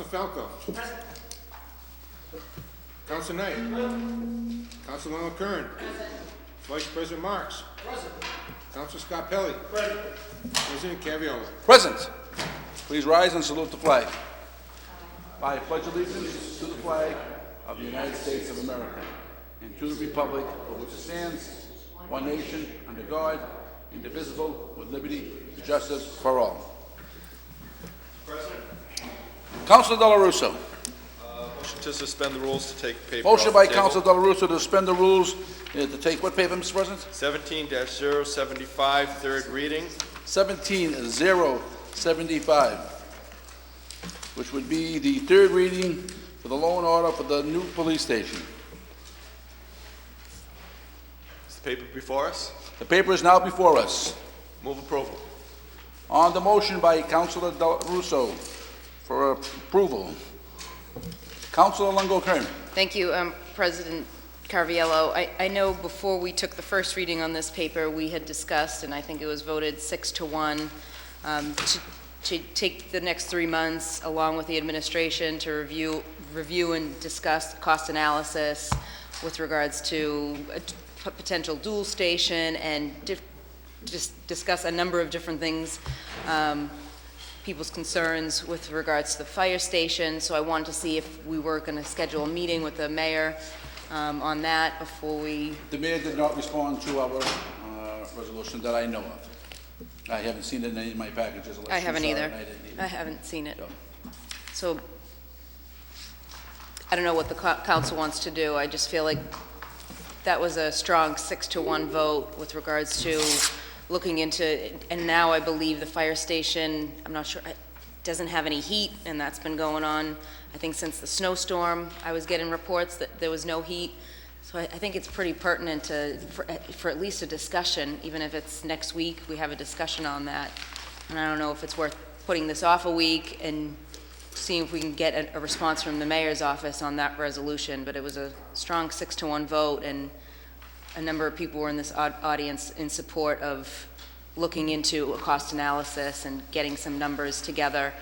Counsel Falco. Present. Counsel Knight. Counsel Lennon Kern. Vice President Marks. Present. Counsel Scott Pelley. Present. President Caviola. Present. Please rise and salute the flag. I pledge allegiance to the flag of the United States of America and to the republic for which it stands, one nation, under God, indivisible, with liberty and justice for all. President. Councilor Della Russo. Motion to suspend the rules to take paper Motion off by the table. Councilor Della Russo to suspend the rules to take what paper, Mr. President? 17-075, third reading. 17-075, which would be the third reading for the law and order for the new police station. Is the paper before us? The paper is now before us. Move approval. On the motion by Councilor Della Russo for approval, Councilor Longo Kern. Thank you, President Caraviello. I know before we took the first reading on this paper, we had discussed, and I think it was voted 6-1, to take the next 3 months, along with the administration, to review and discuss cost analysis with regards to a potential dual station and just discuss a number of different things, people's concerns with regards to the fire station. So I wanted to see if we were going to schedule a meeting with the mayor on that before we... The mayor did not respond to our resolution that I know of. I haven't seen it in any of my packages. I haven't either. I I haven't seen it. So I don't know what the council wants to do. I just feel like that was a strong 6-1 vote with regards to looking into, and now I believe the fire station, I'm not sure, it doesn't have any heat, and that's been going on, I think, since the snowstorm. I was getting reports that there was no heat. So I think it's pretty pertinent for at least a discussion, even if it's next week, we have a discussion on that. And I don't know if it's worth putting this off a week and seeing if we can get a response from the mayor's office on that resolution. But it was a strong 6-1 vote, and a number of people were in this audience in support of looking into a cost analysis and getting some numbers together,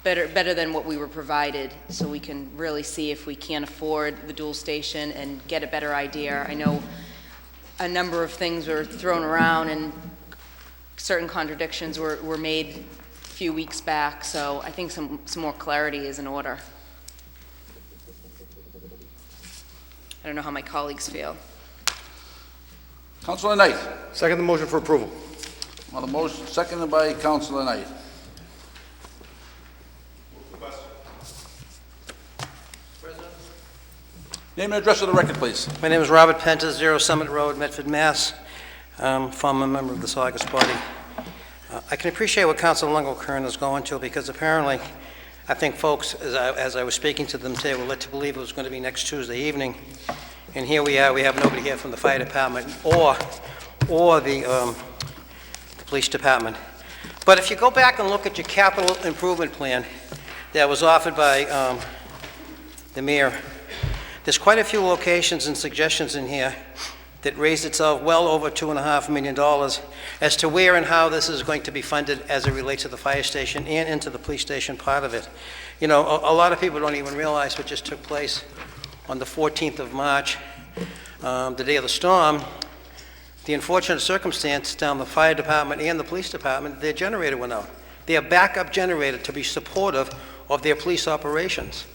better than what we were provided, so we can really see if we can afford the dual station and get a better idea. I know a number of things were thrown around and certain contradictions were made a few weeks back, so I think some more clarity is in order. I don't know how my colleagues feel. Councilor Knight. Second the motion for approval. On the motion, seconded by Councilor Knight. Name and address of the record, please. My name is Robert Penta, 0 Summit Road, Medford, Mass. Former member of this August body. I can appreciate what Councilor Longo Kern is going to, because apparently, I think folks, as I was speaking to them today, were led to believe it was going to be next Tuesday evening. And here we are, we have nobody here from the fire department or the police department. But if you go back and look at your capital improvement plan that was offered by the mayor, there's quite a few locations and suggestions in here that raised itself well over $2.5 million as to where and how this is going to be funded as it relates to the fire station and into the police station part of it. You know, a lot of people don't even realize what just took place on the 14th of March, the day of the storm. The unfortunate circumstance down the fire department and the police department, their generator went out. Their backup generator to be supportive of their police operations.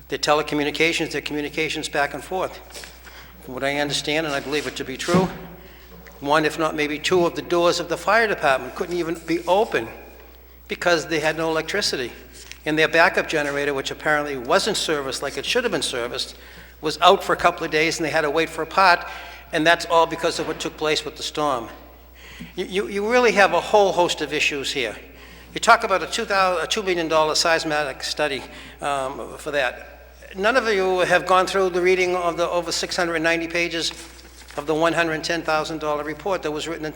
Their telecommunications, their communications back and forth. From what I understand, and I believe it to be true, one, if not maybe two, of the doors of the fire department couldn't even be open because they had no electricity. And their backup generator, which apparently wasn't serviced like it should have been serviced, was out for a couple of days and they had to wait for a part, and that's all because of what took place with the storm. You really have a whole host of issues here. You talk about a $2 million seismic study for that. None of you have gone through the reading of the over 690 pages of the $110,000 report that was written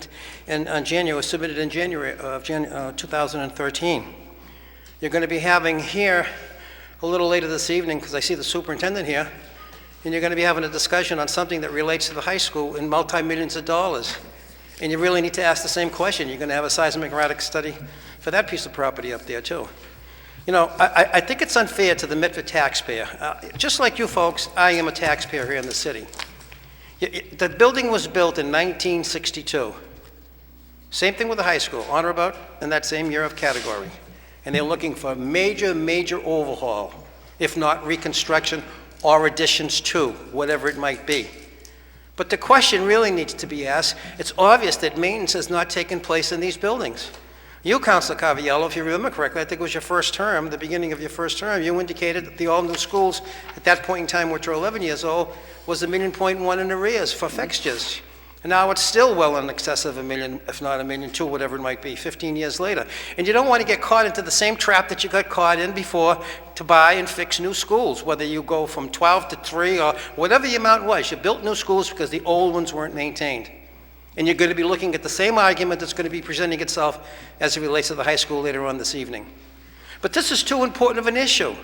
in January, submitted in January of 2013. You're going to be having here a little later this evening, because I see the superintendent here, and you're going to be having a discussion on something that relates to the high school in multi-millions of dollars. And you really need to ask the same question. You're going to have a seismic study for that piece of property up there too. You know, I think it's unfair to the Medford taxpayer. Just like you folks, I am a taxpayer here in the city. The building was built in 1962. Same thing with the high school, on or about in that same year of category. And they're looking for a major, major overhaul, if not reconstruction or additions to, whatever it might be. But the question really needs to be asked, it's obvious that maintenance has not taken place in these buildings. You, Councilor Cavallello, if you remember correctly, I think it was your first term, the beginning of your first term, you indicated that the all-new schools at that point in time, which were 11 years old, was $1.1 million in arrears for fixtures. And now it's still well in excess of $1 million, if not $1.2 million, whatever it might be, 15 years later. And you don't want to get caught into the same trap that you got caught in before to buy and fix new schools, whether you go from 12 to 3 or whatever the amount was. You built new schools because the old ones weren't maintained. And you're going to be looking at the same argument that's going to be presenting itself as it relates to the high school later on this evening. But this is too important of an issue.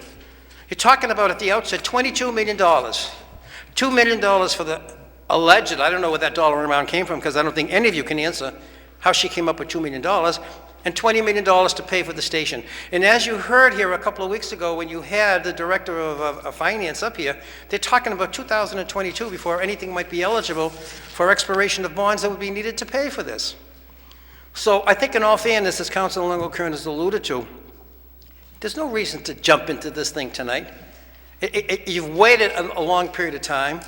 You're talking about, at the outset, $22 million. $2 million for the alleged, I don't know where that dollar amount came from, because I don't think any of you can answer how she came up with $2 million, and $20 million to pay for the station. And as you heard here a couple of weeks ago when you had the director of finance up here, they're talking about 2022 before anything might be eligible for expiration of bonds that would be needed to pay for this. So I think in all fairness, as Councilor Longo-Kern has alluded to, there's no reason to jump into this thing tonight. You've waited a long period of time.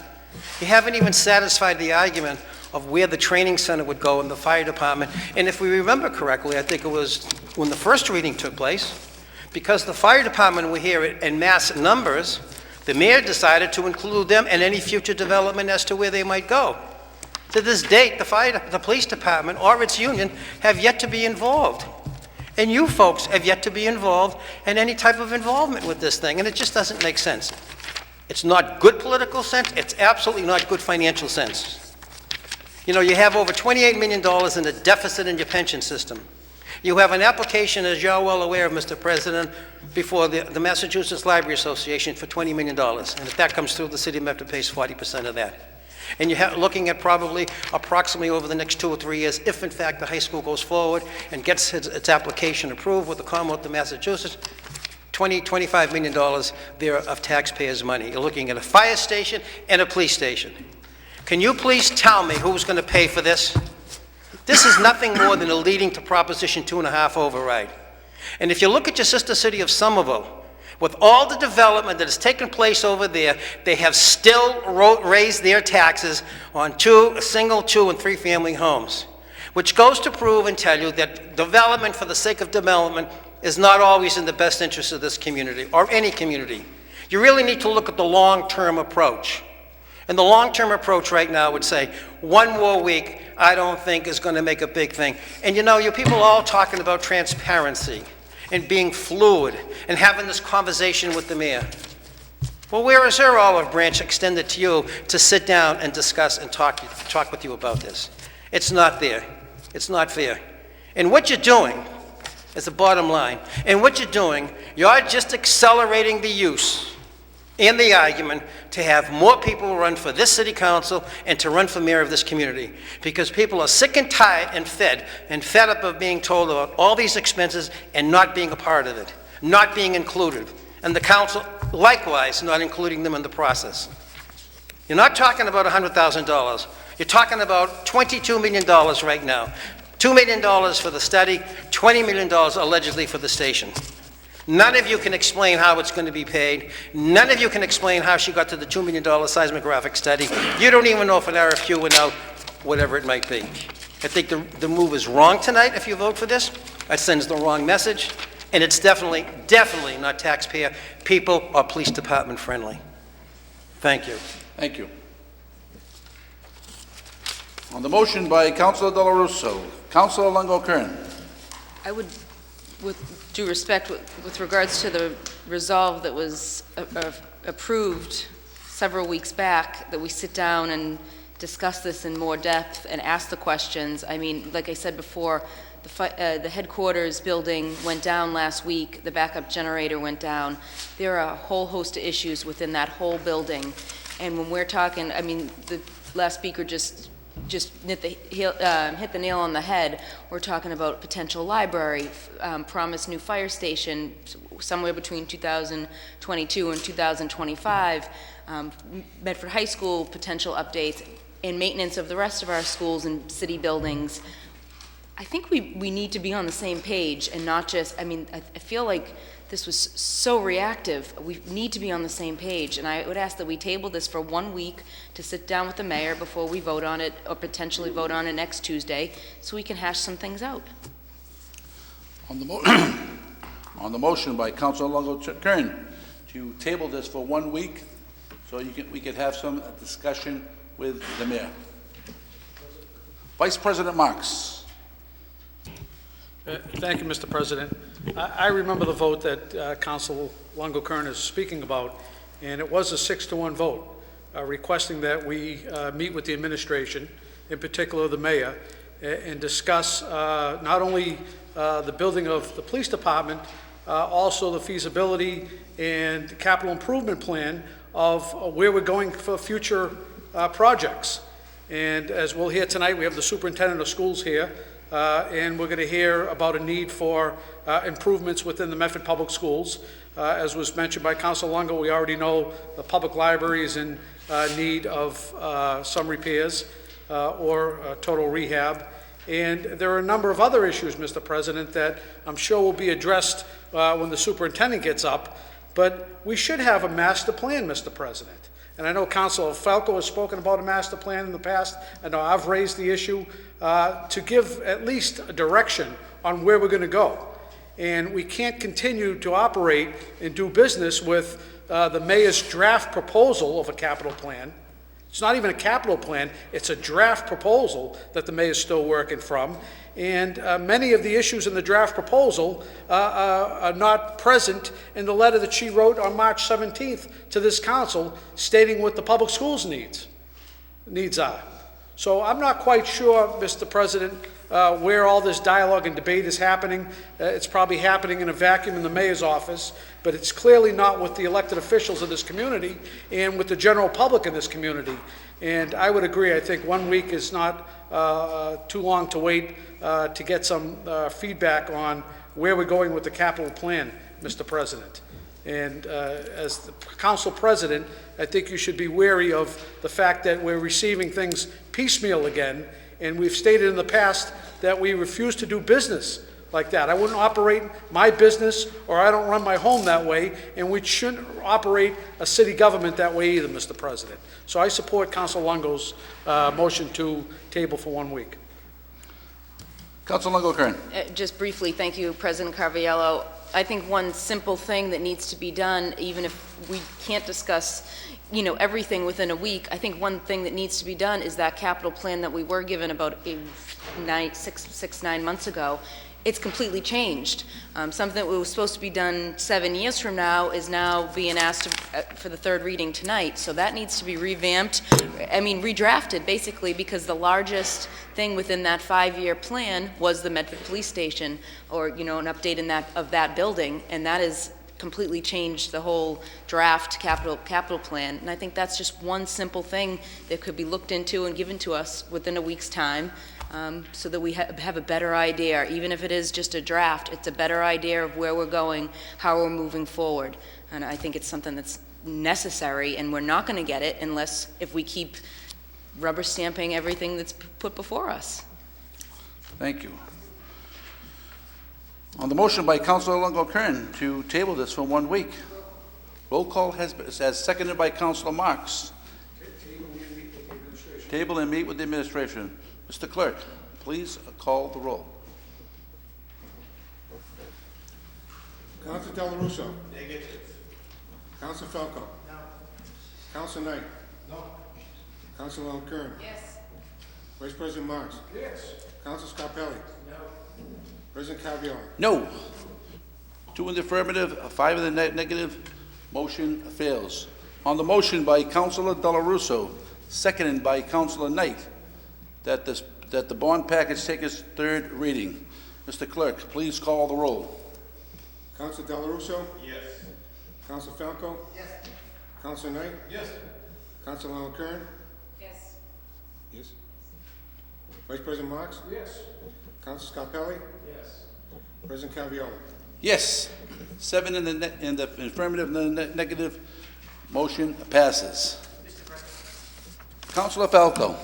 You haven't even satisfied the argument of where the training center would go in the fire department. And if we remember correctly, I think it was when the first reading took place, because the fire department were here in mass numbers, the mayor decided to include them in any future development as to where they might go. To this date, the police department or its union have yet to be involved. And you folks have yet to be involved in any type of involvement with this thing, and it just doesn't make sense. It's not good political sense, it's absolutely not good financial sense. You know, you have over $28 million in a deficit in your pension system. You have an application, as you're well aware of, Mr. President, before the Massachusetts Library Association for $20 million. And if that comes through, the city of Medford pays 40% of that. And you're looking at probably approximately over the next 2 or 3 years, if in fact the high school goes forward and gets its application approved with the Commonwealth of Massachusetts, $25 million there of taxpayers' money. You're looking at a fire station and a police station. Can you please tell me who's going to pay for this? This is nothing more than a leading to Proposition 2.5 override. And if you look at your sister city of Somerville, with all the development that has taken place over there, they have still raised their taxes on single, 2, and 3 family homes, which goes to prove and tell you that development for the sake of development is not always in the best interest of this community or any community. You really need to look at the long-term approach. And the long-term approach right now would say, 1 more week, I don't think is going to make a big thing. And you know, you people are all talking about transparency and being fluid and having this conversation with the mayor. Well, where is her olive branch extended to you to sit down and discuss and talk with you about this? It's not there. It's not fair. And what you're doing is the bottom line. And what you're doing, you're just accelerating the use and the argument to have more people run for this city council and to run for mayor of this community, because people are sick and tired and fed up of being told about all these expenses and not being a part of it, not being included, and the council likewise not including them in the process. You're not talking about $100,000. You're talking about $22 million right now. $2 million for the study, $20 million allegedly for the station. None of you can explain how it's going to be paid. None of you can explain how she got to the $2 million seismographic study. You don't even know if an RFQ went out, whatever it might be. I think the move is wrong tonight if you vote for this. It sends the wrong message, and it's definitely not taxpayer, people, or police department friendly. Thank you. Thank you. On the motion by Councilor Dela Russo, Councilor Longo-Kern. I would, with due respect, with regards to the resolve that was approved several weeks back, that we sit down and discuss this in more depth and ask the questions. I mean, like I said before, the headquarters building went down last week, the backup generator went down. There are a whole host of issues within that whole building. And when we're talking, I mean, the last speaker just just hit the nail on the head. We're talking about potential library, promised new fire station somewhere between 2022 and 2025, Medford High School potential updates, and maintenance of the rest of our schools and city buildings. I think we need to be on the same page and not just, I feel like this was so reactive. We need to be on the same page, and I would ask that we table this for 1 week to sit down with the mayor before we vote on it, or potentially vote on it next Tuesday, so we can hash some things out. On the motion by Councilor Longo Kern to table this for 1 week, so we could have some discussion with the mayor. Vice President Marks. Thank you, Mr. President. I remember the vote that Council Longo Kern is speaking about, and it was a 6-to-1 vote, requesting that we meet with the administration, in particular the mayor, and discuss not only the building of the police department, also the feasibility and capital improvement plan of where we're going for future projects. And as we'll hear tonight, we have the superintendent of schools here, and we're going to hear about a need for improvements within the Medford Public Schools. As was mentioned by Councilor Longo, we already know the public library is in need of some repairs or total rehab. And there are a number of other issues, Mr. President, that I'm sure will be addressed when the superintendent gets up. But we should have a master plan, Mr. President. And I know Councilor Falco has spoken about a master plan in the past. I know I've raised the issue to give at least a direction on where we're going to go. And we can't continue to operate and do business with the mayor's draft proposal of a capital plan. It's not even a capital plan, it's a draft proposal that the mayor's still working from. And many of the issues in the draft proposal are not present in the letter that she wrote on March 17th to this council, stating what the public schools needs are. So I'm not quite sure, Mr. President, where all this dialogue and debate is happening. It's probably happening in a vacuum in the mayor's office, but it's clearly not with the elected officials of this community and with the general public in this community. And I would agree, I think 1 week is not too long to wait to get some feedback on where we're going with the capital plan, Mr. President. And as the council president, I think you should be wary of the fact that we're receiving things piecemeal again, and we've stated in the past that we refuse to do business like that. I wouldn't operate my business, or I don't run my home that way, and we shouldn't operate a city government that way either, Mr. President. So I support Councilor Longo's motion to table for 1 week. Councilor Longo Kern. Just briefly, thank you, President Carviallo. I think one simple thing that needs to be done, even if we can't discuss, everything within a week, I think one thing that needs to be done is that capital plan that we were given about 9 months ago. It's completely changed. Something that was supposed to be done 7 years from now is now being asked for the third reading tonight. So that needs to be revamped, redrafted, basically, because the largest thing within that 5-year plan was the Medford Police Station, or, an update of that building, and that has completely changed the whole draft capital plan. And I think that's just one simple thing that could be looked into and given to us within a week's time. So that we have a better idea. Even if it is just a draft, it's a better idea of where we're going, how we're moving forward. And I think it's something that's necessary, and we're not going to get it if we keep rubber stamping everything that's put before us. Thank you. On the motion by Councilor Longo Kern to table this for 1 week, roll call has seconded by Councilor Marks. Table and meet with the administration. Mr. Clerk, please call the roll. Councilor Del Russo. Negative. Councilor Falco. No. Councilor Knight. No. Councilor Longo Kern. Yes. Vice President Marks. Yes. Councilor Scarpelli. No. President Carviallo. No. 2 in the affirmative, 5 in the negative. Motion fails. On the motion by Councilor Del Russo, seconded by Councilor Knight, that the bond package take its third reading. Mr. Clerk, please call the roll. Councilor Del Russo. Yes. Councilor Falco. Yes. Councilor Knight. Yes. Councilor Longo Kern. Yes. Yes. Vice President Marks? Yes. Counsel Scarpelli? Yes. President Caviola? Yes. 7 in the affirmative, none negative. Motion passes. Councilor Falco.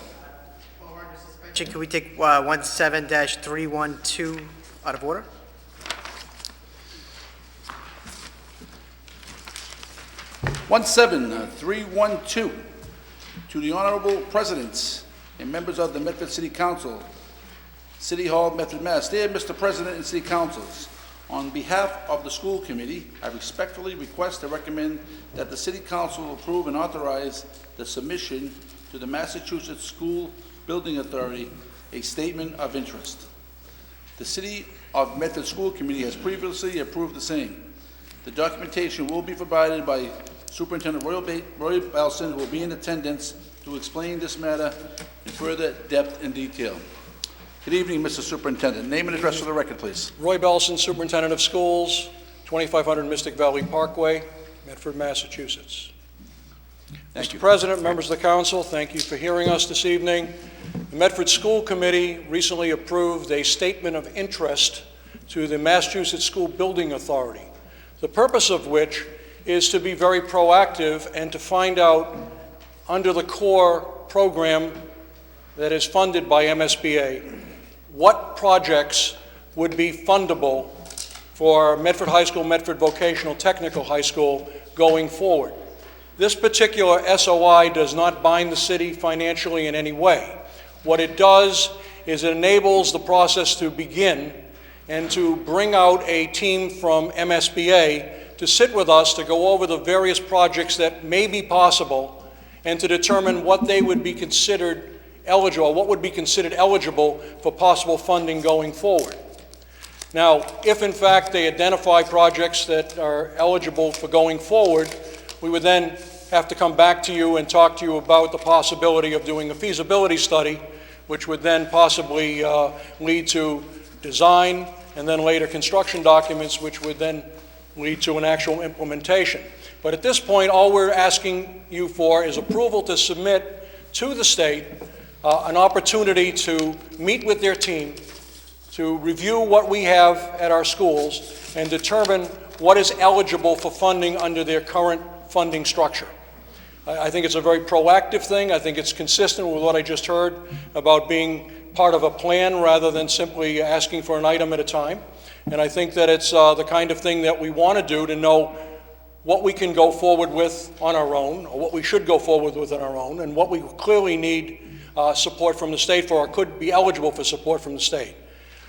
Can we take 17-312 out of order? One 312 to the Honorable President and members of the Medford City Council, City Hall, Medford, Mass. Dear Mr. President and City Councils, on behalf of the School Committee, I respectfully request to recommend that the City Council approve and authorize the submission to the Massachusetts School Building Authority a statement of interest. The City of Medford School Committee has previously approved the same. The documentation will be provided by Superintendent Roy Belson, who will be in attendance to explain this matter in further depth and detail. Good evening, Mr. Superintendent. Name and address for the record, please. Roy Belson, Superintendent of Schools, 2500 Mystic Valley Parkway, Medford, Massachusetts. Thank you. Mr. President, members of the council, thank you for hearing us this evening. The Medford School Committee recently approved a statement of interest to the Massachusetts School Building Authority, the purpose of which is to be very proactive and to find out, under the core program that is funded by MSBA, what projects would be fundable for Medford High School, Medford Vocational Technical High School going forward. This particular SOI does not bind the city financially in any way. What it does is it enables the process to begin and to bring out a team from MSBA to sit with us to go over the various projects that may be possible and to determine what they would be considered eligible, what would be considered eligible for possible funding going forward. Now, if in fact they identify projects that are eligible for going forward, we would then have to come back to you and talk to you about the possibility of doing a feasibility study, which would then possibly lead to design and then later construction documents, which would then lead to an actual implementation. But at this point, all we're asking you for is approval to submit to the state an opportunity to meet with their team, to review what we have at our schools, and determine what is eligible for funding under their current funding structure. I think it's a very proactive thing. I think it's consistent with what I just heard about being part of a plan rather than simply asking for an item at a time. And I think that it's the kind of thing that we want to do to know what we can go forward with on our own, or what we should go forward with on our own, and what we clearly need support from the state for, or could be eligible for support from the state.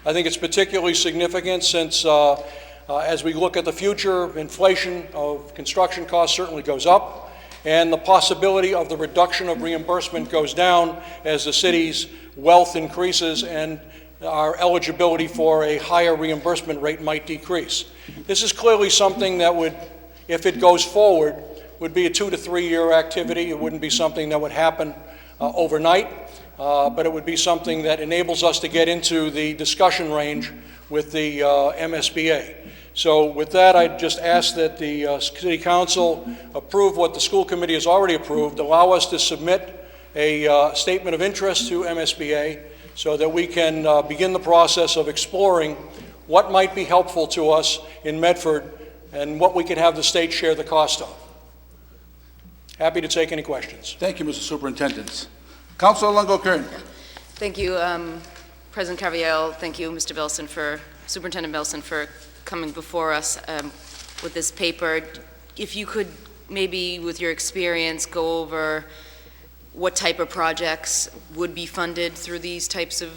I think it's particularly significant since as we look at the future, inflation of construction costs certainly goes up, and the possibility of the reduction of reimbursement goes down as the city's wealth increases and our eligibility for a higher reimbursement rate might decrease. This is clearly something that would, if it goes forward, would be a 2 to 3 year activity. It wouldn't be something that would happen overnight, but it would be something that enables us to get into the discussion range with the MSBA. So with that, I just ask that the City Council approve what the School Committee has already approved, allow us to submit a statement of interest to MSBA so that we can begin the process of exploring what might be helpful to us in Medford and what we can have the state share the cost of. Happy to take any questions. Thank you, Mr. Superintendent. Councilor Longo-Kern. Thank you, President Caviola. Thank you, Mr. Belson, Superintendent Belson, for coming before us with this paper. If you could maybe, with your experience, go over what type of projects would be funded through these types of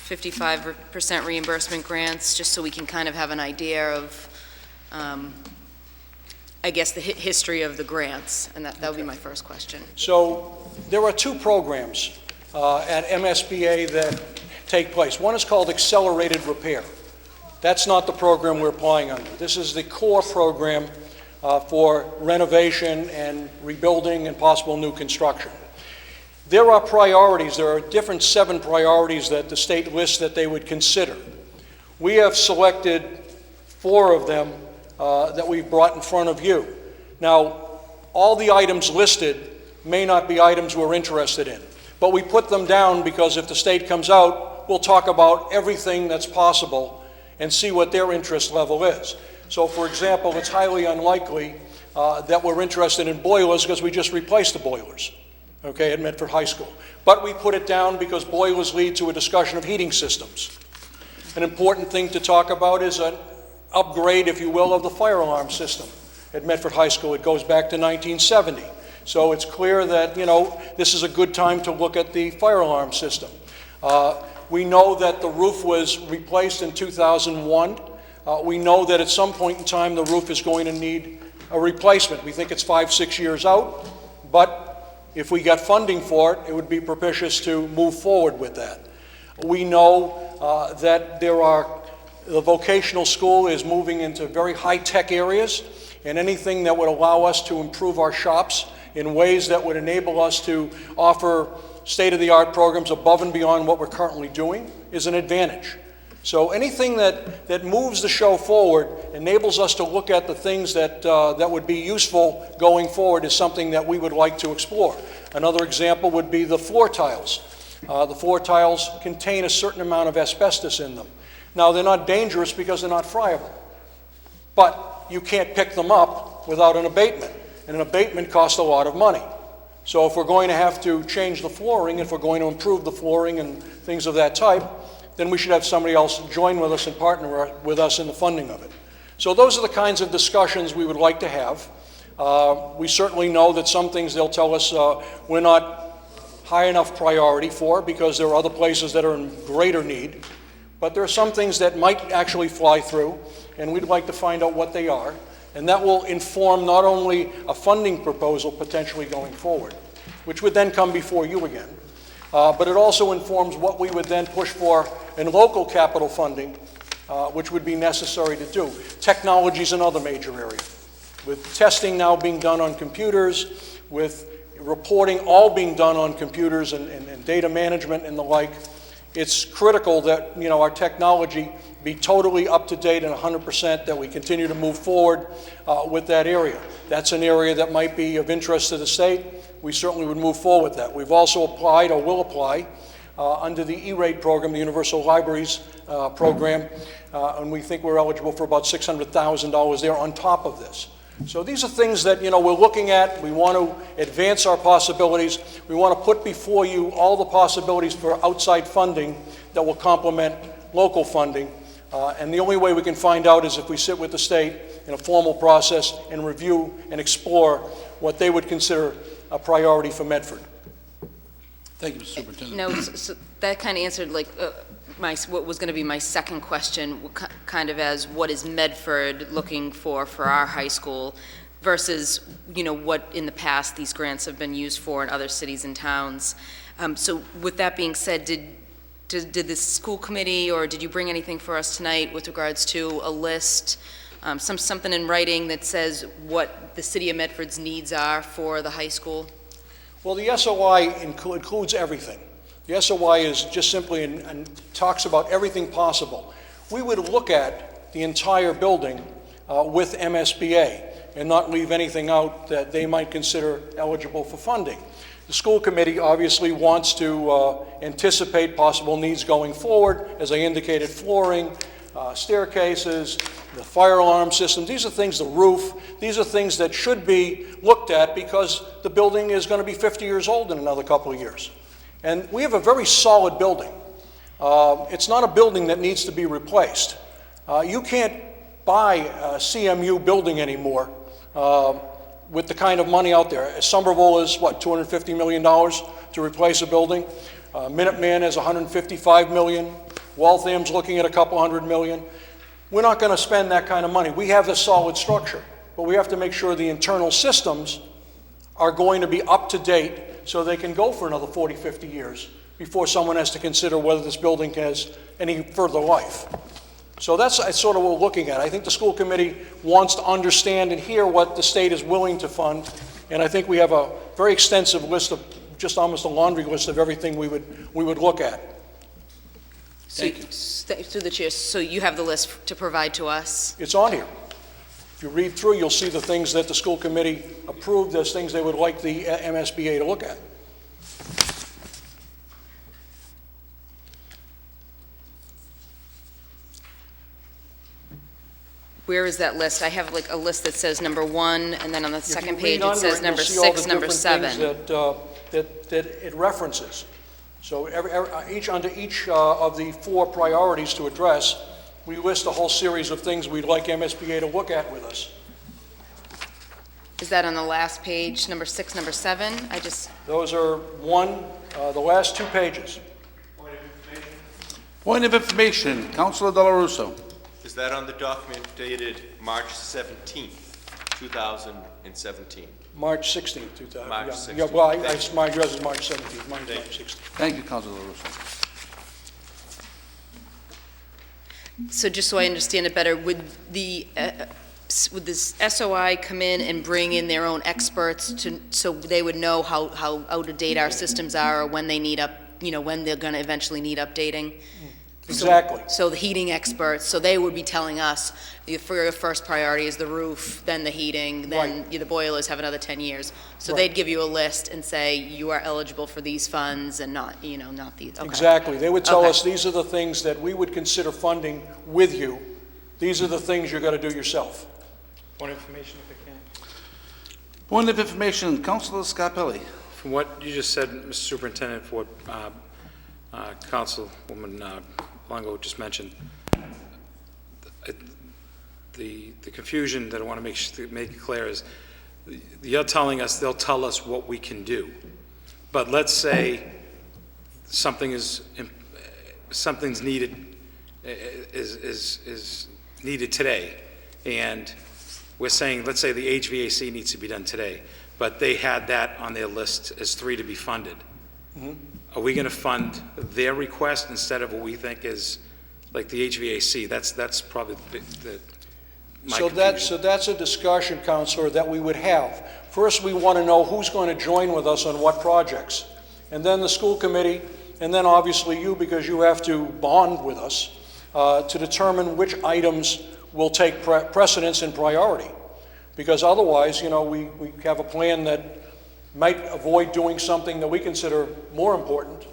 55% reimbursement grants, just so we can kind of have an idea of, I guess, the history of the grants, and that would be my first question. So there are two programs at MSBA that take place. One is called Accelerated Repair. That's not the program we're applying under. This is the core program for renovation and rebuilding and possible new construction. There are priorities. There are different 7 priorities that the state lists that they would consider. We have selected 4 of them that we've brought in front of you. Now, all the items listed may not be items we're interested in, but we put them down because if the state comes out we'll talk about everything that's possible and see what their interest level is. So, for example, it's highly unlikely that we're interested in boilers because we just replaced the boilers, okay, at Medford High School. But we put it down because boilers lead to a discussion of heating systems. An important thing to talk about is an upgrade, if you will, of the fire alarm system at Medford High School. It goes back to 1970. So it's clear that, you know, this is a good time to look at the fire alarm system. We know that the roof was replaced in 2001. We know that at some point in time the roof is going to need a replacement. We think it's 5-6 years out, but if we got funding for it, it would be propitious to move forward with that. We know that the vocational school is moving into very high-tech areas, and anything that would allow us to improve our shops in ways that would enable us to offer state-of-the-art programs above and beyond what we're currently doing is an advantage. So anything that moves the show forward, enables us to look at the things that would be useful going forward is something that we would like to explore. Another example would be the floor tiles. The floor tiles contain a certain amount of asbestos in them. Now, they're not dangerous because they're not friable, but you can't pick them up without an abatement, and an abatement costs a lot of money. So if we're going to have to change the flooring, if we're going to improve the flooring and things of that type, then we should have somebody else join with us and partner with us in the funding of it. So those are the kinds of discussions we would like to have. We certainly know that some things they'll tell us we're not high enough priority for because there are other places that are in greater need. But there are some things that might actually fly through, and we'd like to find out what they are. And that will inform not only a funding proposal potentially going forward, which would then come before you again, but it also informs what we would then push for in local capital funding, which would be necessary to do. Technology is another major area. With testing now being done on computers, with reporting all being done on computers and data management and the like, it's critical that, you know, our technology be totally up to date and 100%, that we continue to move forward with that area. That's an area that might be of interest to the state. We certainly would move forward with that. We've also applied, or will apply, under the E-rate program, the Universal Libraries program, and we think we're eligible for about $600,000 there on top of this. So these are things that, you know, we're looking at. We want to advance our possibilities. We want to put before you all the possibilities for outside funding that will complement local funding. And the only way we can find out is if we sit with the state in a formal process and review and explore what they would consider a priority for Medford. Thank you, Mr. Superintendent. No, so that kind of answered like what was going to be my second question, kind of as what is Medford looking for our high school versus, you know, what in the past these grants have been used for in other cities and towns. So with that being said, did the school committee, or did you bring anything for us tonight with regards to a list, something in writing that says what the city of Medford's needs are for the high school? Well, the SOI includes everything. The SOI is just simply and talks about everything possible. We would look at the entire building with MSBA and not leave anything out that they might consider eligible for funding. The school committee obviously wants to anticipate possible needs going forward. As I indicated, flooring, staircases, the fire alarm system, these are things, the roof, these are things that should be looked at because the building is going to be 50 years old in another couple of years. And we have a very solid building. It's not a building that needs to be replaced. You can't buy a CMU building anymore with the kind of money out there. Somerville is, what, $250 million to replace a building? Minuteman is $155 million. Waltham's looking at a couple $100 million. We're not going to spend that kind of money. We have a solid structure, but we have to make sure the internal systems are going to be up to date so they can go for another 40, 50 years before someone has to consider whether this building has any further life. So that's sort of what we're looking at. I think the school committee wants to understand and hear what the state is willing to fund, and I think we have a very extensive list of, just almost a laundry list of everything we would look at. Thank you. Through the chair, so you have the list to provide to us? It's on here. If you read through, you'll see the things that the school committee approved as things they would like the MSBA to look at. Where is that list? I have like a list that says number 1, and then on the second If you read page it under says you'll number see all the 6, number different 7. things that it references. So under each of the 4 priorities to address, we list a whole series of things we'd like MSBA to look at with us. Is that on the last page, number 6, number 7? Those are the last 2 pages. Point of information, Councilor Dela Russo. Is that on the document dated March 17th, 2017? March 16th, 2000. March Yeah. 16th. Yeah, well, my address is March 17th, mine's Thank March you. 16th. Thank you, Councilor Dela Russo. So just so I understand it better, would this SOI come in and bring in their own experts so they would know how out of date our systems are, or when they need when they're going to eventually need updating? Exactly. So the heating experts, so they would be telling us, your first priority is the roof, then the heating, then the boilers have another 10 years. So they'd give you a list and say, you are eligible for these funds and not these. Okay. Exactly. They would tell Okay. us, these are the things that we would consider funding with you. These are the things you're going to do yourself. Point of information, if I can. Point of information, Councilor Scarpelli. From what you just said, Mr. Superintendent, for what Councilwoman Longo just mentioned, the confusion that I want to make it clear is, you're telling us they'll tell us what we can do. But let's say something's needed, is needed today, and we're saying, let's say the HVAC needs to be done today, but they had that on their list as 3 to be funded. Mm-hmm. Are we going to fund their request instead of what we think is, like the HVAC? That's probably my So confusion. that's a discussion, Counselor, that we would have. First, we want to know who's going to join with us on what projects. And then the school committee, and then obviously you, because you have to bond with us, to determine which items will take precedence and priority. Because otherwise, we have a plan that might avoid doing something that we consider more important,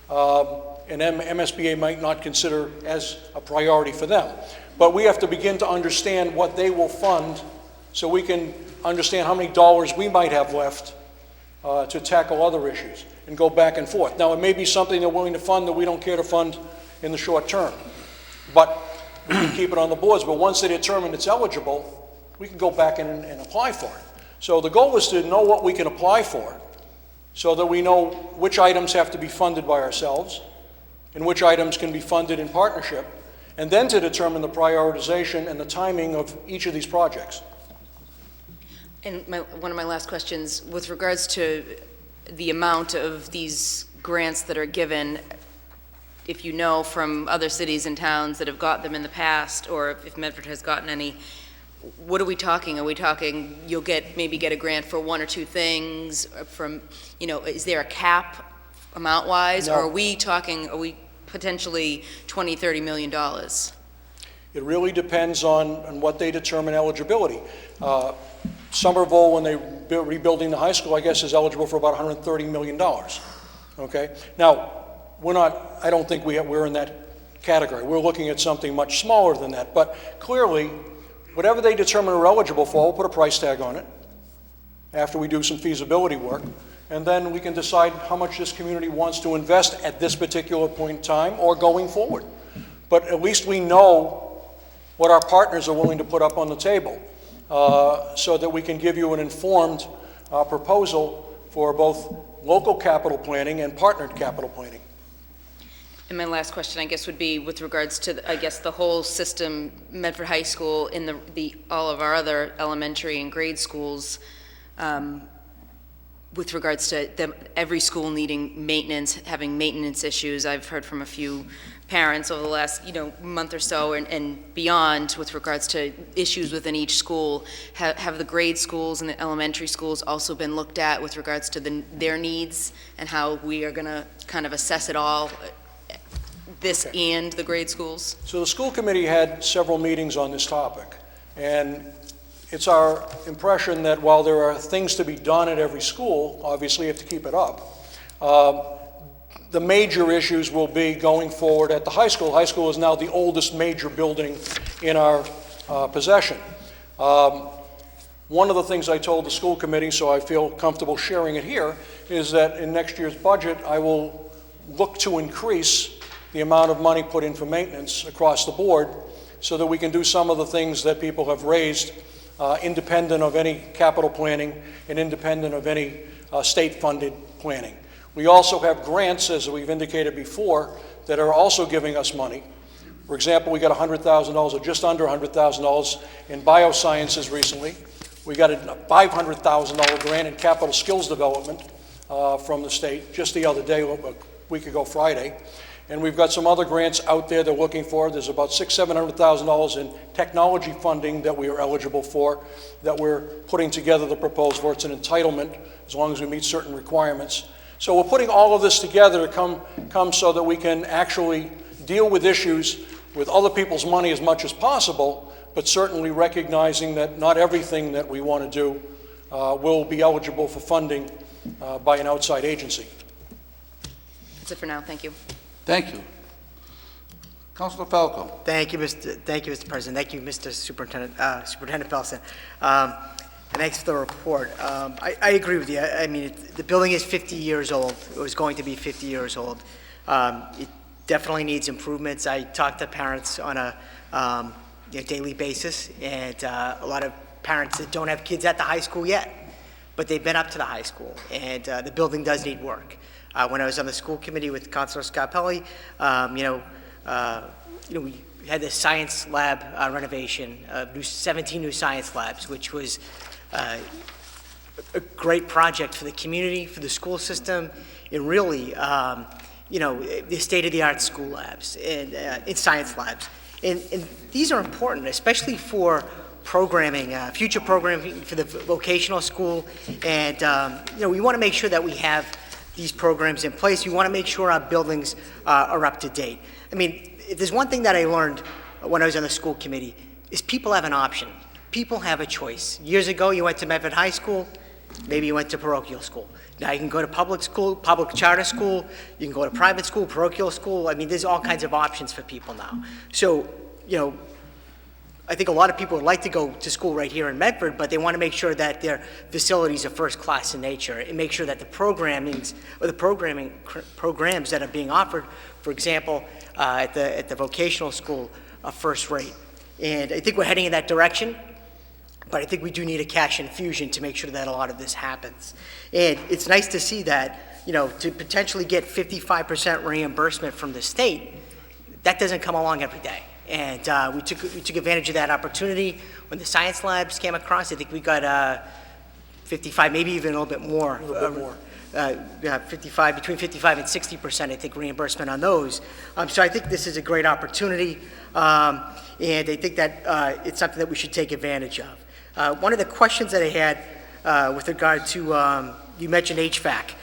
and MSBA might not consider as a priority for them. But we have to begin to understand what they will fund so we can understand how many dollars we might have left to tackle other issues and go back and forth. Now, it may be something they're willing to fund that we don't care to fund in the short term, but we can keep it on the boards. But once they determine it's eligible, we can go back and apply for it. So the goal is to know what we can apply for so that we know which items have to be funded by ourselves and which items can be funded in partnership, and then to determine the prioritization and the timing of each of these projects. And one of my last questions, with regards to the amount of these grants that are given, if you know from other cities and towns that have got them in the past, or if Medford has gotten any, what are we talking? Are we talking you'll maybe get a grant for 1 or 2 things from, is there a cap amount-wise? No. Or are we potentially $20, $30 million? It really depends on what they determine eligibility. Somerville, when they're rebuilding the high school, I guess is eligible for about $130 million. Okay? Now, I don't think we're in that category. We're looking at something much smaller than that. But clearly, whatever they determine we're eligible for, we'll put a price tag on it after we do some feasibility work. And then we can decide how much this community wants to invest at this particular point in time or going forward. But at least we know what our partners are willing to put up on the table so that we can give you an informed proposal for both local capital planning and partnered capital planning. And my last question, I guess, would be with regards to, the whole system, Medford High School, in all of our other elementary and grade schools, with regards to every school needing maintenance, having maintenance issues. I've heard from a few parents over the last, month or so and beyond with regards to issues within each school. Have the grade schools and the elementary schools also been looked at with regards to their needs and how we are going to kind of assess it all? And the grade schools? So the school committee had several meetings on this topic, and it's our impression that while there are things to be done at every school, obviously you have to keep it up, the major issues will be going forward at the high school. High school is now the oldest major building in our possession. One of the things I told the school committee, so I feel comfortable sharing it here, is that in next year's budget, I will look to increase the amount of money put in for maintenance across the board so that we can do some of the things that people have raised, independent of any capital planning and independent of any state-funded planning. We also have grants, as we've indicated before, that are also giving us money. For example, we got $100,000 or just under $100,000 in biosciences recently. We got a $500,000 grant in capital skills development from the state just the other day, a week ago Friday. And we've got some other grants out there they're looking for. There's about $600,000-$700,000 in technology funding that we are eligible for, that we're putting together the proposal for. It's an entitlement as long as we meet certain requirements. So we're putting all of this together to come so that we can actually deal with issues with other people's money as much as possible, but certainly recognizing that not everything that we want to do will be eligible for funding by an outside agency. That's it for now. Thank you. Thank you. Councilor Falco. Thank you, Mr. President. Thank you, Mr. Superintendent, Superintendent Felsen. And thanks for the report. I agree with you. I mean, the building is 50 years old. It was going to be 50 years old. It definitely needs improvements. I talk to parents on a daily basis, and a lot of parents that don't have kids at the high school yet, but they've been up to the high school, and the building does need work. When I was on the school committee with Councilor Scarpelli, we had this science lab renovation, 17 new science labs, which was a great project for the community, for the school system, and really, the state-of-the-art school labs and science labs. And these are important, especially for programming, future programming for the vocational school. And, we want to make sure that we have these programs in place. We want to make sure our buildings are up to date. I mean, if there's one thing that I learned when I was on the school committee, is people have an option. People have a choice. Years ago, you went to Medford High School, maybe you went to parochial school. Now you can go to public school, public charter school, you can go to private school, parochial school. I mean, there's all kinds of options for people now. So, I think a lot of people would like to go to school right here in Medford, but they want to make sure that their facilities are first class in nature and make sure that the programs that are being offered, for example, at the vocational school, are first rate. And I think we're heading in that direction, but I think we do need a cash infusion to make sure that a lot of this happens. And it's nice to see that, to potentially get 55% reimbursement from the state, that doesn't come along every day. And we took advantage of that opportunity when the science labs came across. I think we got 55, maybe even a little bit more. Between 55 and 60%, I think, reimbursement on those. So I think this is a great opportunity, and I think that it's something that we should take advantage of. One of the questions that I had with regard to, you mentioned HVAC.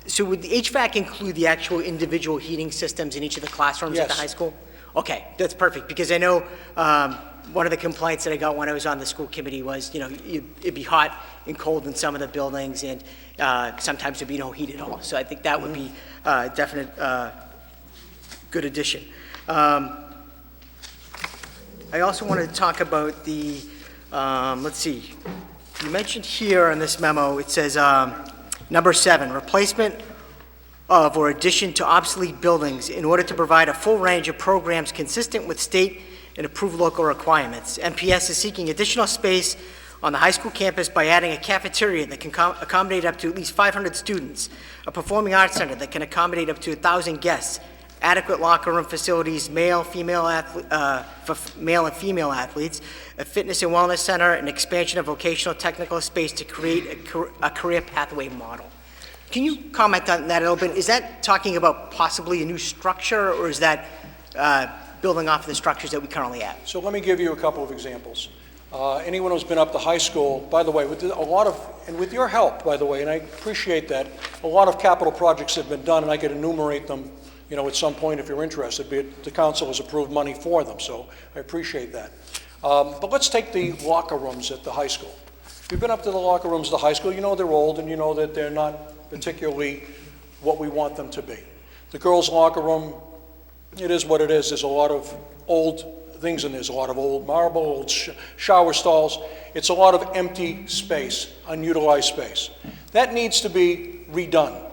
So would the HVAC include the actual individual heating systems in each of the classrooms at the high school? Okay, that's perfect, because I know one of the complaints that I got when I was on the school committee was, it'd be hot and cold in some of the buildings, and sometimes there'd be no heat at all. So I think that would be a definite good addition. I also wanted to talk about the, let's see, you mentioned here on this memo, it says number 7, replacement of or addition to obsolete buildings in order to provide a full range of programs consistent with state and approved local requirements. MPS is seeking additional space on the high school campus by adding a cafeteria that can accommodate up to at least 500 students, a performing arts center that can accommodate up to 1,000 guests, adequate locker room facilities, male and female athletes, a fitness and wellness center, an expansion of vocational technical space to create a career pathway model. Can you comment on that a little bit? Is that talking about possibly a new structure, or is that building off of the structures that we currently have? So let me give you a couple of examples. Anyone who's been up to high school, by the way, with with your help, by the way, and I appreciate that, a lot of capital projects have been done, and I could enumerate them, at some point if you're interested, the council has approved money for them, so I appreciate that. But let's take the locker rooms at the high school. If you've been up to the locker rooms at the high school, you know they're old, and you know that they're not particularly what we want them to be. The girls' locker room, it is what it is. There's a lot of old things, and there's a lot of old marble, old shower stalls. It's a lot of empty space, unutilized space. That needs to be redone,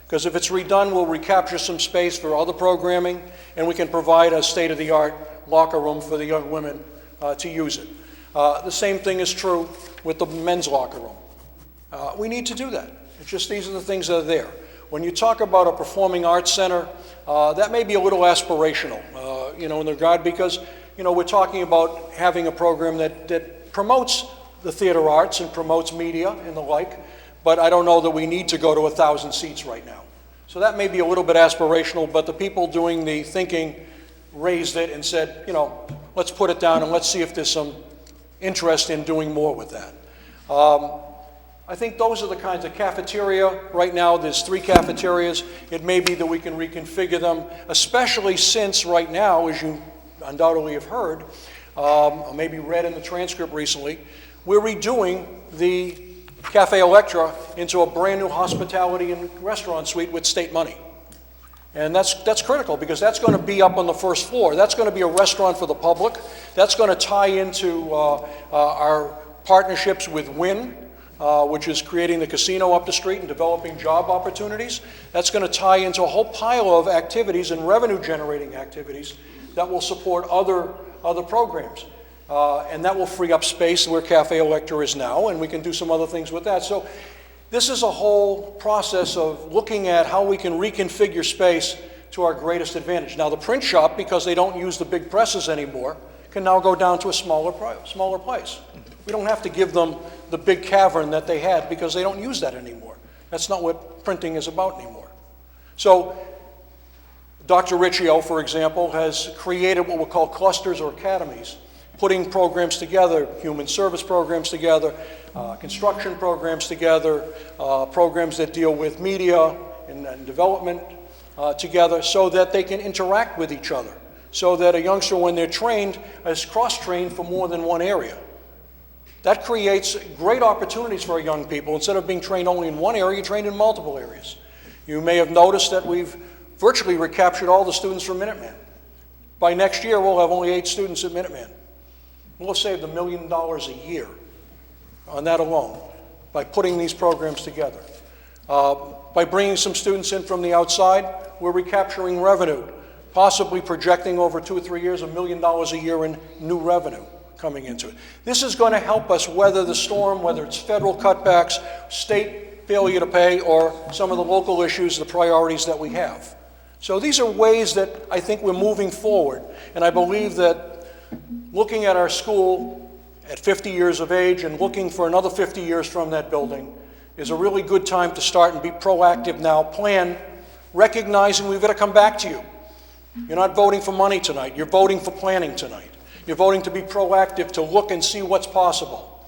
because if it's redone, we'll recapture some space for other programming, and we can provide a state-of-the-art locker room for the young women to use it. The same thing is true with the men's locker room. We need to do that. It's just these are the things that are there. When you talk about a performing arts center, that may be a little aspirational, in the regard, because, we're talking about having a program that promotes the theater arts and promotes media and the like, but I don't know that we need to go to 1,000 seats right now. So that may be a little bit aspirational, but the people doing the thinking raised it and said, let's put it down and let's see if there's some interest in doing more with that. I think those are the kinds of cafeteria. Right now, there's 3 cafeterias. It may be that we can reconfigure them, especially since right now, as you undoubtedly have heard, or maybe read in the transcript recently, we're redoing the Cafe Electra into a brand new hospitality and restaurant suite with state money. And that's critical, because that's going to be up on the first floor. That's going to be a restaurant for the public. That's going to tie into our partnerships with Wynn, which is creating the casino up the street and developing job opportunities. That's going to tie into a whole pile of activities and revenue-generating activities that will support other programs. And that will free up space where Cafe Electra is now, and we can do some other things with that. So this is a whole process of looking at how we can reconfigure space to our greatest advantage. Now, the print shop, because they don't use the big presses anymore, can now go down to a smaller place. We don't have to give them the big cavern that they had, because they don't use that anymore. That's not what printing is about anymore. So Dr. Riccio, for example, has created what we'll call clusters or academies, putting programs together, human service programs together, construction programs together, programs that deal with media and development together, so that they can interact with each other, so that a youngster, when they're trained, is cross-trained for more than one area. That creates great opportunities for our young people. Instead of being trained only in one area, you're trained in multiple areas. You may have noticed that we've virtually recaptured all the students from Minuteman. By next year, we'll have only 8 students at Minuteman. We'll have saved $1 million a year on that alone by putting these programs together. By bringing some students in from the outside, we're recapturing revenue, possibly projecting over 2 or 3 years $1 million a year in new revenue coming into it. This is going to help us weather the storm, whether it's federal cutbacks, state failure to pay, or some of the local issues, the priorities that we have. So these are ways that I think we're moving forward, and I believe that looking at our school at 50 years of age and looking for another 50 years from that building is a really good time to start and be proactive now, plan, recognizing we've got to come back to you. You're not voting for money tonight, you're voting for planning tonight. You're voting to be proactive, to look and see what's possible.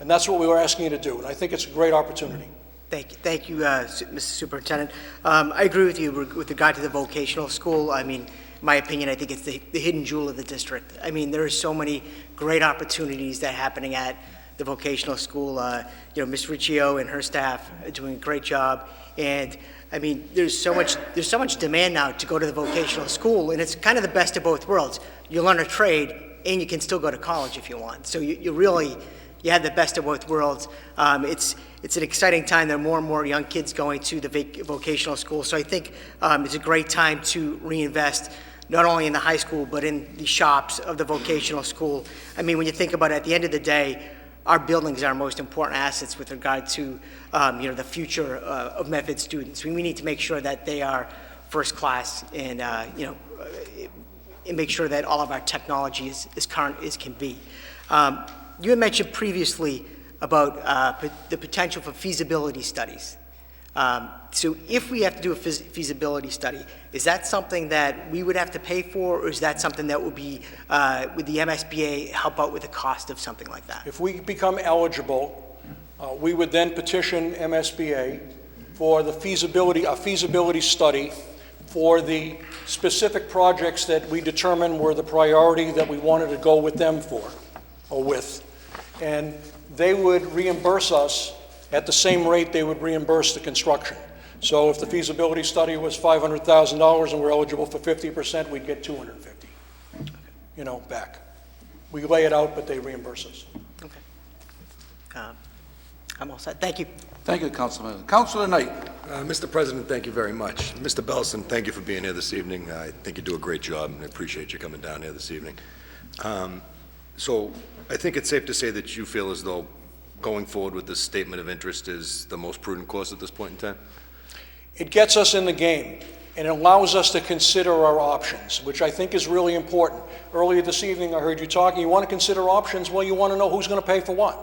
And that's what we were asking you to do, and I think it's a great opportunity. Thank you, Mr. Superintendent. I agree with you with regard to the vocational school. I mean, in my opinion, I think it's the hidden jewel of the district. I mean, there are so many great opportunities that are happening at the vocational school. Ms. Riccio and her staff are doing a great job. And I mean, there's so much demand now to go to the vocational school, and it's kind of the best of both worlds. You learn a trade, and you can still go to college if you want. So you have the best of both worlds. It's an exciting time. There are more and more young kids going to the vocational school. So I think it's a great time to reinvest not only in the high school, but in the shops of the vocational school. I mean, when you think about it, at the end of the day, our buildings are our most important assets with regard to the future of Medford students. We need to make sure that they are first class, and and make sure that all of our technology is current as can be. You had mentioned previously about the potential for feasibility studies. So if we have to do a feasibility study, is that something that we would have to pay for, or is that something that would be, would the MSBA help out with the cost of something like that? If we become eligible, we would then petition MSBA for a feasibility study for the specific projects that we determined were the priority that we wanted to go with them for, or with. And they would reimburse us at the same rate they would reimburse the construction. So if the feasibility study was $500,000 and we're eligible for 50%, we'd get $250,000. back. We lay it out, but they reimburse us. Okay. I'm all set. Thank you. Thank you, Councilman. Councilor Knight. Mr. President, thank you very much. Mr. Belson, thank you for being here this evening. I think you do a great job, and I appreciate you coming down here this evening. So I think it's safe to say that you feel as though going forward with this statement of interest is the most prudent course at this point in time? It gets us in the game, and it allows us to consider our options, which I think is really important. Earlier this evening, I heard you talking, you want to consider options, well, you want to know who's going to pay for what.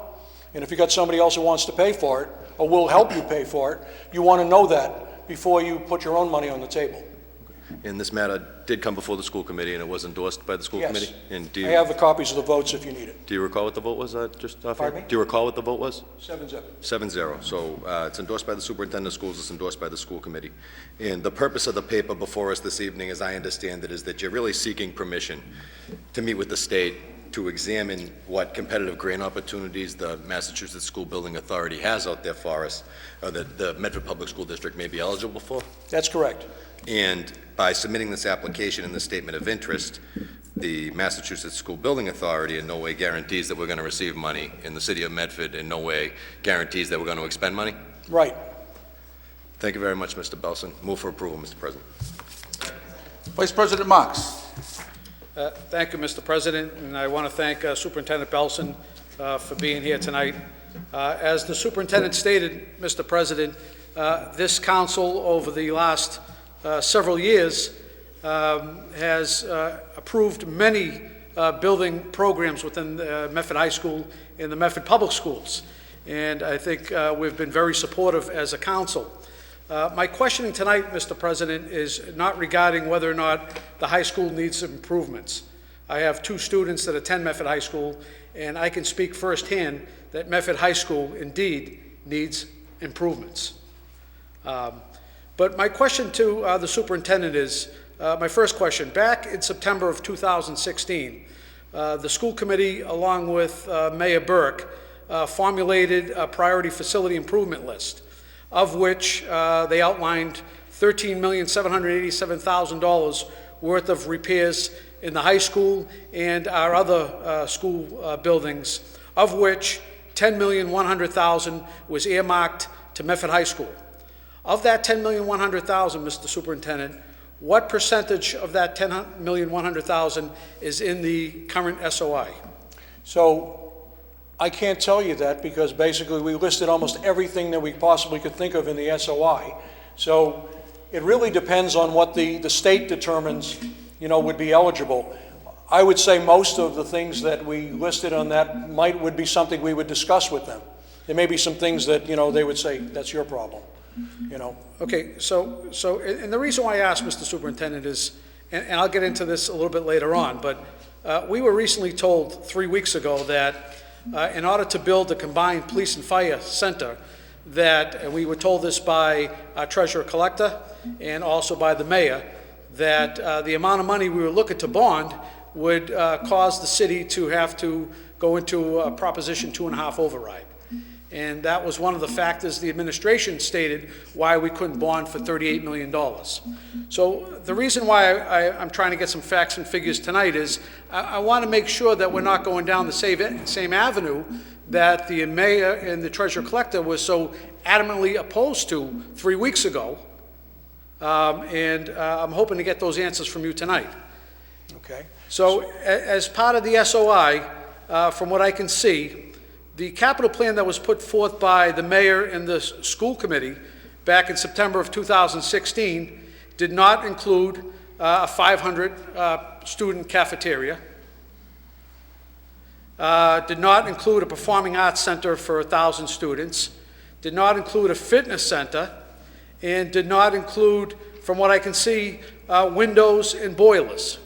And if you got somebody else who wants to pay for it, or will help you pay for it, you want to know that before you put your own money on the table. And this matter did come before the school committee, and it was endorsed by the school committee? Yes. And I have the copies of the votes if you need it. do you recall what the vote was, just off? Pardon me? Do you recall what the vote was? 7-0. 7-0. So it's endorsed by the superintendent of schools, it's endorsed by the school committee. And the purpose of the paper before us this evening, as I understand it, is that you're really seeking permission to meet with the state to examine what competitive grant opportunities the Massachusetts School Building Authority has out there for us, or that the Medford Public School District may be eligible for. That's correct. And by submitting this application in the statement of interest, the Massachusetts School Building Authority in no way guarantees that we're going to receive money, and the city of Medford in no way guarantees that we're going to expend money. Right. Thank you very much, Mr. Belson. Move for approval, Mr. President. Vice President Marks. Thank you, Mr. President, and I want to thank Superintendent Belson for being here tonight. As the superintendent stated, Mr. President, this council over the last several years has approved many building programs within Medford High School and the Medford Public Schools, and I think we've been very supportive as a council. My questioning tonight, Mr. President, is not regarding whether or not the high school needs improvements. I have 2 students that attend Medford High School, and I can speak firsthand that Medford High School indeed needs improvements. But my question to the superintendent is, my first question, back in September of 2016, the school committee, along with Mayor Burke, formulated a priority facility improvement list, of which they outlined $13,787,000 worth of repairs in the high school and our other school buildings, of which $10,100,000 was earmarked to Medford High School. Of that $10,100,000, Mr. Superintendent, what percentage of that $10,100,000 is in the current SOI? So I can't tell you that because basically we listed almost everything that we possibly could think of in the SOI. So it really depends on what the state determines, would be eligible. I would say most of the things that we listed on that would be something we would discuss with them. There may be some things that, they would say, that's your problem, Okay, so and the reason why I asked, Mr. Superintendent, is, and I'll get into this a little bit later on, but we were recently told 3 weeks ago that in order to build a combined police and fire center, and we were told this by our treasurer collector and also by the mayor, that the amount of money we were looking to bond would cause the city to have to go into a Proposition 2.5 override. And that was one of the factors the administration stated why we couldn't bond for $38 million. So the reason why I'm trying to get some facts and figures tonight is I want to make sure that we're not going down the same avenue that the mayor and the treasurer collector was so adamantly opposed to 3 weeks ago. And I'm hoping to get those answers from you tonight. Okay. So as part of the SOI, from what I can see, the capital plan that was put forth by the mayor and the school committee back in September of 2016 did not include a 500 student cafeteria, did not include a performing arts center for 1,000 students, did not include a fitness center, and did not include, from what I can see, windows and boilers.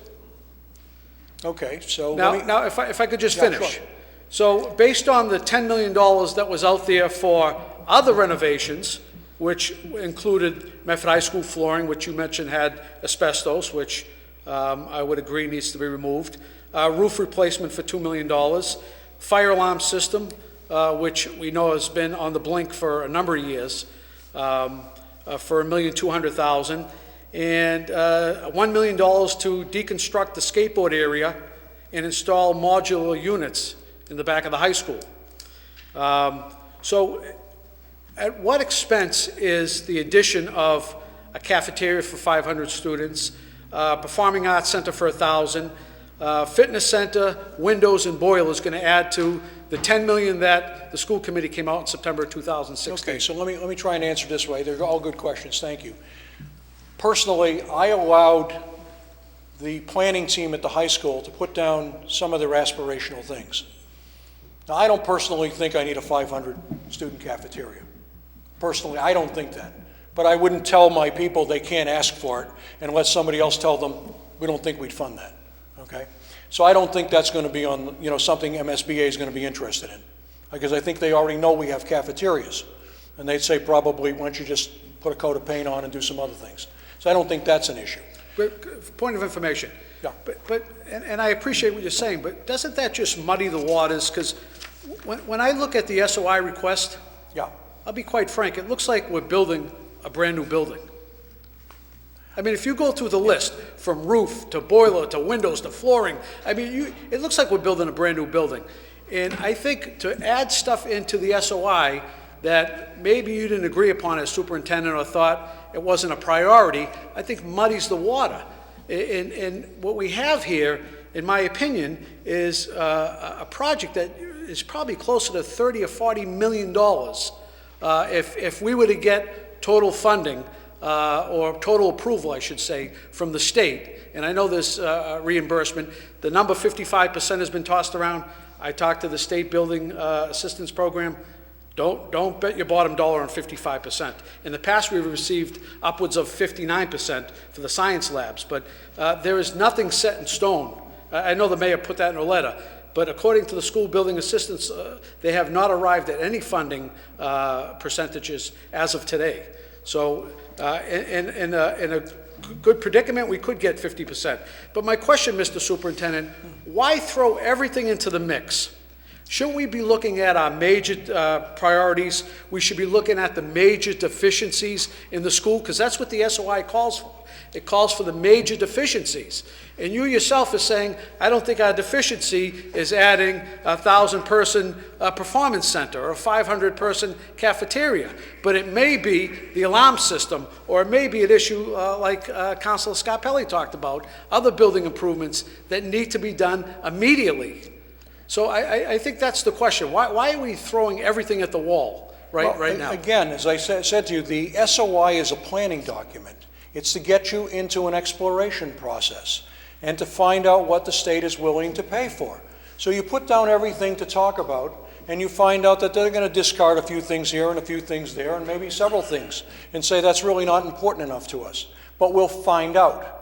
Okay, so Now, if I could just finish. Sure. So based on the $10 million that was out there for other renovations, which included Medford High School flooring, which you mentioned had asbestos, which I would agree needs to be removed, roof replacement for $2 million, fire alarm system, which we know has been on the blink for a number of years, for $1,200,000, and $1 million to deconstruct the skateboard area and install modular units in the back of the high school. So at what expense is the addition of a cafeteria for 500 students, performing arts center for 1,000, fitness center, windows and boilers going to add to the $10 million that the school committee came out in September of 2016? Okay, so let me try and answer this way. They're all good questions, thank you. Personally, I allowed the planning team at the high school to put down some of their aspirational things. Now, I don't personally think I need a 500-student cafeteria. Personally, I don't think that. But I wouldn't tell my people they can't ask for it and let somebody else tell them, we don't think we'd fund that, okay? So I don't think that's going to be on, something MSBA is going to be interested in, because I think they already know we have cafeterias. And they'd say probably, why don't you just put a coat of paint on and do some other things. So I don't think that's an issue. But, point of information. Yeah. And I appreciate what you're saying, but doesn't that just muddy the waters? Because when I look at the SOI request, Yeah. I'll be quite frank, it looks like we're building a brand-new building. I mean, if you go through the list, from roof to boiler to windows to flooring, I mean, it looks like we're building a brand-new building. And I think to add stuff into the SOI that maybe you didn't agree upon as superintendent or thought it wasn't a priority, I think muddies the water. And what we have here, in my opinion, is a project that is probably closer to $30 or $40 million if we were to get total funding or total approval, I should say, from the state. And I know there's reimbursement. The number 55% has been tossed around. I talked to the state building assistance program. Don't bet your bottom dollar on 55%. In the past, we've received upwards of 59% for the science labs, but there is nothing set in stone. I know the mayor put that in a letter, but according to the school building assistants, they have not arrived at any funding percentages as of today. So in a good predicament, we could get 50%. But my question, Mr. Superintendent, why throw everything into the mix? Shouldn't we be looking at our major priorities? We should be looking at the major deficiencies in the school, because that's what the SOI calls for. It calls for the major deficiencies. And you yourself are saying, I don't think our deficiency is adding a 1,000-person performance center or a 500-person cafeteria. But it may be the alarm system, or it may be an issue like Councilor Scarpelli talked about, other building improvements that need to be done immediately. So I think that's the question. Why are we throwing everything at the wall right now? Again, as I said to you, the SOI is a planning document. It's to get you into an exploration process and to find out what the state is willing to pay for. So you put down everything to talk about, and you find out that they're going to discard a few things here and a few things there and maybe several things and say that's really not important enough to us. But we'll find out.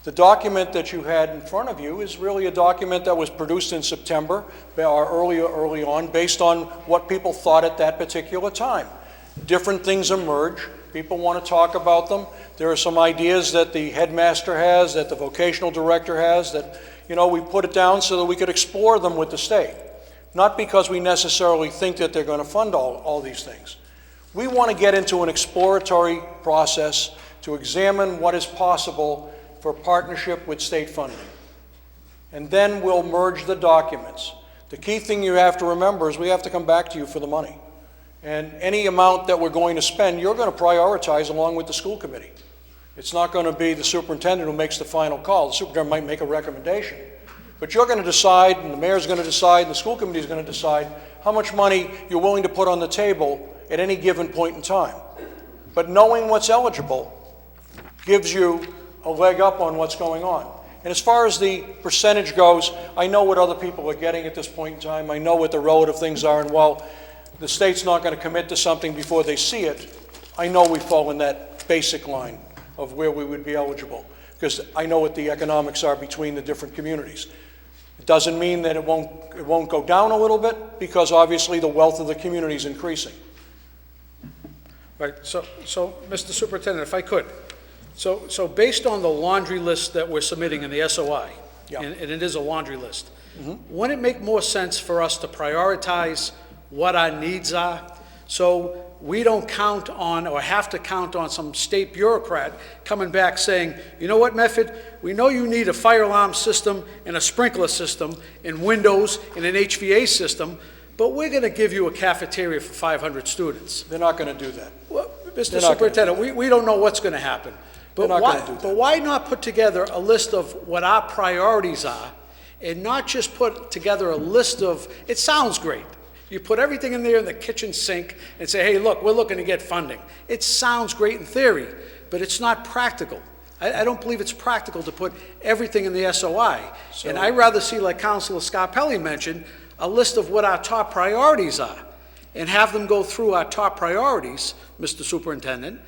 The document that you had in front of you is really a document that was produced in September or early on based on what people thought at that particular time. Different things emerge. People want to talk about them. There are some ideas that the headmaster has, that the vocational director has, that, we put it down so that we could explore them with the state. Not because we necessarily think that they're going to fund all these things. We want to get into an exploratory process to examine what is possible for partnership with state funding. And then we'll merge the documents. The key thing you have to remember is we have to come back to you for the money. And any amount that we're going to spend, you're going to prioritize along with the school committee. It's not going to be the superintendent who makes the final call. The superintendent might make a recommendation. But you're going to decide, and the mayor's going to decide, and the school committee is going to decide how much money you're willing to put on the table at any given point in time. But knowing what's eligible gives you a leg up on what's going on. And as far as the percentage goes, I know what other people are getting at this point in time. I know what the relative things are, and while the state's not going to commit to something before they see it, I know we fall in that basic line of where we would be eligible, because I know what the economics are between the different communities. It doesn't mean that it won't go down a little bit, because obviously the wealth of the community is increasing. Right, so Mr. Superintendent, if I could, so based on the laundry list that we're submitting in the SOI, Yeah. and it is a laundry list, wouldn't it make more sense for us to prioritize what our needs are? So we don't count on or have to count on some state bureaucrat coming back saying, you know what, Medford, we know you need a fire alarm system and a sprinkler system and windows and an HVAC system, but we're going to give you a cafeteria for 500 students. They're not going to do that. Well, Mr. They're not gonna Superintendent, we don't know what's going to happen. But They're not why, gonna do that. but why not put together a list of what our priorities are and not just put together a list of, it sounds great. You put everything in there in the kitchen sink and say, hey, look, we're looking to get funding. It sounds great in theory, but it's not practical. I don't believe it's practical to put everything in the SOI. And I'd rather see, like Councilor Scarpelli mentioned, a list of what our top priorities are and have them go through our top priorities, Mr. Superintendent,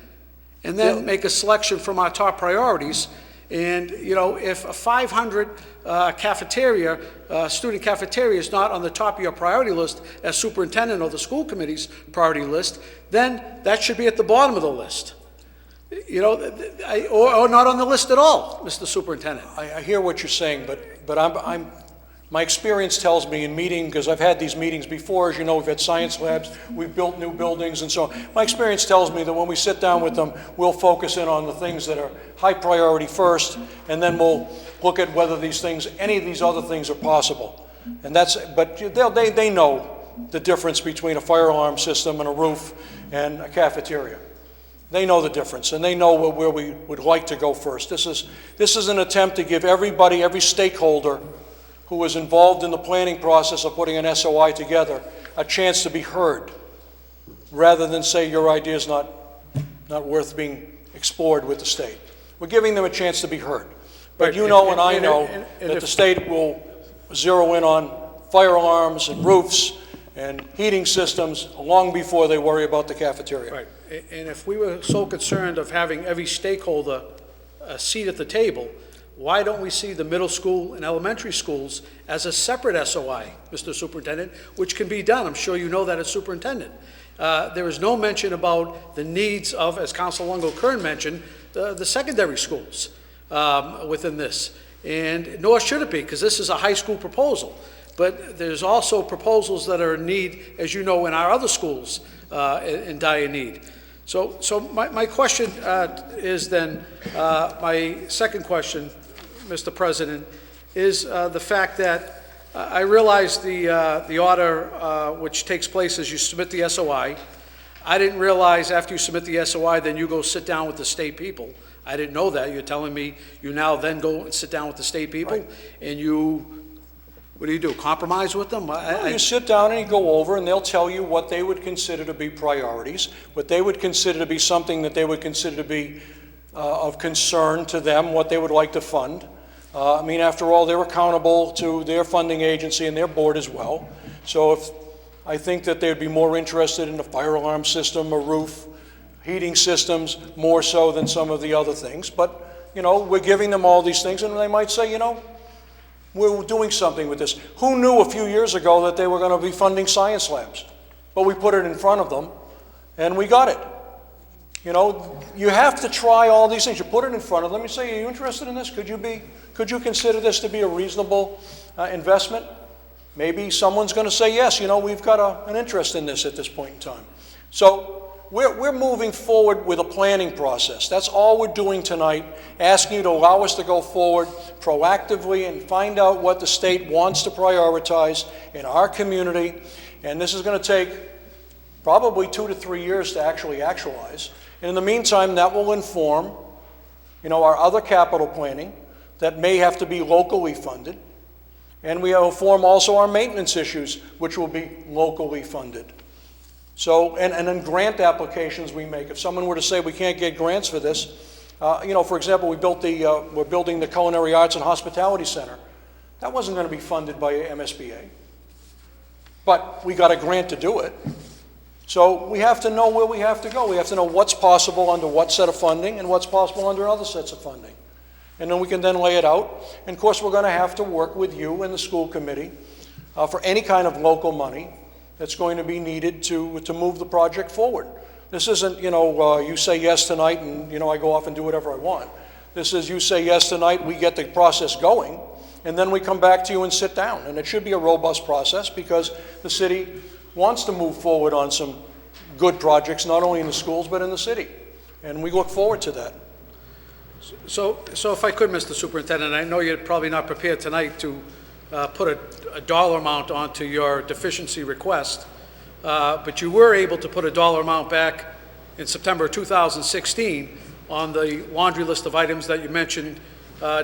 and then make a selection from our top priorities. And, you know, if a 500 cafeteria, student cafeteria is not on the top of your priority list as superintendent or the school committee's priority list, then that should be at the bottom of the list. You know, or not on the list at all, Mr. Superintendent. I hear what you're saying, but my experience tells me in meeting, because I've had these meetings before, as you know, we've had science labs, we've built new buildings and so on. My experience tells me that when we sit down with them, we'll focus in on the things that are high priority first, and then we'll look at whether these things, any of these other things are possible. And but they know the difference between a fire alarm system and a roof and a cafeteria. They know the difference, and they know where we would like to go first. This is an attempt to give everybody, every stakeholder who was involved in the planning process of putting an SOI together, a chance to be heard, rather than say your idea is not worth being explored with the state. We're giving them a chance to be heard. But you know and I know that the state will zero in on fire alarms and roofs and heating systems long before they worry about the cafeteria. Right, and if we were so concerned of having every stakeholder a seat at the table, why don't we see the middle school and elementary schools as a separate SOI, Mr. Superintendent, which can be done? I'm sure you know that as superintendent. There is no mention about the needs of, as Councilor Longo-Kern mentioned, the secondary schools within this. And nor should it be, because this is a high school proposal. But there's also proposals that are in need, as you know, in our other schools in dire need. So my question is then, my second question, Mr. President, is the fact that I realize the order which takes place as you submit the SOI. I didn't realize after you submit the SOI, then you go sit down with the state people. I didn't know that. You're telling me you now then go and sit down with the state people, right. And you, what do? Compromise with them? You sit down and you go over, and they'll tell you what they would consider to be priorities, what they would consider to be something that they would consider to be of concern to them, what they would like to fund. I mean, after all, they're accountable to their funding agency and their board as well. So if I think that they'd be more interested in a fire alarm system, a roof, heating systems, more so than some of the other things. But, you know, we're giving them all these things, and they might say, you know, we're doing something with this. Who knew a few years ago that they were going to be funding science labs? But we put it in front of them, and we got it. You know, you have to try all these things. You put it in front of them. You say, are you interested in this? Could you consider this to be a reasonable investment? Maybe someone's going to say, yes, you know, we've got an interest in this at this point in time. So we're moving forward with a planning process. That's all we're doing tonight, asking you to allow us to go forward proactively and find out what the state wants to prioritize in our community. And this is going to take probably 2 to 3 years to actually actualize. And in the meantime, that will inform, you know, our other capital planning that may have to be locally funded. And we will inform also our maintenance issues, which will be locally funded. So, and then grant applications we make. If someone were to say we can't get grants for this, you know, for example, we're building the Culinary Arts and Hospitality Center. That wasn't going to be funded by MSBA. But we got a grant to do it. So we have to know where we have to go. We have to know what's possible under what set of funding and what's possible under other sets of funding. And then we can then lay it out. And of course, we're going to have to work with you and the school committee for any kind of local money that's going to be needed to move the project forward. This isn't, you know, you say yes tonight and, you know, I go off and do whatever I want. This is you say yes tonight, we get the process going, and then we come back to you and sit down. And it should be a robust process because the city wants to move forward on some good projects, not only in the schools, but in the city. And we look forward to that. So if I could, Mr. Superintendent, I know you're probably not prepared tonight to put a dollar amount onto your deficiency request, but you were able to put a dollar amount back in September 2016 on the laundry list of items that you mentioned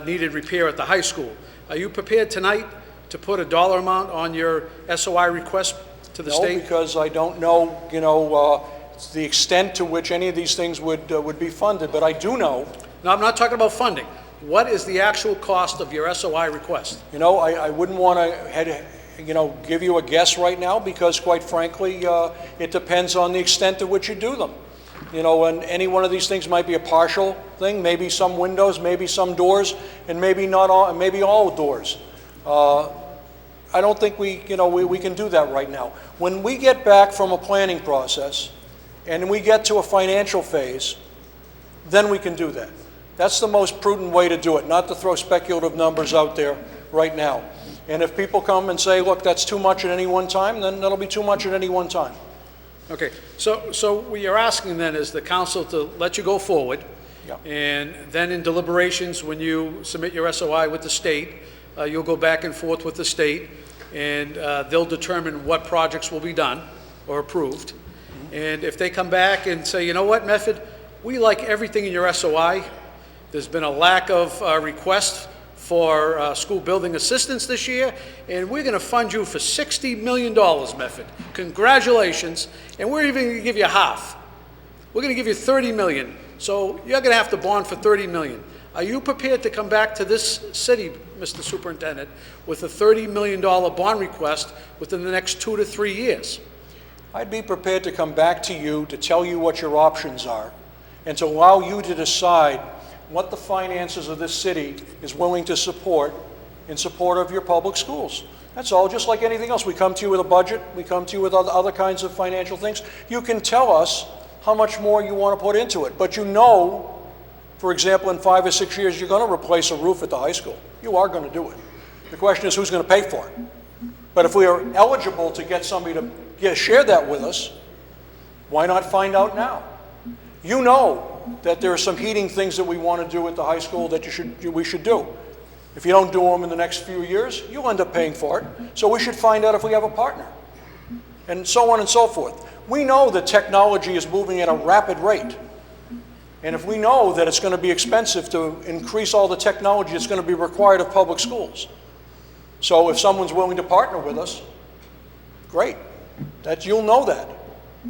needed repair at the high school. Are you prepared tonight to put a dollar amount on your SOI request to the state? No, because I don't know, the extent to which any of these things would be funded, but I do know. No, I'm not talking about funding. What is the actual cost of your SOI request? I wouldn't want to, give you a guess right now because, quite frankly, it depends on the extent to which you do them. And any one of these things might be a partial thing, maybe some windows, maybe some doors, and maybe not all, maybe all doors. I don't think we can do that right now. When we get back from a planning process and we get to a financial phase, then we can do that. That's the most prudent way to do it, not to throw speculative numbers out there right now. And if people come and say, look, that's too much at any one time, then that'll be too much at any one time. Okay, so what you're asking then is the council to let you go forward, Yeah. and then in deliberations, when you submit your SOI with the state, you'll go back and forth with the state, and they'll determine what projects will be done or approved. And if they come back and say, you know what, Medford, we like everything in your SOI. There's been a lack of requests for school building assistance this year, and we're going to fund you for $60 million, Medford. Congratulations, and we're even going to give you half. We're going to give you $30 million, so you're going to have to bond for $30 million. Are you prepared to come back to this city, Mr. Superintendent, with a $30 million bond request within the next 2 to 3 years? I'd be prepared to come back to you to tell you what your options are and to allow you to decide what the finances of this city is willing to support in support of your public schools. That's all, just like anything else. We come to you with a budget, we come to you with other kinds of financial things. You can tell us how much more you want to put into it, but for example, in 5 or 6 years, you're going to replace a roof at the high school. You are going to do it. The question is who's going to pay for it. But if we are eligible to get somebody to share that with us, why not find out now? You know that there are some heating things that we want to do at the high school that we should do. If you don't do them in the next few years, you'll end up paying for it. So we should find out if we have a partner, and so on and so forth. We know that technology is moving at a rapid rate. And if we know that it's going to be expensive to increase all the technology that's going to be required of public schools. So if someone's willing to partner with us, great. You'll know that.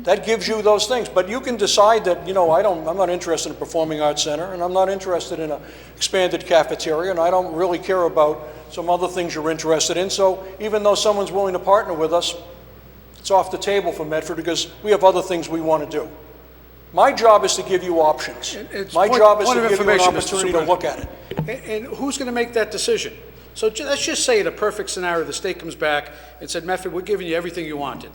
That gives you those things. But you can decide that, I'm not interested in a performing arts center, and I'm not interested in an expanded cafeteria, and I don't really care about some other things you're interested in. So even though someone's willing to partner with us, it's off the table for Medford because we have other things we want to do. My job is to give you options. My job is to give you an opportunity to look at it. And who's going to make that decision? So let's just say in a perfect scenario, the state comes back and said, Medford, we're giving you everything you wanted.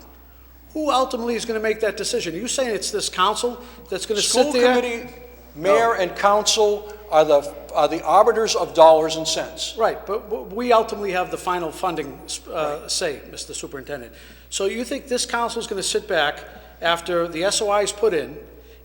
Who ultimately is going to make that decision? Are you saying it's this council that's going to sit there? School committee, mayor, and council are the arbiters of dollars and cents. Right, but we ultimately have the final funding say, Mr. Superintendent. So you think this council is going to sit back after the SOI is put in,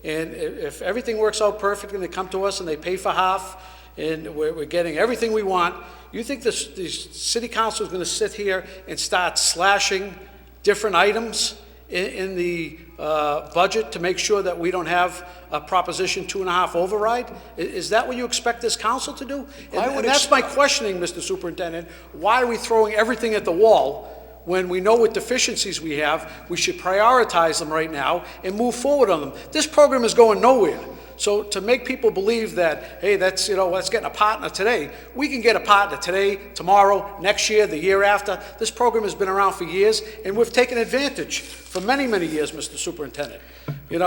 and if everything works out perfectly, they come to us and they pay for half, and we're getting everything we want, you think the city council is going to sit here and start slashing different items in the budget to make sure that we don't have a Proposition 2.5 override? Is that what you expect this council to do? And that's my questioning, Mr. Superintendent. Why are we throwing everything at the wall when we know what deficiencies we have? We should prioritize them right now and move forward on them. This program is going nowhere. So to make people believe that, hey, that's getting a partner today, we can get a partner today, tomorrow, next year, the year after. This program has been around for years, and we've taken advantage for many, many years, Mr. Superintendent. We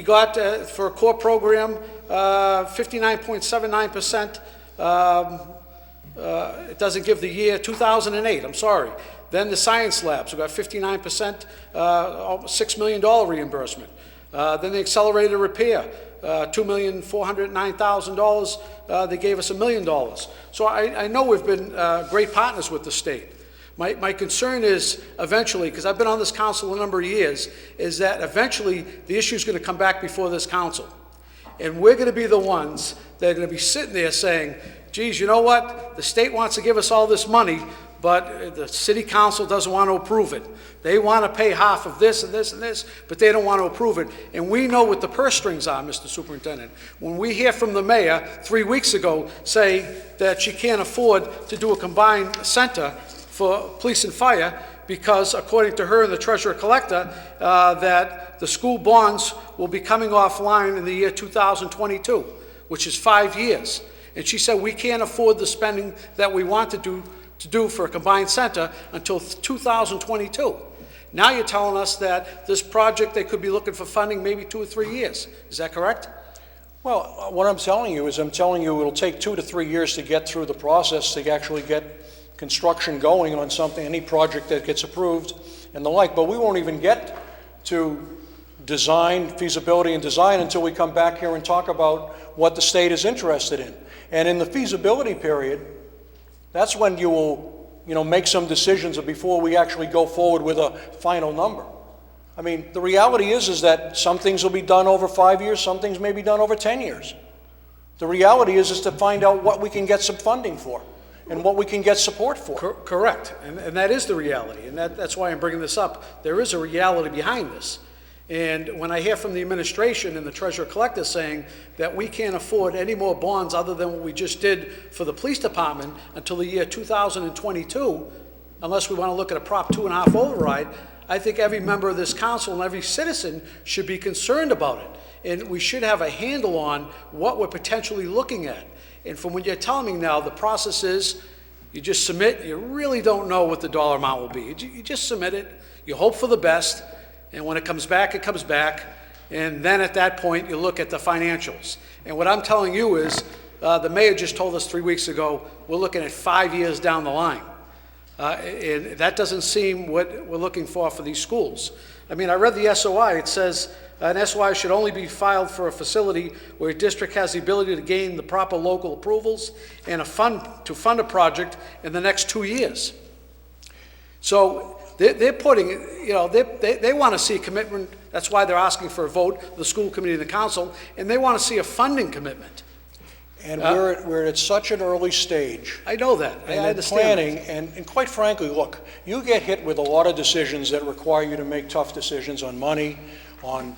got, for a core program, 59.79%. It doesn't give the year 2008, I'm sorry. Then the science labs, we got 59%, $6 million reimbursement. Then the accelerated repair, $2,409,000. They gave us $1 million. So I know we've been great partners with the state. My concern is eventually, because I've been on this council a number of years, is that eventually the issue is going to come back before this council. And we're going to be the ones that are going to be sitting there saying, geez, you know what? The state wants to give us all this money, but the city council doesn't want to approve it. They want to pay half of this and this and this, but they don't want to approve it. And we know what the purse strings are, Mr. Superintendent. When we hear from the mayor 3 weeks ago say that she can't afford to do a combined center for police and fire because, according to her and the treasurer collector, that the school bonds will be coming offline in the year 2022, which is 5 years. And she said we can't afford the spending that we want to do for a combined center until 2022. Now you're telling us that this project, they could be looking for funding maybe 2 or 3 years. Is that correct? Well, what I'm telling you is it'll take 2 to 3 years to get through the process to actually get construction going on something, any project that gets approved and the like. But we won't even get to design, feasibility and design until we come back here and talk about what the state is interested in. And in the feasibility period, that's when you will, make some decisions before we actually go forward with a final number. I mean, the reality is that some things will be done over 5 years, some things may be done over 10 years. The reality is to find out what we can get some funding for and what we can get support for. Correct, and that is the reality, and that's why I'm bringing this up. There is a reality behind this. And when I hear from the administration and the treasurer collector saying that we can't afford any more bonds other than what we just did for the police department until the year 2022, unless we want to look at a Prop 2.5 override, I think every member of this council and every citizen should be concerned about it. And we should have a handle on what we're potentially looking at. And from what you're telling me now, the process is you just submit, you really don't know what the dollar amount will be. You just submit it, you hope for the best, and when it comes back, and then at that point, you look at the financials. And what I'm telling you is, the mayor just told us 3 weeks ago, we're looking at 5 years down the line. And that doesn't seem what we're looking for these schools. I mean, I read the SOI. It says an SOI should only be filed for a facility where a district has the ability to gain the proper local approvals and to fund a project in the next 2 years. So they're putting, they want to see a commitment. That's why they're asking for a vote, the school committee and the council, and they want to see a funding commitment. And we're at such an early stage. I know that. I understand. Planning, and quite frankly, look, you get hit with a lot of decisions that require you to make tough decisions on money, on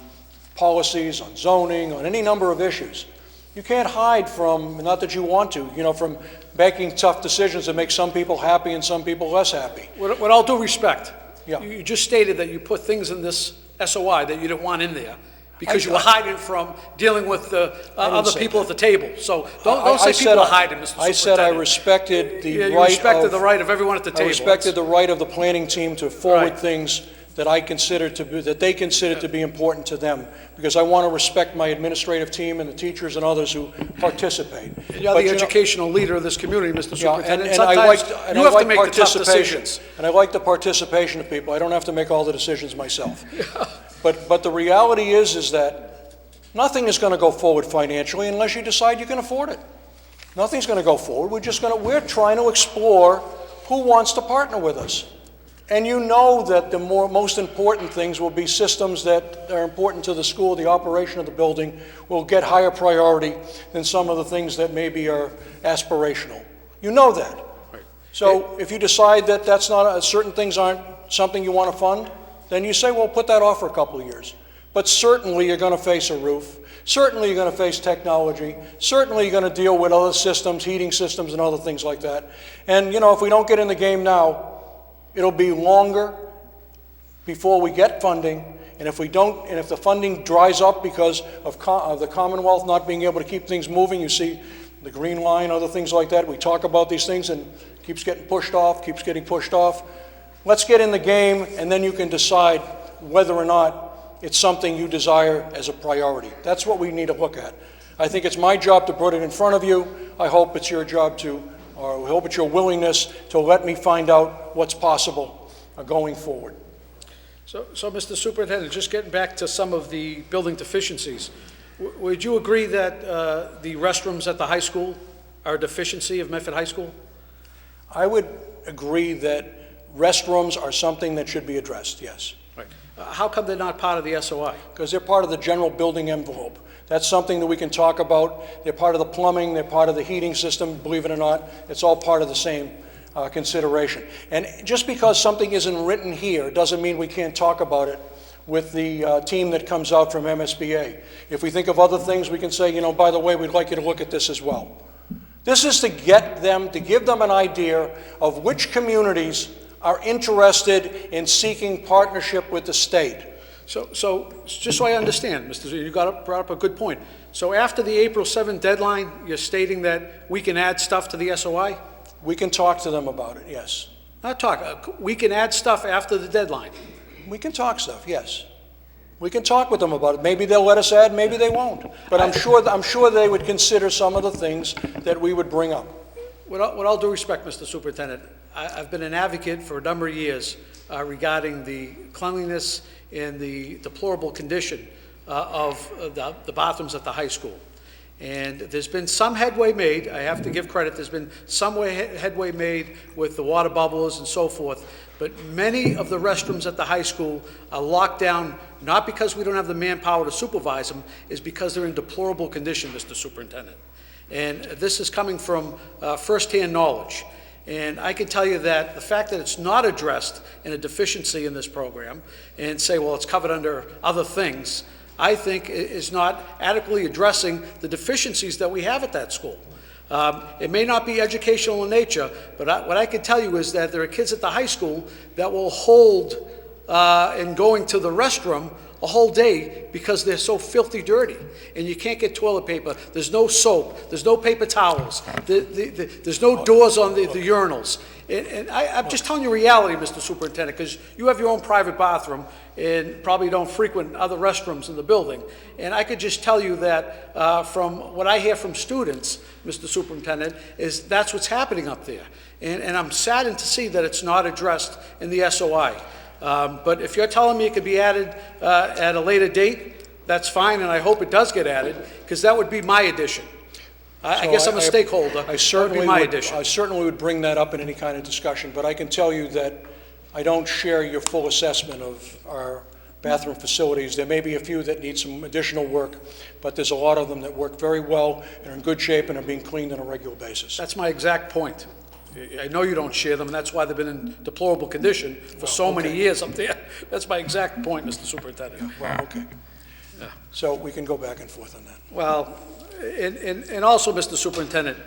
policies, on zoning, on any number of issues. You can't hide from, not that you want to, from making tough decisions that make some people happy and some people less happy. With all due respect, yeah. You just stated that you put things in this SOI that you didn't want in there because you were hiding from dealing with the other people at the table. So don't say people are hiding, Mr. Superintendent. I said I respected the you respected the right of everyone at the table. I respected the right of the planning team to forward things that I consider that they consider to be important to them, because I want to respect my administrative team and the teachers and others who participate. And you're the educational leader of this community, Mr. Superintendent. And I like you have to make the tough decisions. And I like the participation of people. I don't have to make all the decisions myself. But the reality is that nothing is going to go forward financially unless you decide you can afford it. Nothing's going to go forward. We're trying to explore who wants to partner with us. And you know that the most important things will be systems that are important to the school. The operation of the building will get higher priority than some of the things that maybe are aspirational. You know that. Right. So if you decide that certain things aren't something you want to fund, then you say, well, put that off for a couple of years. But certainly you're going to face a roof. Certainly you're going to face technology. Certainly you're going to deal with other systems, heating systems and other things like that. And, if we don't get in the game now, it'll be longer before we get funding, and if the funding dries up because of the Commonwealth not being able to keep things moving, you see the Green Line, other things like that, we talk about these things and it keeps getting pushed off. Let's get in the game, and then you can decide whether or not it's something you desire as a priority. That's what we need to look at. I think it's my job to put it in front of you. I hope it's your job or I hope it's your willingness to let me find out what's possible going forward. So Mr. Superintendent, just getting back to some of the building deficiencies, would you agree that the restrooms at the high school are a deficiency of Medford High School? I would agree that restrooms are something that should be addressed, yes. Right. How come they're not part of the SOI? Because they're part of the general building envelope. That's something that we can talk about. They're part of the plumbing, they're part of the heating system, believe it or not. It's all part of the same consideration. And just because something isn't written here doesn't mean we can't talk about it with the team that comes out from MSBA. If we think of other things, we can say, you know, by the way, we'd like you to look at this as well. This is to get them, to give them an idea of which communities are interested in seeking partnership with the state. So just so I understand, Mr. Zuni, you brought up a good point. So after the April 7th deadline, you're stating that we can add stuff to the SOI? We can talk to them about it, yes. Not talk, we can add stuff after the deadline. We can talk stuff, yes. We can talk with them about it. Maybe they'll let us add, maybe they won't. But I'm sure they would consider some of the things that we would bring up. With all due respect, Mr. Superintendent, I've been an advocate for a number of years regarding the cleanliness and the deplorable condition of the bathrooms at the high school. And there's been some headway made. I have to give credit. There's been some headway made with the water bubbles and so forth. But many of the restrooms at the high school are locked down, not because we don't have the manpower to supervise them, is because they're in deplorable condition, Mr. Superintendent. And this is coming from firsthand knowledge. And I can tell you that the fact that it's not addressed in a deficiency in this program and say, well, it's covered under other things, I think is not adequately addressing the deficiencies that we have at that school. It may not be educational in nature, but what I can tell you is that there are kids at the high school that will hold in going to the restroom a whole day because they're so filthy dirty. And you can't get toilet paper. There's no soap. There's no paper towels. There's no doors on the urinals. And I'm just telling you reality, Mr. Superintendent, because you have your own private bathroom and probably don't frequent other restrooms in the building. And I could just tell you that from what I hear from students, Mr. Superintendent, is that's what's happening up there. And I'm saddened to see that it's not addressed in the SOI. But if you're telling me it could be added at a later date, that's fine, and I hope it does get added, because that would be my addition. I guess I'm a stakeholder. That would be my addition. I certainly would bring that up in any kind of discussion, but I can tell you that I don't share your full assessment of our bathroom facilities. There may be a few that need some additional work, but there's a lot of them that work very well and are in good shape and are being cleaned on a regular basis. That's my exact point. I know you don't share them, and that's why they've been in deplorable condition for so many years up there. That's my exact point, Mr. Superintendent. Well, okay. Yeah. So we can go back and forth on that. Well, and also, Mr. Superintendent,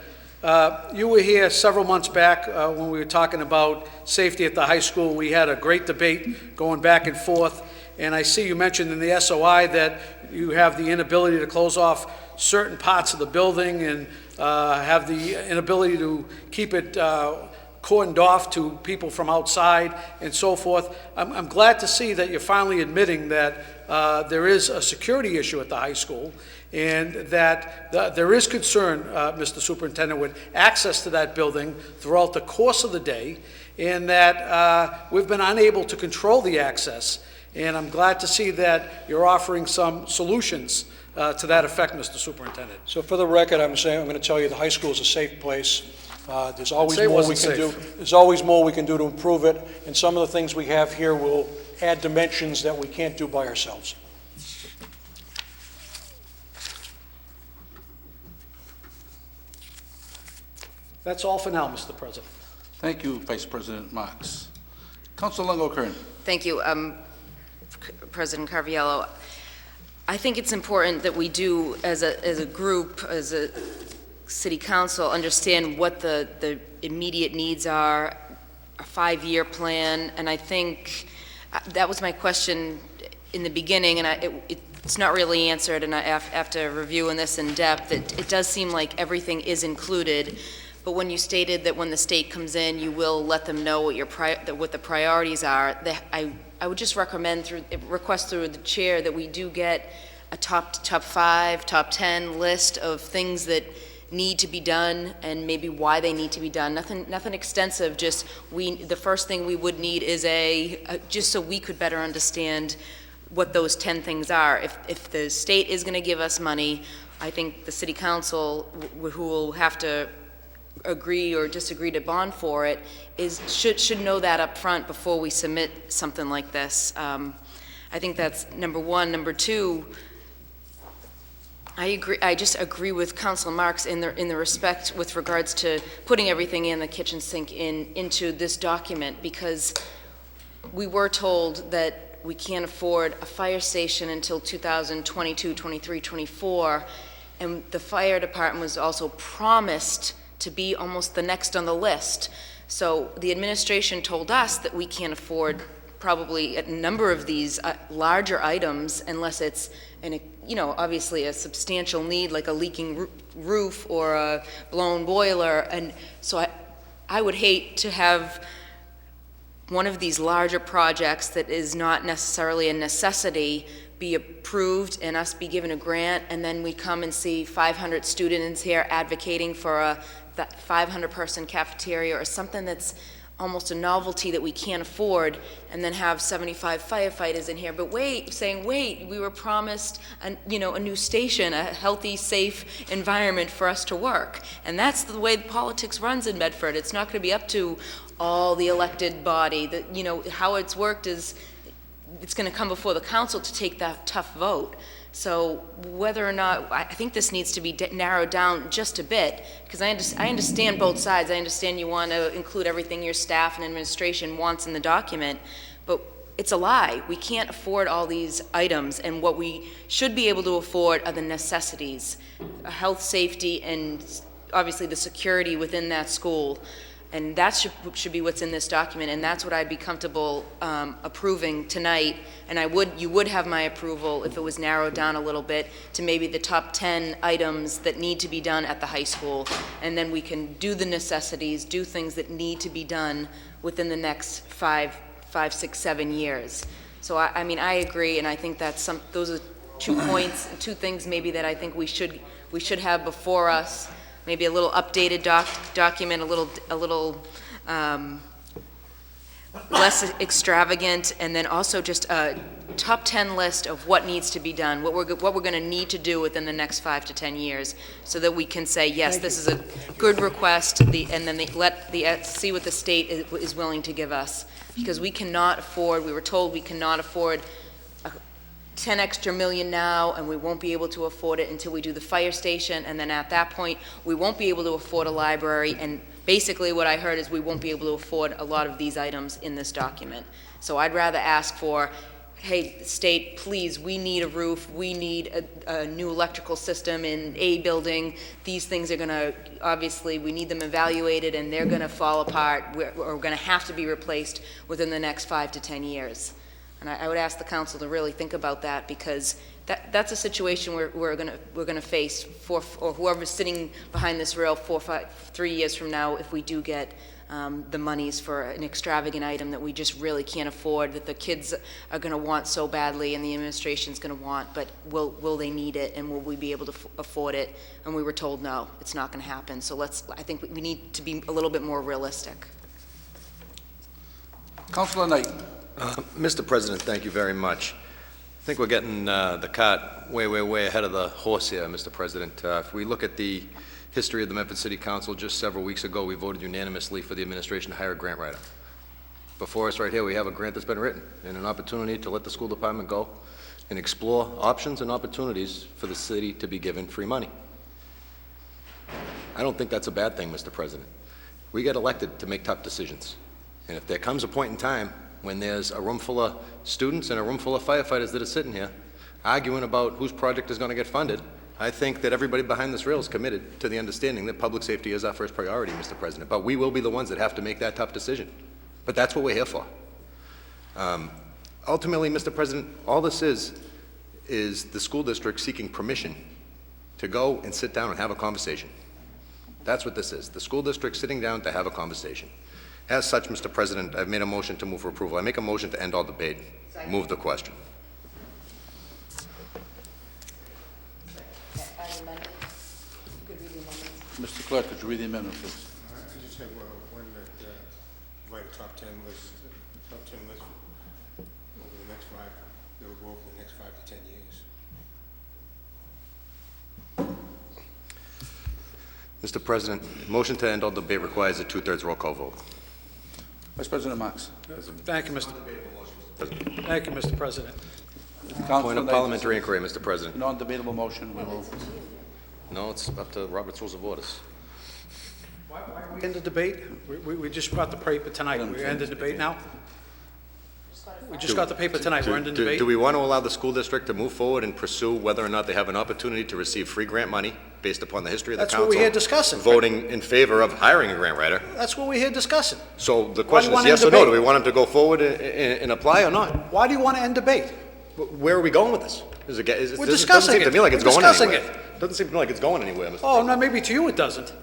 you were here several months back when we were talking about safety at the high school. We had a great debate going back and forth, and I see you mentioned in the SOI that you have the inability to close off certain parts of the building and have the inability to keep it cordoned off to people from outside and so forth. I'm glad to see that you're finally admitting that there is a security issue at the high school and that there is concern, Mr. Superintendent, with access to that building throughout the course of the day, and that we've been unable to control the access. And I'm glad to see that you're offering some solutions to that effect, Mr. Superintendent. So for the record, I'm going to tell you the high school is a safe place. There's always more we can do. There's always more we can do to improve it, and some of the things we have here will add dimensions that we can't do by ourselves. That's all for now, Mr. President. Thank you, Vice President Marks. Councilor Longo-Kern. Thank you, President Carviello. I think it's important that we do, as a group, as a city council, understand what the immediate needs are, a 5-year plan, and I think that was my question in the beginning, and it's not really answered, and after reviewing this in depth, it does seem like everything is included. But when you stated that when the state comes in, you will let them know what the priorities are, I would just request through the chair that we do get a top 5, top 10 list of things that need to be done and maybe why they need to be done. Nothing extensive. Just the first thing we would need is just so we could better understand what those 10 things are. If the state is going to give us money, I think the city council, who will have to agree or disagree to bond for it, should know that up front before we submit something like this. I think that's number one. Number two, I agree. I just agree with Councilor Marks in the respect with regards to putting everything in the kitchen sink into this document, because we were told that we can't afford a fire station until 2022, 23, 24, and the fire department was also promised to be almost the next on the list. So the administration told us that we can't afford probably a number of these larger items unless it's obviously a substantial need, like a leaking roof or a blown boiler. And so I would hate to have one of these larger projects that is not necessarily a necessity be approved and us be given a grant, and then we come and see 500 students here advocating for that 500-person cafeteria or something that's almost a novelty that we can't afford, and then have 75 firefighters in here, but saying, we were promised a new station, a healthy, safe environment for us to work. And that's the way politics runs in Medford. It's not going to be up to all the elected body. How it's worked is it's going to come before the council to take that tough vote. So whether or not, I think this needs to be narrowed down just a bit, because I understand both sides. I understand you want to include everything your staff and administration wants in the document, but it's a lie. We can't afford all these items, and what we should be able to afford are the necessities, health, safety, and obviously the security within that school. And that should be what's in this document, and that's what I'd be comfortable approving tonight. And you would have my approval if it was narrowed down a little bit to maybe the top 10 items that need to be done at the high school. And then we can do the necessities, do things that need to be done within the next 5, 6, 7 years. So I mean, I agree, and I think those are 2 points, 2 things maybe that I think we should have before us. Maybe a little updated document, a little less extravagant, and then also just a top 10 list of what needs to be done, what we're going to need to do within the next 5 to 10 years, so that we can say, yes, this is a good request, and then see what the state is willing to give us, because we were told we cannot afford 10 extra million now, and we won't be able to afford it until we do the fire station, and then at that point we won't be able to afford a library, and basically what I heard is we won't be able to afford a lot of these items in this document. So I'd rather ask for, hey, state, please, we need a roof, we need a new electrical system in a building. These things are going to, obviously, we need them evaluated, and they're going to fall apart, or going to have to be replaced within the next 5 to 10 years. And I would ask the council to really think about that, because that's a situation we're going to face or whoever's sitting behind this rail 3 years from now, if we do get the monies for an extravagant item that we just really can't afford, that the kids are going to want so badly and the administration's going to want, but will they need it, and will we be able to afford it? And we were told no, it's not going to happen. So I think we need to be a little bit more realistic. Councilor Knight. Mr. President, thank you very much. I think we're getting the cart way ahead of the horse here, Mr. President. If we look at the history of the Medford City Council, just several weeks ago, we voted unanimously for the administration to hire a grant writer. Before us right here, we have a grant that's been written and an opportunity to let the school department go and explore options and opportunities for the city to be given free money. I don't think that's a bad thing, Mr. President. We get elected to make tough decisions. And if there comes a point in time when there's a room full of students and a room full of firefighters that are sitting here arguing about whose project is going to get funded, I think that everybody behind this rail is committed to the understanding that public safety is our first priority, Mr. President. But we will be the ones that have to make that tough decision. But that's what we're here for. Ultimately, Mr. President, all this is the school district seeking permission to go and sit down and have a conversation. That's what this is. The school district sitting down to have a conversation. As such, Mr. President, I've made a motion to move for approval. I make a motion to end all debate. Second. Move the question. Mr. Clerk, could you read the amendment, please? I just have one that write a top 10 list over the next 5, that will go over the next 5 to 10 years. Mr. President, motion to end all debate requires a two-thirds roll call vote. Vice President Marks. Thank you, Mr. Thank you, Mr. President. Point of parliamentary inquiry, Mr. President. Non-debatable motion, we move. No, it's up to Robert's Rules of Orders. End the debate? We just got the paper tonight. We're ending the debate now? We just got the paper tonight. We're ending debate? Do we want to allow the school district to move forward and pursue whether or not they have an opportunity to receive free grant money based upon the history of the That's council? what we're here discussing. Voting in favor of hiring a grant writer. That's what we're here discussing. So the Why question do you is want to yes end or no? debate? Do we want them to go forward and apply or not? Why do you want to end debate? Where are we going with this? We're Doesn't discussing seem to it. me like it's We're going discussing anywhere. Doesn't seem to me like it's going anywhere, Mr. Oh, President. no, maybe to you it doesn't.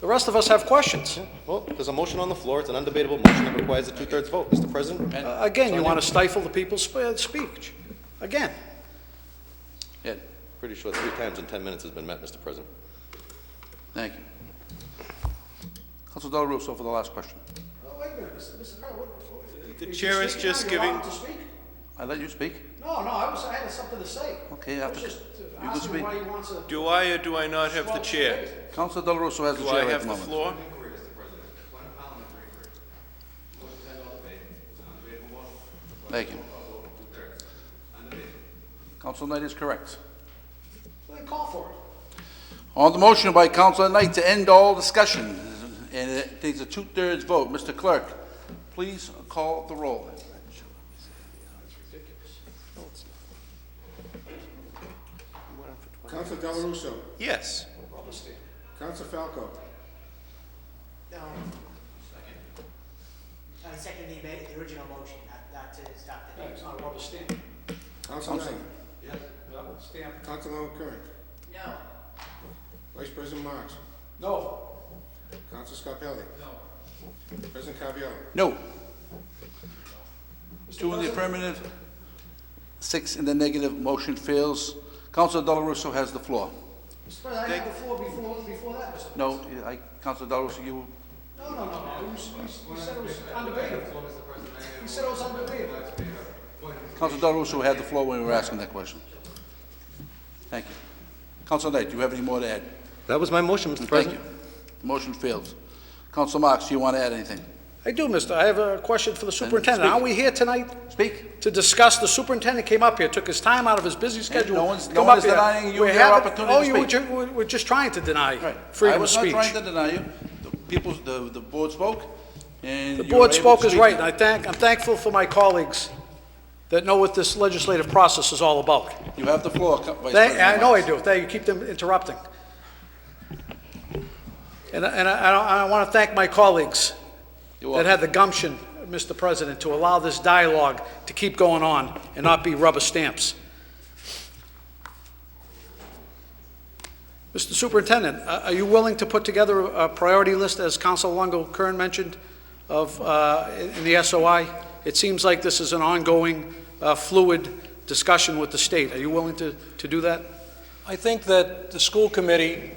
The rest of us have questions. Well, there's a motion on the floor. It's an undebatable motion that requires a two-thirds vote, Mr. President. Again, you want to stifle the people's speech. Again. Yeah, Pretty sure 3 times in 10 minutes has been met, Mr. President. thank you. Council Del Russo for the last question. Wait a minute, Mr. President. The chair is just giving, I let you speak? No, I had something to say. Okay, after, you can speak. do I or do I not have the chair? Council Del Russo has the Do chair I at have the the moment. floor? Thank you. Council Knight is correct. Then call for it. On the motion by Councilor Knight to end all discussion, and it takes a two-thirds vote. Mr. Clerk, please call the roll. Counsel Del Russo. Yes. Counsel Falco. No. I second the original motion, not to stop the debate. It's not a rubber stamp. Counsel Knight. Yes. Stamp. Counsel Curran. No. Vice President Marks. No. Counsel Scarpelli. No. President Carviallo. No. 2 in the affirmative, 6 in the negative, motion fails. Councilor Del Russo has the floor. Mr. President, I had the floor before that, Mr. No, Councilor Del Russo, you, No. You said it was undebatable. You said it was undebatable. Councilor Del Russo had the floor when we were asking that question. Thank you. Councilor Knight, do you have any more to add? That was my motion, Mr. Thank President. you. The motion fails. Councilor Marks, do you want to add anything? I do, mister. I have a question for the superintendent. speak. Are we here tonight Speak. to discuss? The superintendent came up here, took his time out of his busy schedule. no one's- to no come one up is here. denying you We're your having- opportunity to speak. We're just trying to deny Right. freedom I of was speech. not trying to deny you. The board spoke, and The you were board able spoke to is speak. right, and I'm thankful for my colleagues that know what this legislative process is all about. You have the floor, Vice President I know I Marks. do. Thank you. Keep them interrupting. And I want to thank my colleagues You're that welcome. had the gumption, Mr. President, to allow this dialogue to keep going on and not be rubber stamps. Mr. Superintendent, are you willing to put together a priority list, as Council Longo-Kern mentioned, of, in the SOI? It seems like this is an ongoing, fluid discussion with the state. Are you willing to do that? I think that the school committee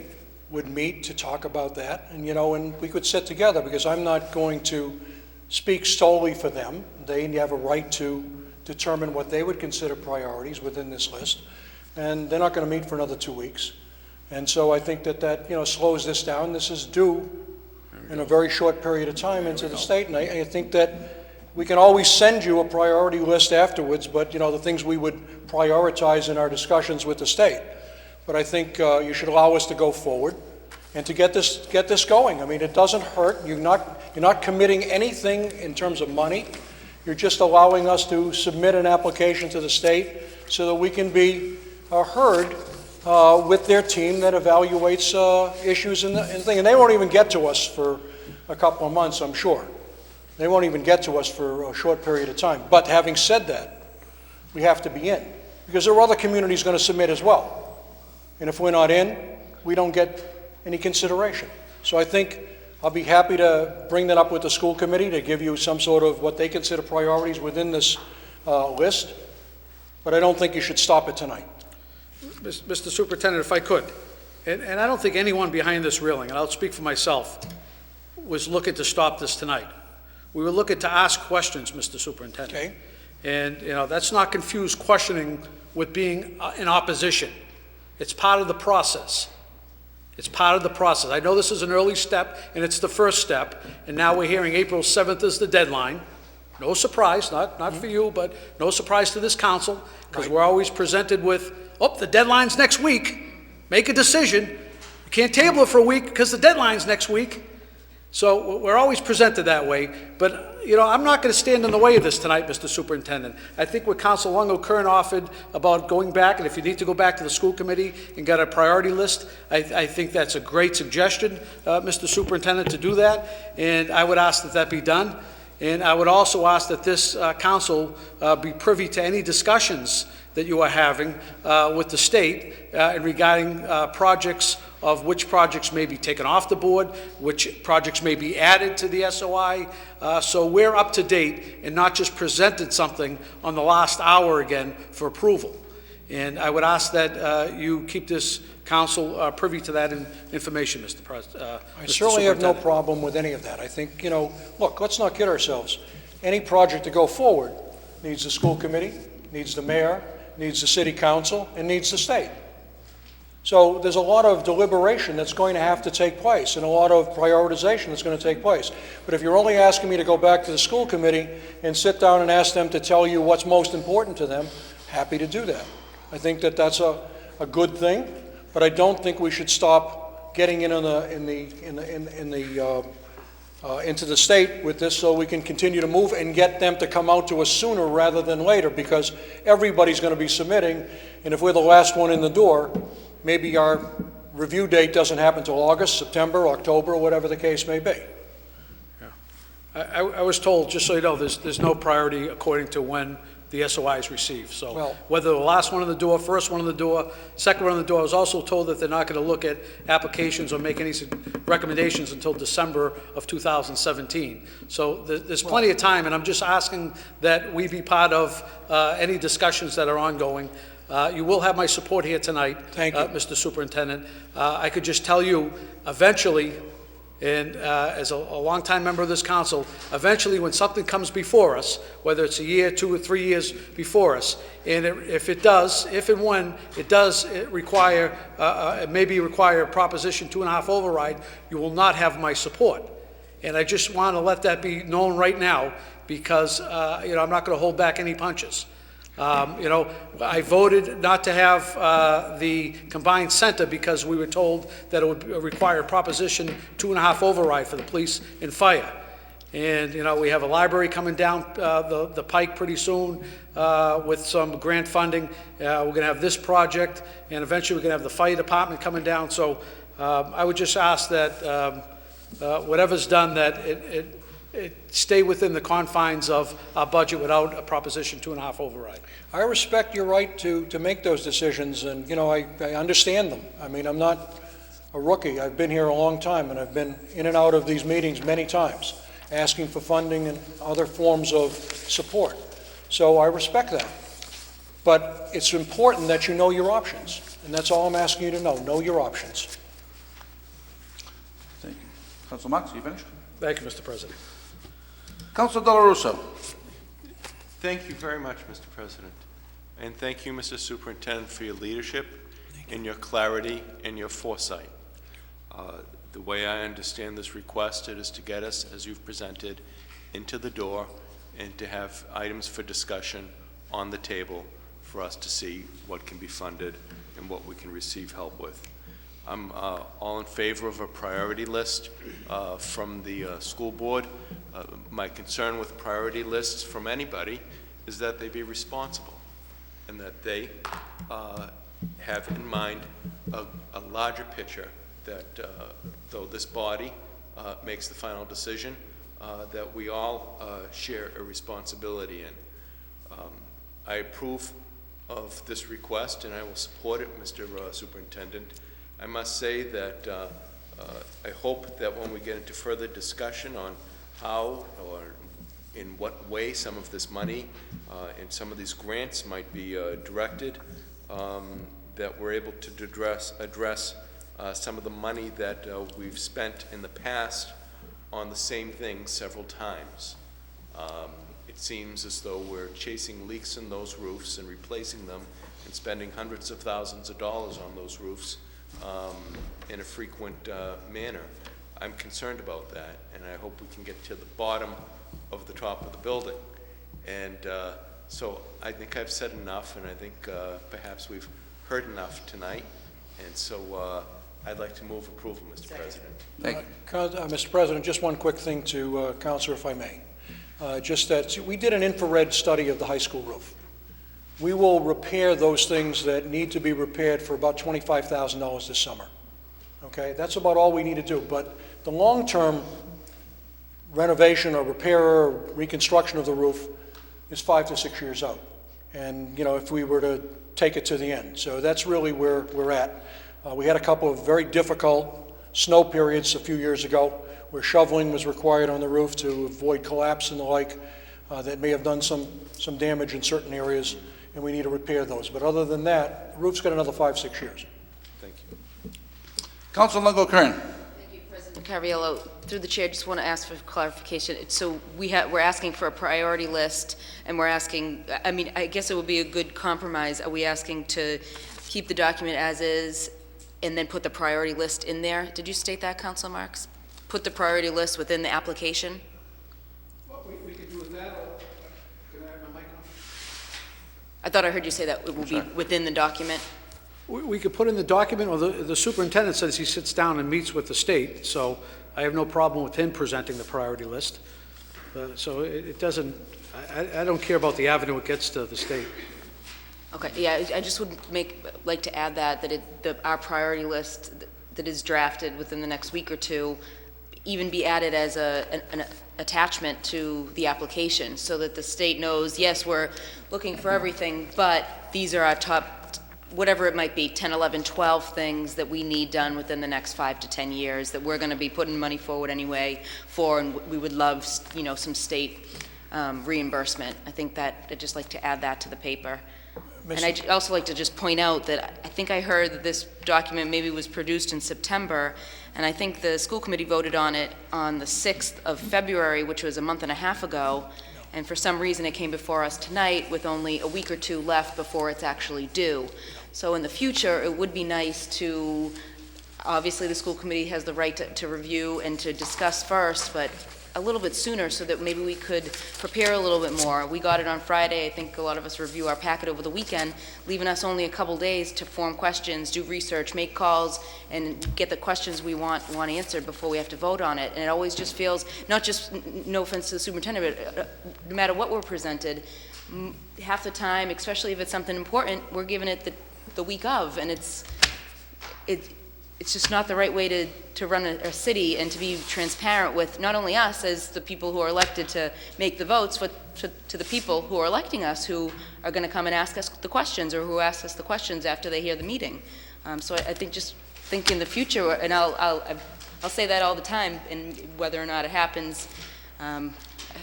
would meet to talk about that, and, and we could sit together, because I'm not going to speak solely for them. They have a right to determine what they would consider priorities within this list, and they're not going to meet for another 2 weeks. And so I think that slows this down. This is due in a very short period of time into the state, and I think that we can always send you a priority list afterwards, but, the things we would prioritize in our discussions with the state. But I think you should allow us to go forward and to get this going. I mean, it doesn't hurt. You're not committing anything in terms of money. You're just allowing us to submit an application to the state so that we can be heard with their team that evaluates issues and thing. And they won't even get to us for a couple of months, I'm sure. They won't even get to us for a short period of time. But having said that, we have to be in, because there are other communities going to submit as well. And if we're not in, we don't get any consideration. So I think I'll be happy to bring that up with the school committee to give you some sort of what they consider priorities within this list. But I don't think you should stop it tonight. Mr. Superintendent, if I could, and I don't think anyone behind this railing, and I'll speak for myself, was looking to stop this tonight. We were looking to ask questions, Mr. Superintendent. Okay. And, that's not confused questioning with being in opposition. It's part of the process. It's part of the process. I know this is an early step, and it's the first step, and now we're hearing April 7th is the deadline. No surprise, not for you, but no surprise to this council, because we're always presented with, oh, the deadline's next week. Make a decision. You can't table it for a week because the deadline's next week. So we're always presented that way. But, you know, I'm not going to stand in the way of this tonight, Mr. Superintendent. I think what Council Longo-Kern offered about going back, and if you need to go back to the school committee and get a priority list, I think that's a great suggestion, Mr. Superintendent, to do that. And I would ask that that be done. And I would also ask that this council be privy to any discussions that you are having with the state regarding projects, of which projects may be taken off the board, which projects may be added to the SOI, so we're up to date and not just presented something on the last hour again for approval. And I would ask that you keep this council privy to that information, Mr. President. I certainly have no problem with any of that. I think, you know, look, let's not kid ourselves. Any project to go forward needs the school committee, needs the mayor, needs the city council, and needs the state. So there's a lot of deliberation that's going to have to take place and a lot of prioritization that's going to take place. But if you're only asking me to go back to the school committee and sit down and ask them to tell you what's most important to them, happy to do that. I think that that's a good thing, but I don't think we should stop getting into the state with this so we can continue to move and get them to come out to us sooner rather than later, because everybody's going to be submitting, and if we're the last one in the door, maybe our review date doesn't happen until August, September, October, whatever the case may be. I was told, just so you know, there's no priority according to when the SOI is received. So Well, whether the last one in the door, first one in the door, second one in the door, I was also told that they're not going to look at applications or make any recommendations until December of 2017. So there's plenty of time, and I'm just asking that we be part of any discussions that are ongoing. You will have my support here tonight, Thank you. Mr. Superintendent. I could just tell you, eventually, and as a longtime member of this council, eventually when something comes before us, whether it's a year, 2 or 3 years before us, and if and when it does require, maybe require a Proposition 2.5 override, you will not have my support. And I just want to let that be known right now, because you know, I'm not going to hold back any punches. You know, I voted not to have the combined center because we were told that it would require a Proposition 2.5 override for the police and fire. And, you know, we have a library coming down the pike pretty soon with some grant funding. We're going to have this project, and eventually we're going to have the fire department coming down. So I would just ask that whatever's done, that it stay within the confines of our budget without a Proposition 2.5 override. I respect your right to make those decisions, and, you know, I understand them. I mean, I'm not a rookie. I've been here a long time, and I've been in and out of these meetings many times, asking for funding and other forms of support. So I respect that. But it's important that you know your options, and that's all I'm asking you to know. Know your options. Thank you. Council Marks, you finished? Thank you, Mr. President. Council Dela Russo. Thank you very much, Mr. President. And thank you, Mr. Superintendent, for your leadership and your clarity and your foresight. The way I understand this request, it is to get us, as you've presented, into the door and to have items for discussion on the table for us to see what can be funded and what we can receive help with. I'm all in favor of a priority list from the school board. My concern with priority lists from anybody is that they be responsible and that they have in mind a larger picture, that though this body makes the final decision, that we all share a responsibility in. I approve of this request and I will support it, Mr. Superintendent. I must say that I hope that when we get into further discussion on how or in what way some of this money and some of these grants might be directed, that we're able to address some of the money that we've spent in the past on the same thing several times. It seems as though we're chasing leaks in those roofs and replacing them and spending hundreds of thousands of dollars on those roofs in a frequent manner. I'm concerned about that, and I hope we can get to the bottom of the top of the building. And so I think I've said enough, and I think perhaps we've heard enough tonight. And so I'd like to move approval, Mr. President. Thank you. Mr. President, just one quick thing to Counselor, if I may. Just that we did an infrared study of the high school roof. We will repair those things that need to be repaired for about $25,000 this summer. Okay, that's about all we need to do. But the long-term renovation or repair or reconstruction of the roof is 5 to 6 years out. And, you know, if we were to take it to the end. So that's really where we're at. We had a couple of very difficult snow periods a few years ago where shoveling was required on the roof to avoid collapse and the like that may have done some damage in certain areas, and we need to repair those. But other than that, the roof's got another 5-6 years. Thank you. Councilor Longo-Kern. Thank you, President Cariello. Through the chair, just want to ask for clarification. So we're asking for a priority list, and we're asking, I mean, I guess it would be a good compromise. Are we asking to keep the document as is and then put the priority list in there? Did you state that, Councilor Marks? Put the priority list within the application? Well, we could do with that, or can I have my mic on? I thought I heard you say that it will be within the document. We could put in the document, or the superintendent says he sits down and meets with the state, so I have no problem with him presenting the priority list. So it doesn't, I don't care about the avenue it gets to the state. Okay, yeah, I just would like to add that our priority list that is drafted within the next week or two even be added as an attachment to the application, so that the state knows, yes, we're looking for everything, but these are our top, whatever it might be, 10, 11, 12 things that we need done within the next 5 to 10 years that we're going to be putting money forward anyway for, and we would love, you know, some state reimbursement. I think that I'd just like to add that to the paper. And I'd also like to just point out that I think I heard that this document maybe was produced in September, and I think the school committee voted on it on the 6th of February, which was a month and a half ago, and for some reason it came before us tonight with only a week or two left before it's actually due. So in the future, it would be nice to, obviously the school committee has the right to review and to discuss first, but a little bit sooner so that maybe we could prepare a little bit more. We got it on Friday. I think a lot of us review our packet over the weekend, leaving us only a couple days to form questions, do research, make calls, and get the questions we want answered before we have to vote on it. And it always just feels, not just, no offense to the superintendent, but no matter what we're presented, half the time, especially if it's something important, we're giving it the week of, and it's just not the right way to run a city and to be transparent with not only us as the people who are elected to make the votes, but to the people who are electing us, who are going to come and ask us the questions, or who ask us the questions after they hear the meeting. So I think just think in the future, and I'll say that all the time, and whether or not it happens,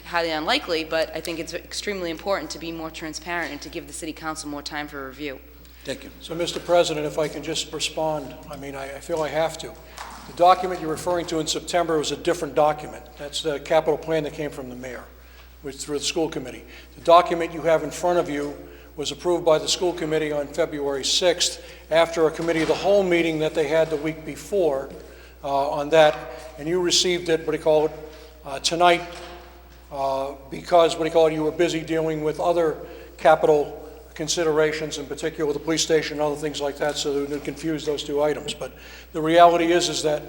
highly unlikely, but I think it's extremely important to be more transparent and to give the city council more time for review. Thank you. So, Mr. President, if I can just respond, I mean, I feel I have to. The document you're referring to in September was a different document. That's the capital plan that came from the mayor, through the school committee. The document you have in front of you was approved by the school committee on February 6th after a committee of the whole meeting that they had the week before on that, and you received it, tonight because, you were busy dealing with other capital considerations, in particular with the police station and other things like that, so that it confused those two items. But the reality is that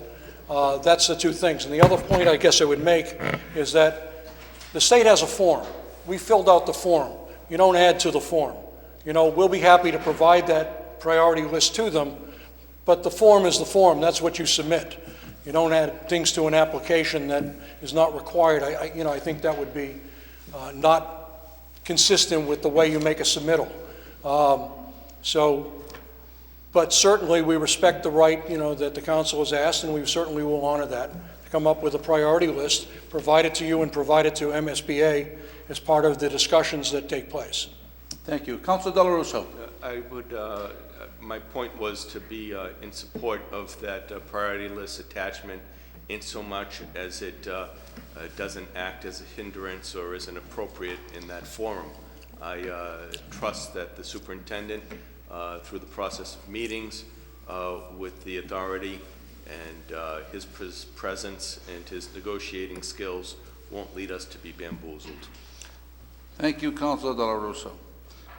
that's the two things. And the other point I guess I would make is that the state has a form. We filled out the form. You don't add to the form. You know, we'll be happy to provide that priority list to them, but the form is the form. That's what you submit. You don't add things to an application that is not required. I think that would be not consistent with the way you make a submittal. But certainly we respect the right, that the council has asked, and we certainly will honor that, to come up with a priority list, provide it to you and provide it to MSBA as part of the discussions that take place. Thank you. Councilor Dela Russo. I would, my point was to be in support of that priority list attachment, in so much as it doesn't act as a hindrance or as inappropriate in that forum. I trust that the superintendent, through the process of meetings, with the authority, and his presence and his negotiating skills won't lead us to be bamboozled. Thank you, Councilor Della Russo.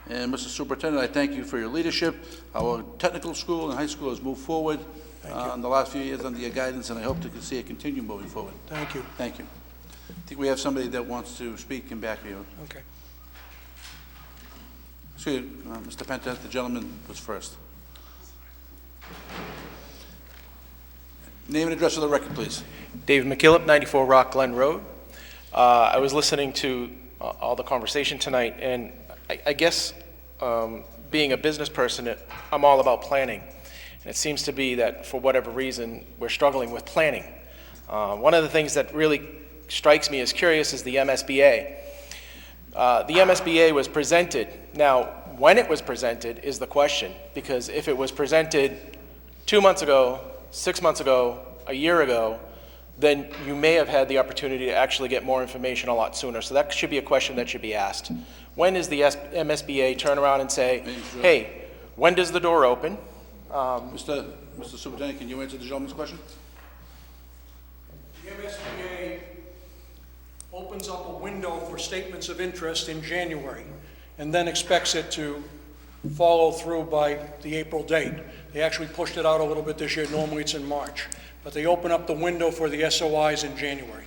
And Mr. Superintendent, I thank you for your leadership. Our technical school and high school has moved forward in the last few years under your guidance, and I hope to see it continue moving forward. Thank you. Thank you. I think we have somebody that wants to speak in back of you. Okay. Excuse me, Mr. Penta, the gentleman was first. Name and address of the record, please. David McKillop, 94 Rock Glen Road. I was listening to all the conversation tonight, and I guess being a business person, I'm all about planning. And it seems to be that for whatever reason, we're struggling with planning. One of the things that really strikes me as curious is the MSBA. The MSBA was presented. Now, when it was presented is the question, because if it was presented 2 months ago, 6 months ago, a year ago, then you may have had the opportunity to actually get more information a lot sooner. So that should be a question that should be asked. When does the MSBA turn around and say, hey, when does the door open? Mr. Superintendent, can you answer the gentleman's question? The MSBA opens up a window for statements of interest in January and then expects it to follow through by the April date. They actually pushed it out a little bit this year. Normally it's in March. But they open up the window for the SOIs in January.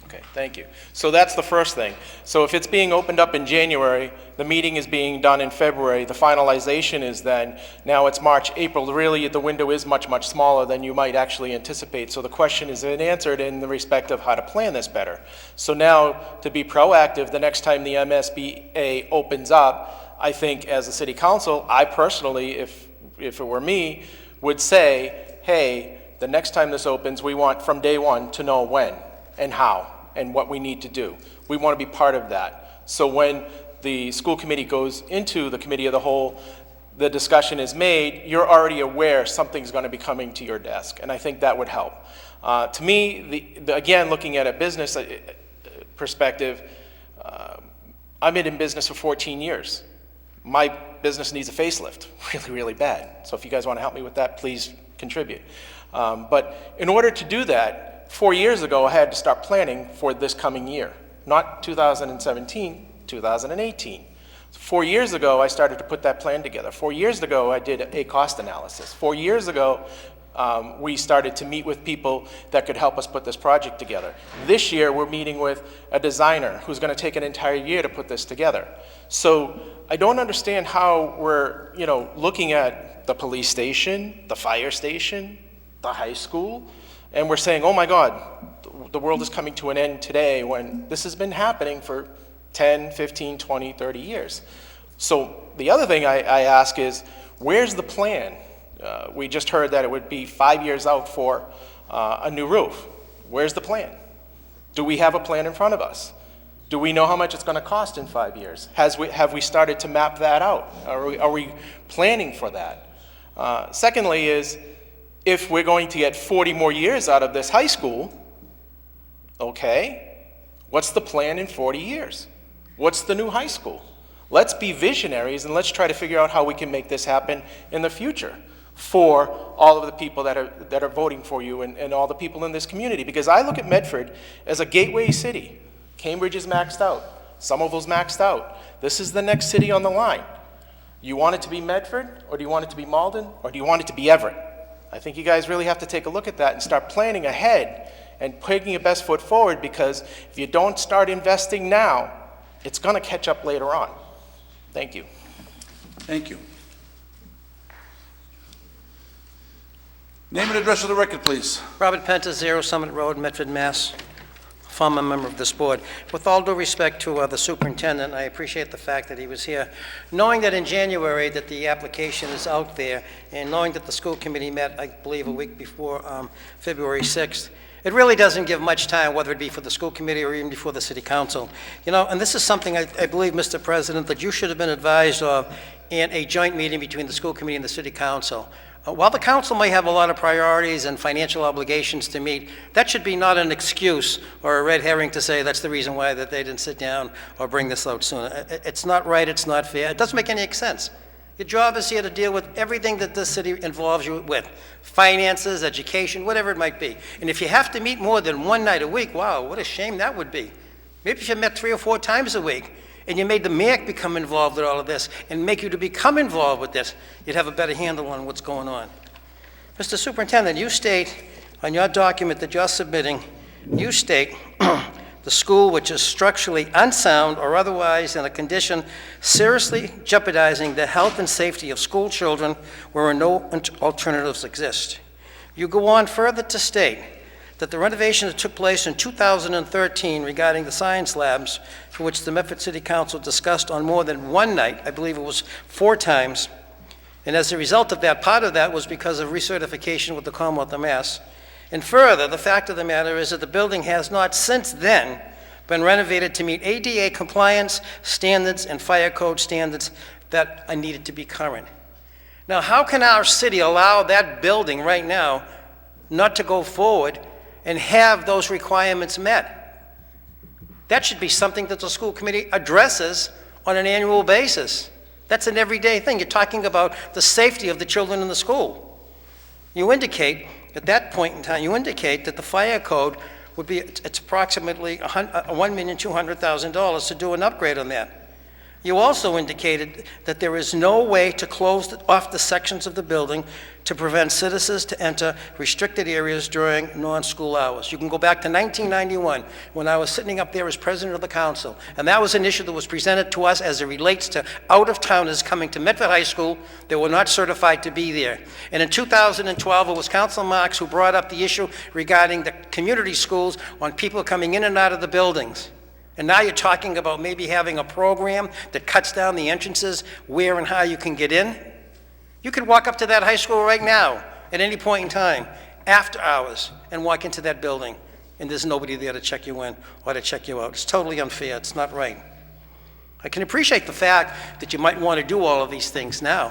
Okay, thank you. So that's the first thing. So if it's being opened up in January, the meeting is being done in February, the finalization is then, now it's March, April, really the window is much, much smaller than you might actually anticipate. So the question is answered in the respect of how to plan this better. So now, to be proactive, the next time the MSBA opens up, I think as a city council, I personally, if it were me, would say, hey, the next time this opens, we want from day one to know when and how and what we need to do. We want to be part of that. So when the school committee goes into the committee of the whole, the discussion is made, you're already aware something's going to be coming to your desk, and I think that would help. To me, again, looking at a business perspective, I've been in business for 14 years. My business needs a facelift, really, really bad. So if you guys want to help me with that, please contribute. But in order to do that, 4 years ago, I had to start planning for this coming year, not 2017, 2018. 4 years ago, I started to put that plan together. 4 years ago, I did a cost analysis. 4 years ago, we started to meet with people that could help us put this project together. This year, we're meeting with a designer who's going to take an entire year to put this together. So I don't understand how we're, looking at the police station, the fire station, the high school, and we're saying, oh my God, the world is coming to an end today when this has been happening for 10, 15, 20, 30 years. So the other thing I ask is, where's the plan? We just heard that it would be 5 years out for a new roof. Where's the plan? Do we have a plan in front of us? Do we know how much it's going to cost in 5 years? Have we started to map that out? Are we planning for that? Secondly is, if we're going to get 40 more years out of this high school, okay, what's the plan in 40 years? What's the new high school? Let's be visionaries and let's try to figure out how we can make this happen in the future for all of the people that are voting for you and all the people in this community. Because I look at Medford as a gateway city. Cambridge is maxed out. Somerville's maxed out. This is the next city on the line. You want it to be Medford, or do you want it to be Malden, or do you want it to be Everett? I think you guys really have to take a look at that and start planning ahead and putting your best foot forward, because if you don't start investing now, it's going to catch up later on. Thank you. Thank you. Name and address of the record, please. Robert Penta, 0 Summit Road, Medford, Mass. Former member of this board. With all due respect to the superintendent, I appreciate the fact that he was here. Knowing that in January that the application is out there, and knowing that the school committee met, I believe, a week before February 6th, it really doesn't give much time, whether it be for the school committee or even before the city council. And this is something I believe, Mr. President, that you should have been advised of in a joint meeting between the school committee and the city council. While the council may have a lot of priorities and financial obligations to meet, that should be not an excuse or a red herring to say that's the reason why that they didn't sit down or bring this out sooner. It's not right, it's not fair, it doesn't make any sense. Your job is here to deal with everything that this city involves you with, finances, education, whatever it might be. And if you have to meet more than one night a week, wow, what a shame that would be. Maybe if you met 3 or 4 times a week, and you made the mayor become involved with all of this, and make you to become involved with this, you'd have a better handle on what's going on. Mr. Superintendent, you state on your document that you're submitting, you state the school which is structurally unsound or otherwise in a condition seriously jeopardizing the health and safety of school children where no alternatives exist. You go on further to state that the renovation that took place in 2013 regarding the science labs, for which the Medford City Council discussed on more than one night, I believe it was 4 times, and as a result of that, part of that was because of recertification with the Commonwealth of Mass. And further, the fact of the matter is that the building has not since then been renovated to meet ADA compliance standards and fire code standards that are needed to be current. Now, how can our city allow that building right now not to go forward and have those requirements met? That should be something that the school committee addresses on an annual basis. That's an everyday thing. You're talking about the safety of the children in the school. You indicate, at that point in time, you indicate that the fire code would be, it's approximately $1,200,000 to do an upgrade on that. You also indicated that there is no way to close off the sections of the building to prevent citizens to enter restricted areas during non-school hours. You can go back to 1991, when I was sitting up there as president of the council, and that was an issue that was presented to us as it relates to out-of-towners coming to Medford High School that were not certified to be there. And in 2012, it was Councilor Marks who brought up the issue regarding the community schools on people coming in and out of the buildings. And now you're talking about maybe having a program that cuts down the entrances, where and how you can get in. You could walk up to that high school right now, at any point in time, after hours, and walk into that building, and there's nobody there to check you in or to check you out. It's totally unfair. It's not right. I can appreciate the fact that you might want to do all of these things now.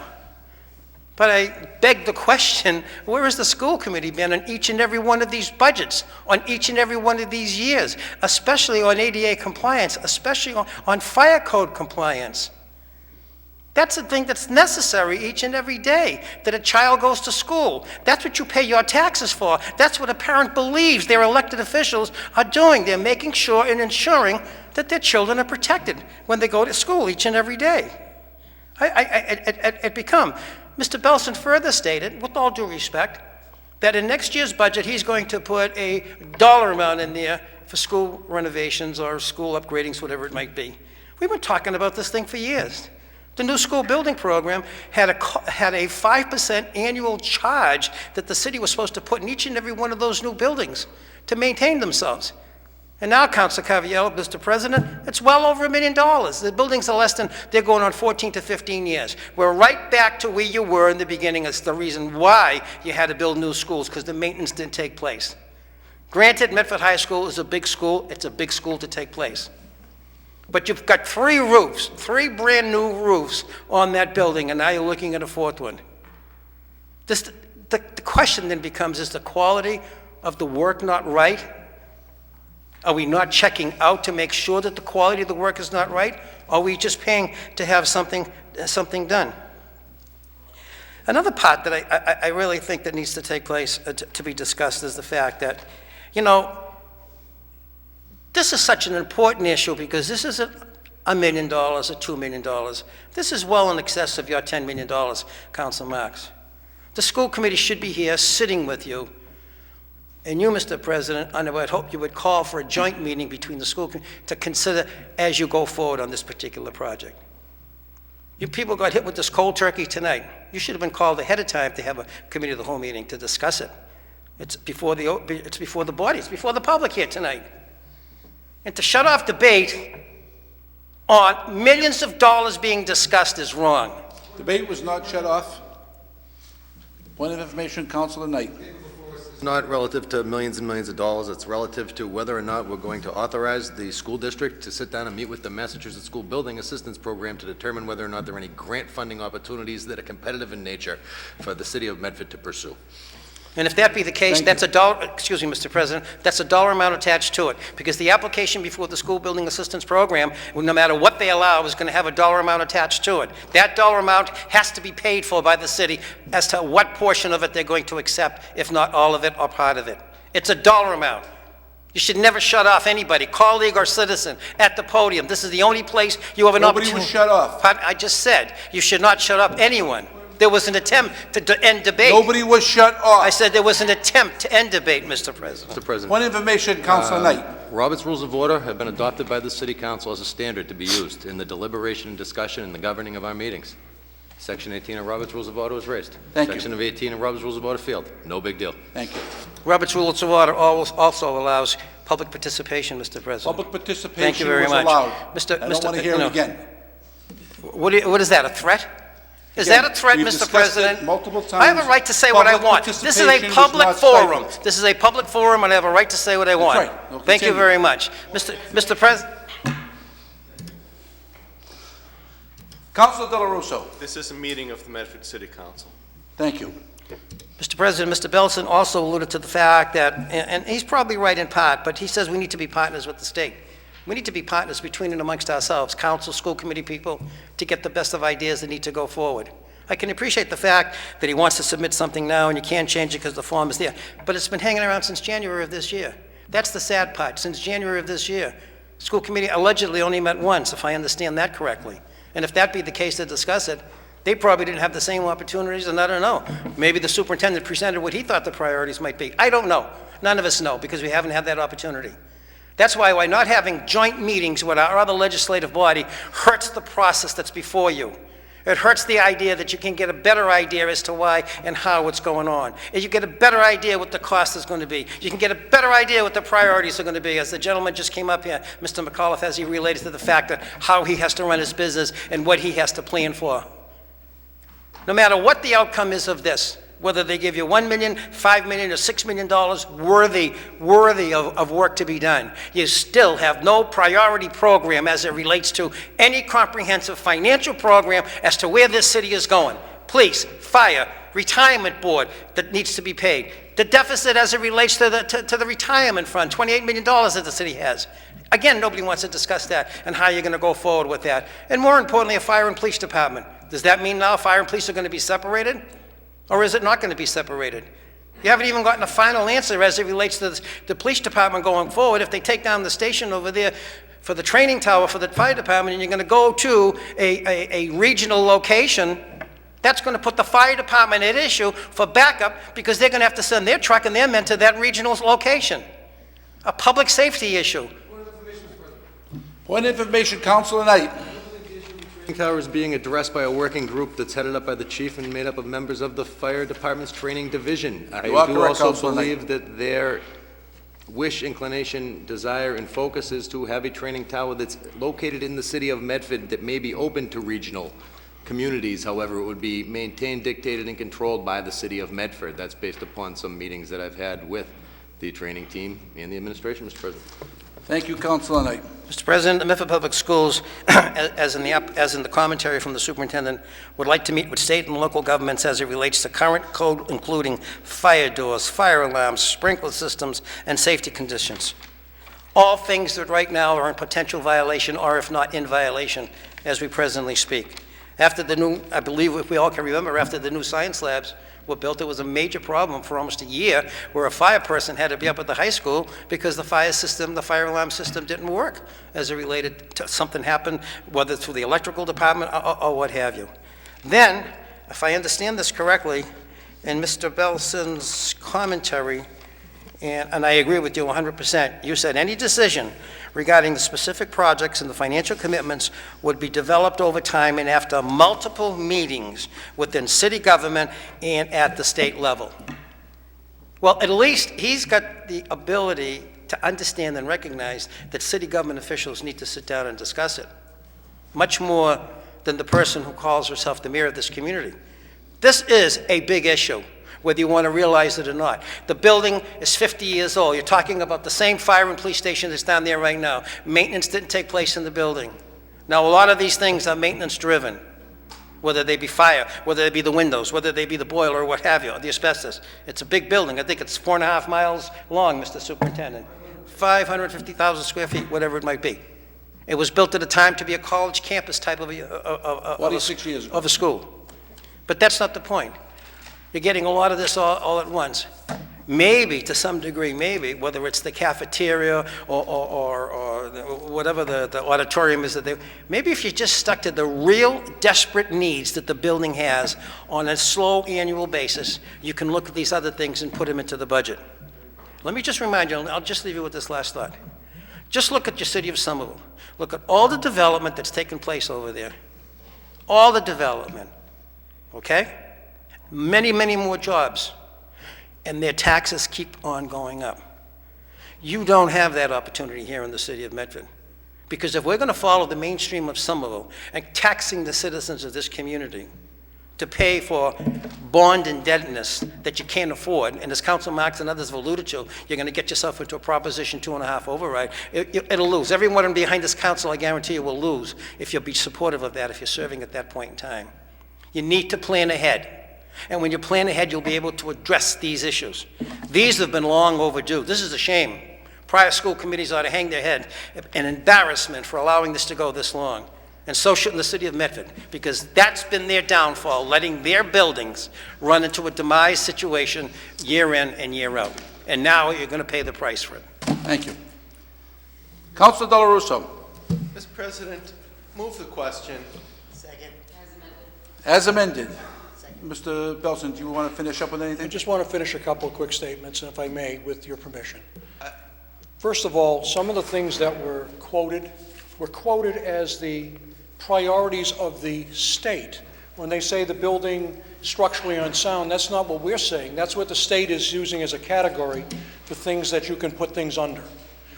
But I beg the question, where has the school committee been on each and every one of these budgets, on each and every one of these years, especially on ADA compliance, especially on fire code compliance? That's the thing that's necessary each and every day, that a child goes to school. That's what you pay your taxes for. That's what a parent believes their elected officials are doing. They're making sure and ensuring that their children are protected when they go to school each and every day. Mr. Belson further stated, with all due respect, that in next year's budget, he's going to put a dollar amount in there for school renovations or school upgradings, whatever it might be. We've been talking about this thing for years. The new school building program had a 5% annual charge that the city was supposed to put in each and every one of those new buildings to maintain themselves. And now, Councilor Caviello, Mr. President, it's well over $1 million. The buildings are less than, they're going on 14 to 15 years. We're right back to where you were in the beginning. It's the reason why you had to build new schools, because the maintenance didn't take place. Granted, Medford High School is a big school. It's a big school to take place. But you've got 3 roofs, 3 brand new roofs on that building, and now you're looking at a 4th one. The question then becomes, is the quality of the work not right? Are we not checking out to make sure that the quality of the work is not right? Or are we just paying to have something done? Another part that I really think that needs to take place, to be discussed, is the fact that, this is such an important issue because this isn't $1 million or $2 million. This is well in excess of your $10 million, Councilor Marks. The school committee should be here sitting with you. And you, Mr. President, I would hope you would call for a joint meeting between the school committee to consider as you go forward on this particular project. You people got hit with this cold turkey tonight. You should have been called ahead of time to have a committee of the whole meeting to discuss it. It's before the body, it's before the public here tonight. And to shut off debate on millions of dollars being discussed is wrong. Debate was not shut off. Point of information, Councilor Knight. It's not relative to millions and millions of dollars. It's relative to whether or not we're going to authorize the school district to sit down and meet with the Massachusetts School Building Assistance Program to determine whether or not there are any grant funding opportunities that are competitive in nature for the city of Medford to pursue. And if that be the case, Thank that's a dollar, excuse me, Mr. President, that's a dollar amount attached to it, because the application before the School Building Assistance Program, no matter what they allow, is going to have a dollar amount attached to it. That dollar amount has to be paid for by the city as to what portion of it they're going to accept, if not all of it or part of it. It's a dollar amount. You should never shut off anybody, colleague or citizen, at the podium. This is the only place you have an Nobody opportunity. was shut off. I just said, you should not shut up anyone. There was an attempt to end debate. Nobody was shut off. I said there was an attempt to end debate, Mr. President. Mr. President. One information, Councilor Knight. Robert's Rules of Order have been adopted by the City Council as a standard to be used in the deliberation and discussion and the governing of our meetings. Section 18 of Robert's Rules of Order was raised. Thank you. Section of 18 of Robert's Rules of Order failed. No big deal. Thank you. Robert's Rules of Order also allows public participation, Mr. President. Public participation Thank you very was much. allowed. Mr. I don't want to hear it again. What is that, a threat? Is Again, that a threat, we've Mr. discussed President? it multiple I have a times. right to say what I Public want. This is a participation was public not forum. stifled. This is a public forum, and I have a right to say what I want. right. We'll Thank you continue. very much. Mr. President. Councilor De La Russo. This is a meeting of the Medford City Council. Thank you. Mr. President, Mr. Belson also alluded to the fact that, and he's probably right in part, but he says we need to be partners with the state. We need to be partners between and amongst ourselves, council, school committee people, to get the best of ideas that need to go forward. I can appreciate the fact that he wants to submit something now and you can't change it because the form is there, but it's been hanging around since January of this year. That's the sad part, since January of this year. School committee allegedly only met once, if I understand that correctly. And if that be the case to discuss it, they probably didn't have the same opportunities, and I don't know. Maybe the superintendent presented what he thought the priorities might be. I don't know. None of us know, because we haven't had that opportunity. That's why not having joint meetings with our other legislative body hurts the process that's before you. It hurts the idea that you can get a better idea as to why and how it's going on. And you get a better idea what the cost is going to be. You can get a better idea what the priorities are going to be. As the gentleman just came up here, Mr. McAuliffe, as he related to the fact that how he has to run his business and what he has to plan for. No matter what the outcome is of this, whether they give you $1 million, $5 million, or $6 million worthy of work to be done, you still have no priority program as it relates to any comprehensive financial program as to where this city is going. Police, fire, retirement board that needs to be paid. The deficit as it relates to the retirement fund, $28 million that the city has. Again, nobody wants to discuss that and how you're going to go forward with that. And more importantly, a fire and police department. Does that mean now fire and police are going to be separated? Or is it not going to be separated? You haven't even gotten a final answer as it relates to the police department going forward. If they take down the station over there for the training tower for the fire department and you're going to go to a regional location, that's going to put the fire department at issue for backup because they're going to have to send their truck and their men to that regional location. A public safety issue. Point of information, Councilor Knight. The tower is being addressed by a working group that's headed up by the chief and made up of members of the fire department's training division. I You are do correct, also Councilor Knight. believe that their wish, inclination, desire, and focus is to have a training tower that's located in the city of Medford that may be open to regional communities. However, it would be maintained, dictated, and controlled by the city of Medford. That's based upon some meetings that I've had with the training team and the administration, Mr. President. Thank you, Councilor Knight. Mr. President, the Medford Public Schools, as in the commentary from the superintendent, would like to meet with state and local governments as it relates to current code, including fire doors, fire alarms, sprinkler systems, and safety conditions. All things that right now are in potential violation, or if not in violation, as we presently speak. After the new, I believe if we all can remember, after the new science labs were built, there was a major problem for almost a year where a fire person had to be up at the high school because the fire alarm system didn't work as it related to something happened, whether through the electrical department or what have you. Then, if I understand this correctly, in Mr. Belson's commentary, and I agree with you 100%, you said any decision regarding the specific projects and the financial commitments would be developed over time and after multiple meetings within city government and at the state level. Well, at least he's got the ability to understand and recognize that city government officials need to sit down and discuss it, much more than the person who calls herself the mayor of this community. This is a big issue, whether you want to realize it or not. The building is 50 years old. You're talking about the same fire and police station that's down there right now. Maintenance didn't take place in the building. Now, a lot of these things are maintenance driven. whether they be fire, whether they be the windows, whether they be the boiler or what have you, or the asbestos. It's a big building. I think it's 4.5 miles long, Mr. Superintendent. 550,000 square feet, whatever it might be. It was built at a time to be a college campus type of a 46 years ago. of a school. But that's not the point. You're getting a lot of this all at once. Maybe, to some degree, maybe, whether it's the cafeteria or whatever the auditorium is, maybe if you just stuck to the real desperate needs that the building has on a slow annual basis, you can look at these other things and put them into the budget. Let me just remind you, I'll just leave you with this last thought. Just look at your city of Somerville. Look at all the development that's taken place over there. All the development, okay? Many, many more jobs. And their taxes keep on going up. You don't have that opportunity here in the city of Medford. Because if we're going to follow the mainstream of Somerville and taxing the citizens of this community to pay for bond indebtedness that you can't afford, and as Council Marks and others have alluded to, you're going to get yourself into a Proposition 2.5 override, it'll lose. Everyone behind this council, I guarantee you, will lose if you'll be supportive of that, if you're serving at that point in time. You need to plan ahead. And when you plan ahead, you'll be able to address these issues. These have been long overdue. This is a shame. Prior school committees ought to hang their head. An embarrassment for allowing this to go this long. And so shouldn't the city of Medford, because that's been their downfall, letting their buildings run into a demise situation year in and year out. And now you're going to pay the price for it. Thank you. Councilor Della Russo. Mr. President, move the question. Second. As amended. Mr. Belson, do you want to finish up with I anything? just want to finish a couple of quick statements, if I may, with your permission. First of all, some of the things that were quoted as the priorities of the state. When they say the building structurally unsound, that's not what we're saying. That's what the state is using as a category for things that you can put things under.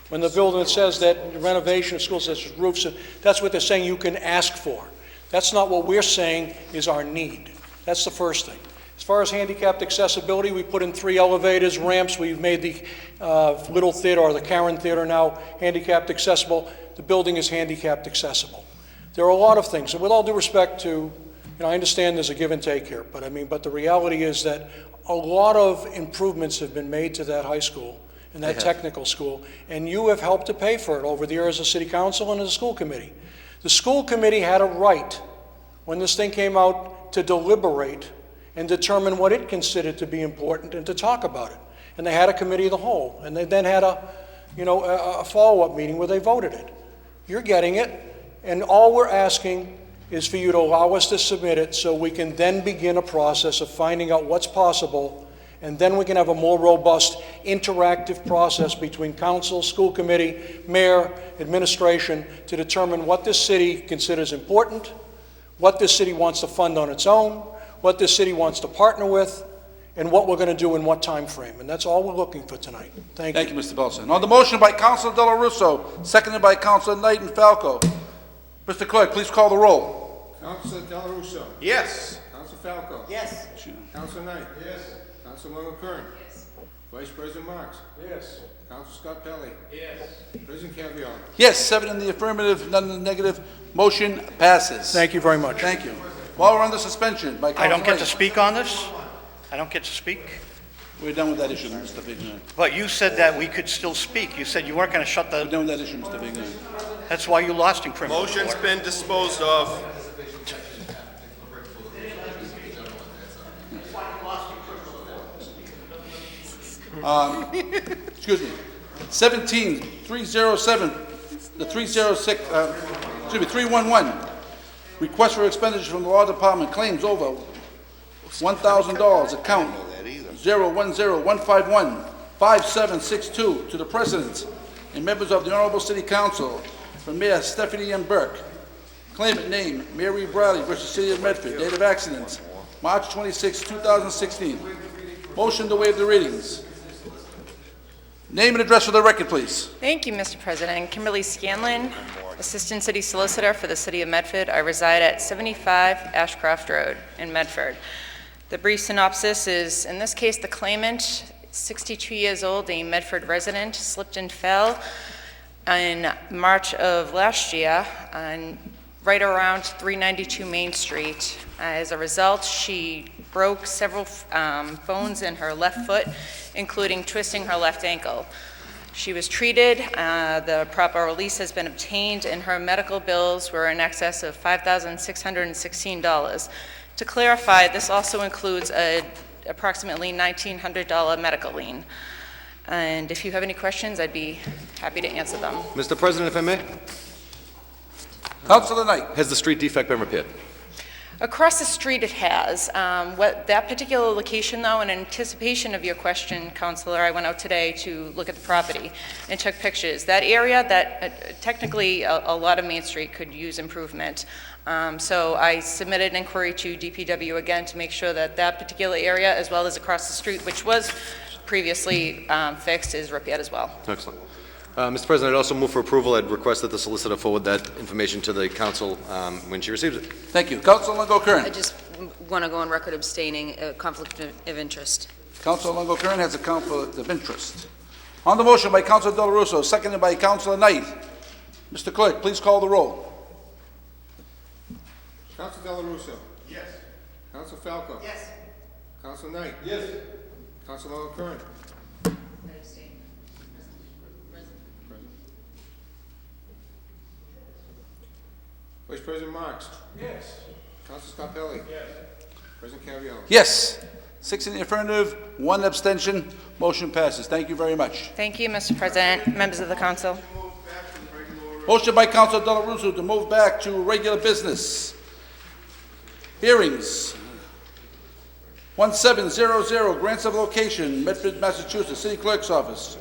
When the building says that renovation of schools, such as roofs, that's what they're saying you can ask for. That's not what we're saying is our need. That's the first thing. As far as handicapped accessibility, we put in 3 elevators, ramps. We've made the Little Theater, or the Karen Theater now, handicapped accessible. The building is handicapped accessible. There are a lot of things, and with all due respect to, I understand there's a give and take here, but the reality is that a lot of improvements have been made to that high school and that technical school, and you have helped to pay for it over the years as a city council and as a school committee. The school committee had a right, when this thing came out, to deliberate and determine what it considered to be important and to talk about it. And they had a committee of the whole, and they then had a follow-up meeting where they voted it. You're getting it, and all we're asking is for you to allow us to submit it so we can then begin a process of finding out what's possible, and then we can have a more robust, interactive process between council, school committee, mayor, administration, to determine what this city considers important, what this city wants to fund on its own, what this city wants to partner with, and what we're going to do in what time frame. And that's all we're looking for tonight. Thank you. Thank you, Mr. Belson. On the motion by Councilor Della Russo, seconded by Councilor Knight and Falco. Mr. Clerk, please call the roll. Councilor Della Russo. Yes. Councilor Falco. Yes. Councilor Knight. Yes. Councilor Longo-Kern. Yes. Vice President Marks. Yes. Councilor Scott Pelley. Yes. President Caviar. Yes, 7 in the affirmative, none in the negative. Motion passes. Thank you very much. Thank you. While we're under suspension by Councilor I don't get to Knight. speak on this? I don't get to speak? We're done with that issue, Mr. Vignan. But you said that we could still speak. You said you weren't going to shut We're the... done with that issue, Mr. Vignan. That's why you lost in criminal Motion's court. been disposed of. Excuse me. 17-307, the 306, 311. Request for expenditures from the Law Department, claims over $1,000, account 010-151-5762 to the President and members of the Honorable City Council from Mayor Stephanie M. Burke. Claimant name, Mary Bradley versus City of Medford. Date of accident, March 26, 2016. Motion to waive the readings. Name and address for the record, please. Thank you, Mr. President. Kimberly Scanlon, Assistant City Solicitor for the City of Medford. I reside at 75 Ashcroft Road in Medford. The brief synopsis is, in this case, the claimant, 62 years old, a Medford resident, slipped and fell in March of last year on right around 392 Main Street. As a result, she broke several bones in her left foot, including twisting her left ankle. She was treated, the proper release has been obtained, and her medical bills were in excess of $5,616. To clarify, this also includes a approximately $1,900 medical lien. And if you have any questions, I'd be happy to answer them. Mr. President, if I may, Councilor Knight. has the street defect been repaired? Across the street it has. That particular location, though, in anticipation of your question, Councilor, I went out today to look at the property and took pictures. That area, technically a lot of Main Street could use improvement. So I submitted an inquiry to DPW again to make sure that that particular area, as well as across the street, which was previously fixed, is repaired as well. Excellent. Mr. President, I'd also move for approval. I'd request that the solicitor forward that information to the council when she receives it. Thank you. Councilor Longo Kern. I just want to go on record abstaining, conflict of interest. Councilor Longo Kern has a conflict of interest. On the motion by Councilor Del Russo, seconded by Councilor Knight. Mr. Clerk, please call the roll. Council Del Russo. Yes. Council Falco. Yes. Council Knight. Yes. Council O'Kern. Vice President Marks. Yes. Council Scarpelli. Yes. President Cavallaro. Yes. 6 in the affirmative, 1 abstention. Motion passes. Thank you very much. Thank you, Mr. President, members of the council. Motion by Councilor Del Russo to move back to regular business. Hearings. 1700, grants of location, Medford, Massachusetts, City Clerk's Office.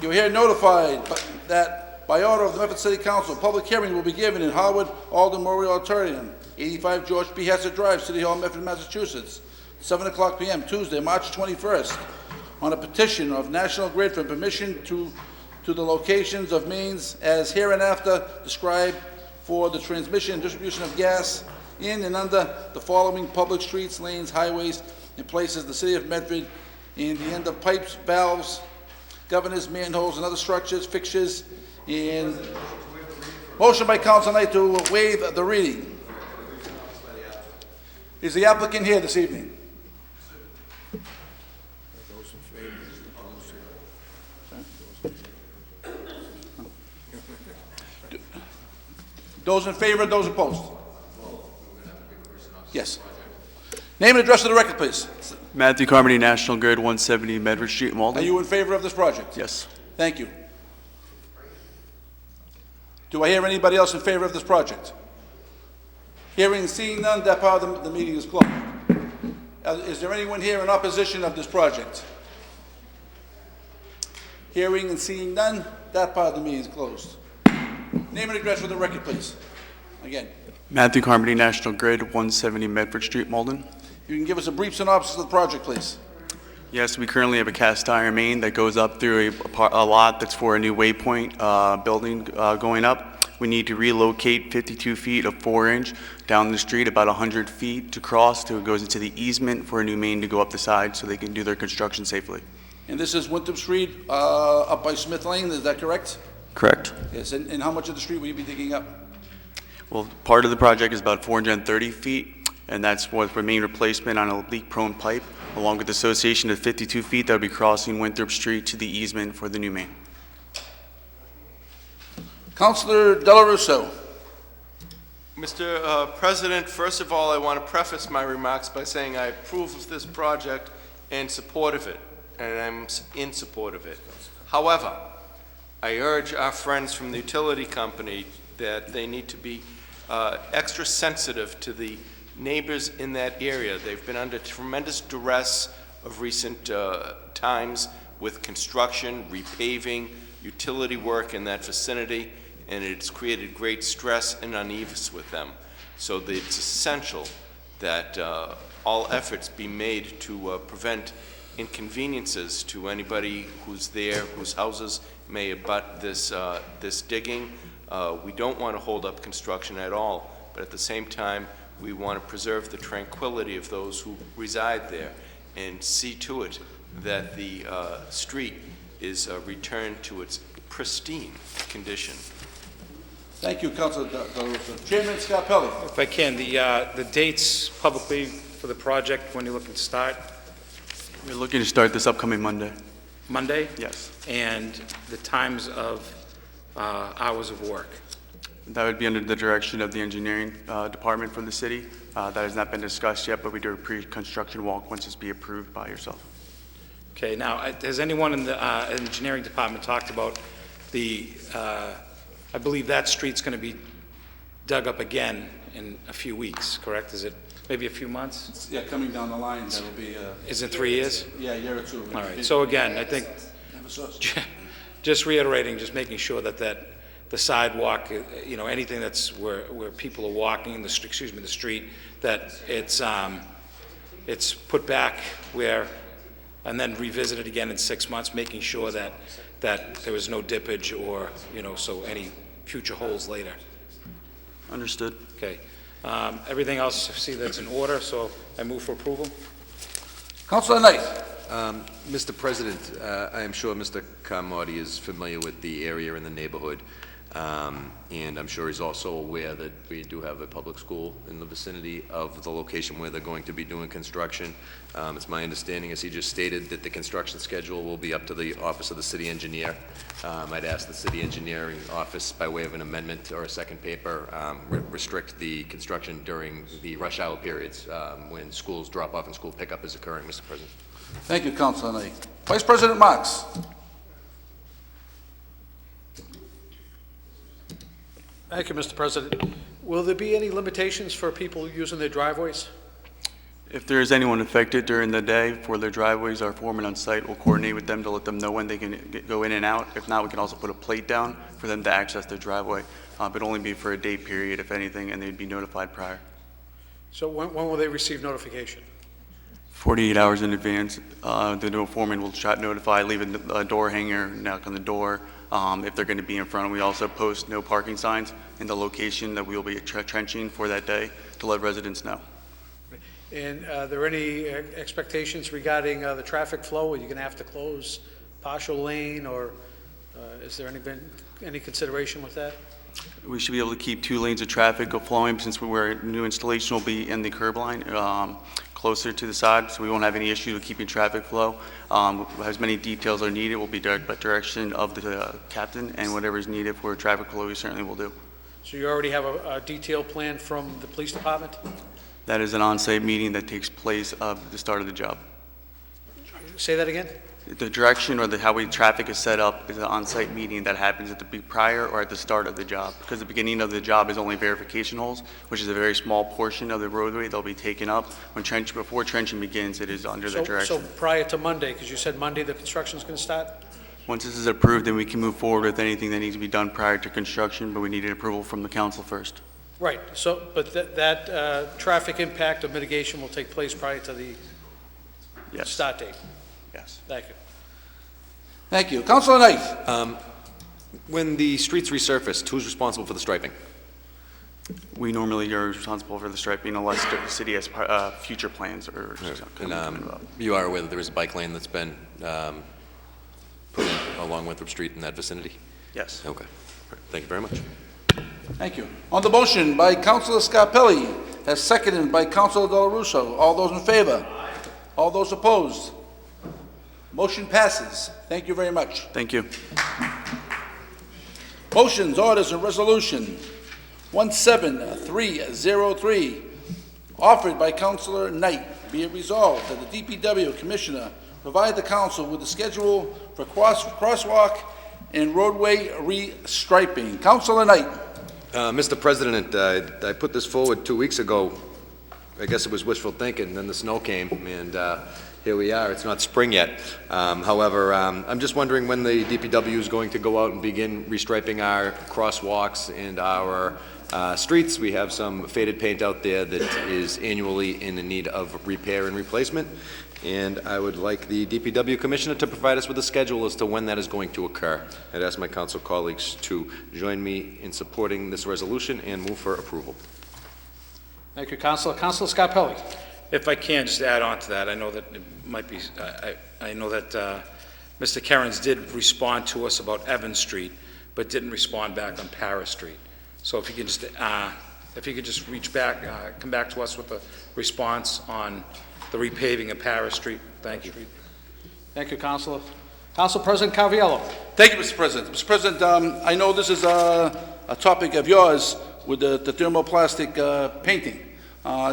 You are here notified that by order of the Medford City Council, public hearing will be given in Harwood Alden Memorial Auditorium, 85 George P. Hester Drive, City Hall, Medford, Massachusetts, 7 o'clock p.m., Tuesday, March 21st, on a petition of National Grid for permission to the locations of mains as hereinafter described for the transmission and distribution of gas in and under the following public streets, lanes, highways, and places in the city of Medford, and the end of pipes, valves, governors, manholes, and other structures, fixtures, and motion by Council Knight to waive the reading. Is the applicant here this evening? Those in favor, those opposed? Yes. Name and address of the record, please. Matthew Carmody, National Grid, 170 Medford Street, Malden. Are you in favor of this project? Yes. Thank you. Do I hear anybody else in favor of this project? Hearing and seeing none, that part of the meeting is closed. Is there anyone here in opposition of this project? Hearing and seeing none, that part of the meeting is closed. Name and address for the record, please. Again. Matthew Carmody, National Grid, 170 Medford Street, Malden. You can give us a brief synopsis of the project, please. Yes, we currently have a cast iron main that goes up through a lot that's for a new waypoint building going up. We need to relocate 52 feet of 4-inch down the street, about 100 feet to cross to it goes into the easement for a new main to go up the side so they can do their construction safely. And this is Winthrop Street up by Smith Lane, is that correct? Correct. Yes, and how much of the street will you be digging up? Well, part of the project is about 430 feet, and that's for main replacement on a leak-prone pipe, along with the association of 52 feet that will be crossing Winthrop Street to the easement for the new main. Councilor Del Russo. Mr. President, first of all, I want to preface my remarks by saying I approve of this project and support of it, and I'm in support of it. However, I urge our friends from the utility company that they need to be extra sensitive to the neighbors in that area. They've been under tremendous duress of recent times with construction, repaving, utility work in that vicinity, and it's created great stress and unease with them. So it's essential that all efforts be made to prevent inconveniences to anybody who's there, whose houses may abut this digging. We don't want to hold up construction at all, but at the same time, we want to preserve the tranquility of those who reside there and see to it that the street is returned to its pristine condition. Thank you, Councilor DeRusso. Chairman Scarpelli. If I can, the dates publicly for the project, when you're looking to start? We're looking to start this upcoming Monday. Monday? Yes. And the times of hours of work? That would be under the direction of the engineering department for the city. That has not been discussed yet, but we do a pre-construction walk once it's be approved by yourself. Okay, now, has anyone in the engineering department talked about the, I believe that street's going to be dug up again in a few weeks, correct? Is it maybe a few months? Yeah, coming down the line, that'll be... Is it 3 years? Yeah, a year or two. All right, so again, I think, just reiterating, just making sure that the sidewalk, you know, anything that's where people are walking, the street, that it's put back where, and then revisit it again in 6 months, making sure that there was no dippage or, you know, so any future holes later. Understood. Okay. Everything else, I see that's in order, so I move for approval. Councilor Knight. Mr. President, I am sure Mr. Carmody is familiar with the area in the neighborhood, and I'm sure he's also aware that we do have a public school in the vicinity of the location where they're going to be doing construction. It's my understanding, as he just stated, that the construction schedule will be up to the office of the city engineer. I'd ask the city engineering office, by way of an amendment or a second paper, restrict the construction during the rush hour periods when schools drop off and school pickup is occurring, Mr. President. Thank you, Councilor Knight. Vice President Marks. Thank you, Mr. President. Will there be any limitations for people using their driveways? If there is anyone affected during the day for their driveways, our foreman on site will coordinate with them to let them know when they can go in and out. If not, we can also put a plate down for them to access their driveway, but only be for a day period, if anything, and they'd be notified prior. So when will they receive notification? 48 hours in advance, the new foreman will notify, leave a door hanger, knock on the door. If they're going to be in front, we also post no parking signs in the location that we will be trenching for that day to let residents know. And are there any expectations regarding the traffic flow? Are you going to have to close partial lane, or is there any consideration with that? We should be able to keep 2 lanes of traffic flowing since new installation will be in the curb line closer to the side, so we won't have any issue with keeping traffic flow. As many details are needed will be direction of the captain, and whatever is needed for traffic flow, we certainly will do. So you already have a detailed plan from the police department? That is an on-site meeting that takes place at the start of the job. Say that again? The direction or how traffic is set up is an on-site meeting that happens at the prior or at the start of the job, because the beginning of the job is only verification holes, which is a very small portion of the roadway they'll be taken up. Before trenching begins, it is under the direction. So prior to Monday, because you said Monday the construction's going to start? Once this is approved, then we can move forward with anything that needs to be done prior to construction, but we need an approval from the council first. Right, so, but that traffic impact of mitigation will take place prior to the start date? Yes. Thank you. Thank you. Councilor Knight. When the streets resurfaced, who's responsible for the striping? We normally are responsible for the striping unless the city has future plans or something. You are aware that there is a bike lane that's been put in along Winthrop Street in that vicinity? Yes. Okay. Thank you very much. Thank you. On the motion by Councilor Scarpelli, as seconded by Councilor DeRusso. All those in favor? All those opposed? Motion passes. Thank you very much. Thank you. Motions, orders, and resolution 17303, offered by Councilor Knight. Be it resolved that the DPW Commissioner provide the council with the schedule for crosswalk and roadway restriping. Councilor Knight. Mr. President, I put this forward 2 weeks ago. I guess it was wishful thinking, then the snow came, and here we are. It's not spring yet. However, I'm just wondering when the DPW is going to go out and begin restriping our crosswalks and our streets. We have some faded paint out there that is annually in the need of repair and replacement, and I would like the DPW Commissioner to provide us with a schedule as to when that is going to occur. I'd ask my council colleagues to join me in supporting this resolution and move for approval. Thank you, Councilor. Councilor Scarpelli. If I can just add on to that, I know that it might be, I know that Mr. Kerens did respond to us about Evans Street, but didn't respond back on Paris Street. So if you could just reach back, come back to us with a response on the repaving of Paris Street. Thank you. Thank you, Councilor. Council President Caviello. Thank you, Mr. President. Mr. President, I know this is a topic of yours with the thermoplastic painting.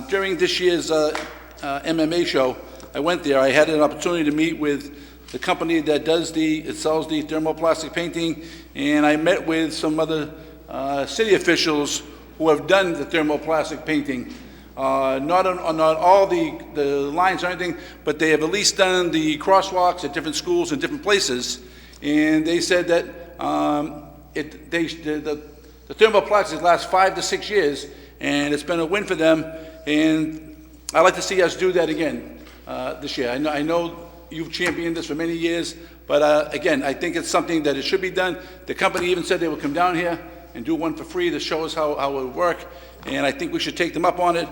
During this year's MMA show, I went there. I had an opportunity to meet with the company that sells the thermoplastic painting, and I met with some other city officials who have done the thermoplastic painting. Not on all the lines or anything, but they have at least done the crosswalks at different schools and different places. And they said that the thermoplastics last 5 to 6 years, and it's been a win for them. And I'd like to see us do that again this year. I know you've championed this for many years, but again, I think it's something that it should be done. The company even said they would come down here and do one for free to show us how it would work, and I think we should take them up on it.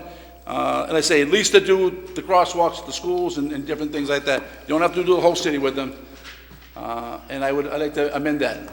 And I say at least to do the crosswalks at the schools and different things like that. You don't have to do the whole city with them. And I'd like to amend that.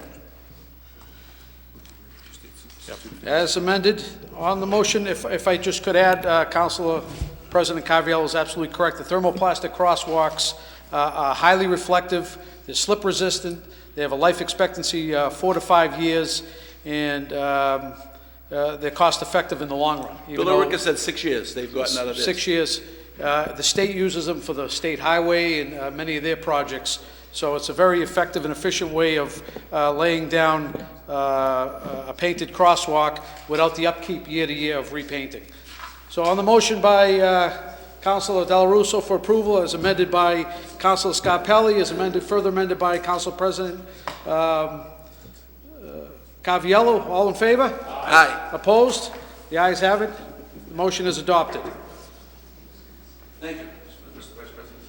As amended, on the motion, if I just could add, Councilor President Caviello is absolutely correct. The thermoplastic crosswalks are highly reflective, they're slip resistant, they have a life expectancy 4 to 5 years, and they're cost effective in the long run. Bill Orica said 6 years they've gotten out of this. 6 years. The state uses them for the state highway and many of their projects. So it's a very effective and efficient way of laying down a painted crosswalk without the upkeep year to year of repainting. So on the motion by Councilor Del Russo for approval, as amended by Councilor Scarpelli, as further amended by Council President Caviello, all in favor? Aye. Opposed? The ayes have it. The motion is adopted. Thank you, Mr. Vice President.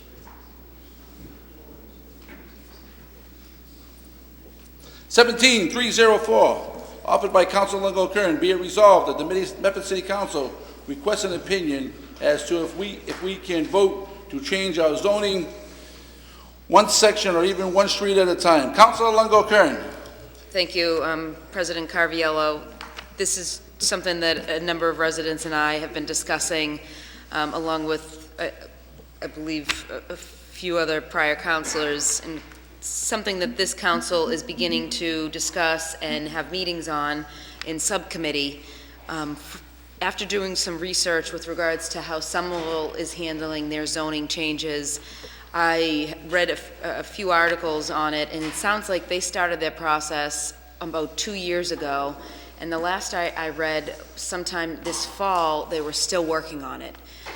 17304, offered by Councilor Longo Kern, be it resolved that the Medford City Council requests an opinion as to if we can vote to change our zoning one section or even one street at a time. Councilor Longo Kern. Thank you, President Carviello. This is something that a number of residents and I have been discussing, along with, I believe, a few other prior councilors, and something that this council is beginning to discuss and have meetings on in subcommittee. After doing some research with regards to how Somerville is handling their zoning changes, I read a few articles on it, and it sounds like they started their process about 2 years ago, and the last I read, sometime this fall, they were still working on it.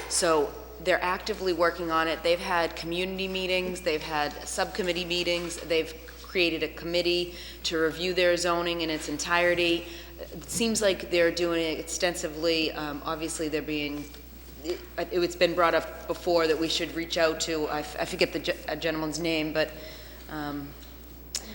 So they're actively working on it. They've had community meetings, they've had subcommittee meetings, they've created a committee to review their zoning in its entirety. It seems like they're doing it extensively. Obviously, they're being it's been brought up before that we should reach out to, I forget the gentleman's name, but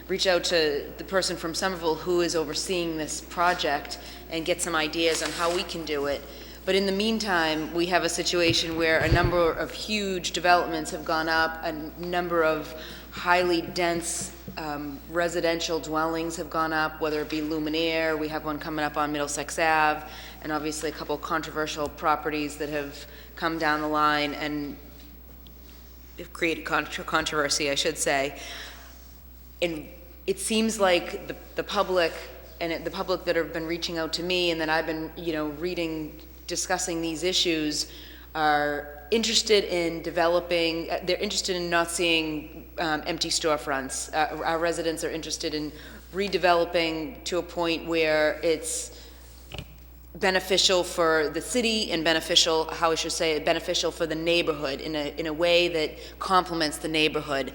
reach out to the person from Somerville who is overseeing this project and get some ideas on how we can do it. But in the meantime, we have a situation where a number of huge developments have gone up, a number of highly dense residential dwellings have gone up, whether it be Luminaire, we have one coming up on Middlesex Ave, and obviously a couple of controversial properties that have come down the line and have created controversy, I should say. And it seems like the public, and the public that have been reaching out to me and that I've been, reading, discussing these issues, are interested in developing, they're interested in not seeing empty storefronts. Our residents are interested in redeveloping to a point where it's beneficial for the city and beneficial, how I should say it, beneficial for the neighborhood in a way that complements the neighborhood.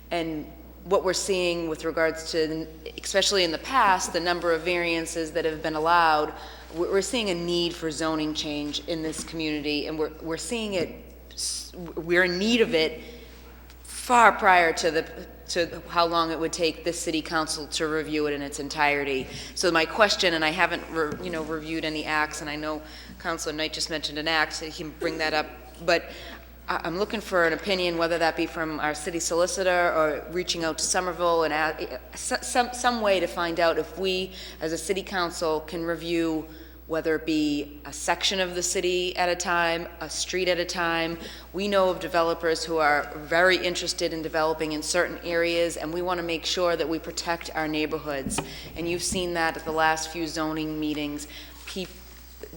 And what we're seeing with regards to, especially in the past, the number of variances that have been allowed, we're seeing a need for zoning change in this community, and we're seeing it, we're in need of it far prior to how long it would take this city council to review it in its entirety. So my question, and I haven't reviewed any acts, and I know Councilor Knight just mentioned an act, so he can bring that up, but I'm looking for an opinion, whether that be from our city solicitor or reaching out to Somerville and some way to find out if we, as a city council, can review whether it be a section of the city at a time, a street at a time. We know of developers who are very interested in developing in certain areas, and we want to make sure that we protect our neighborhoods. And you've seen that at the last few zoning meetings.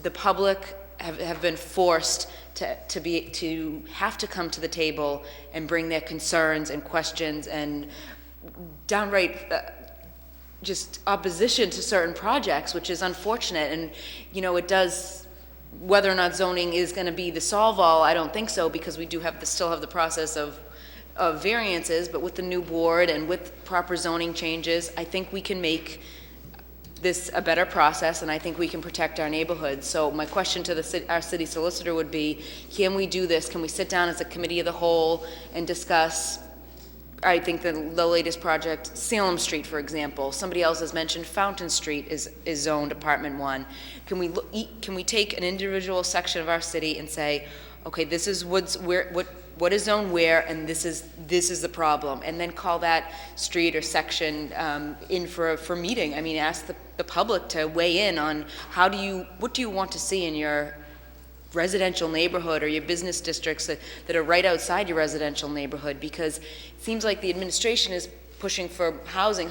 The public have been forced to have to come to the table and bring their concerns and questions and downright just opposition to certain projects, which is unfortunate. And, you know, it does, whether or not zoning is going to be the solve-all, I don't think so, because we do still have the process of variances, but with the new board and with proper zoning changes, I think we can make this a better process, and I think we can protect our neighborhoods. So my question to our city solicitor would be, can we do this? Can we sit down as a committee of the whole and discuss, I think the latest project, Salem Street, for example. Somebody else has mentioned Fountain Street is zoned Apartment 1. Can we take an individual section of our city and say, okay, this is what is zoned where, and this is the problem, and then call that street or section in for meeting? I mean, ask the public to weigh in on what do you want to see in your residential neighborhood or your business districts that are right outside your residential neighborhood, because it seems like the administration is pushing for housing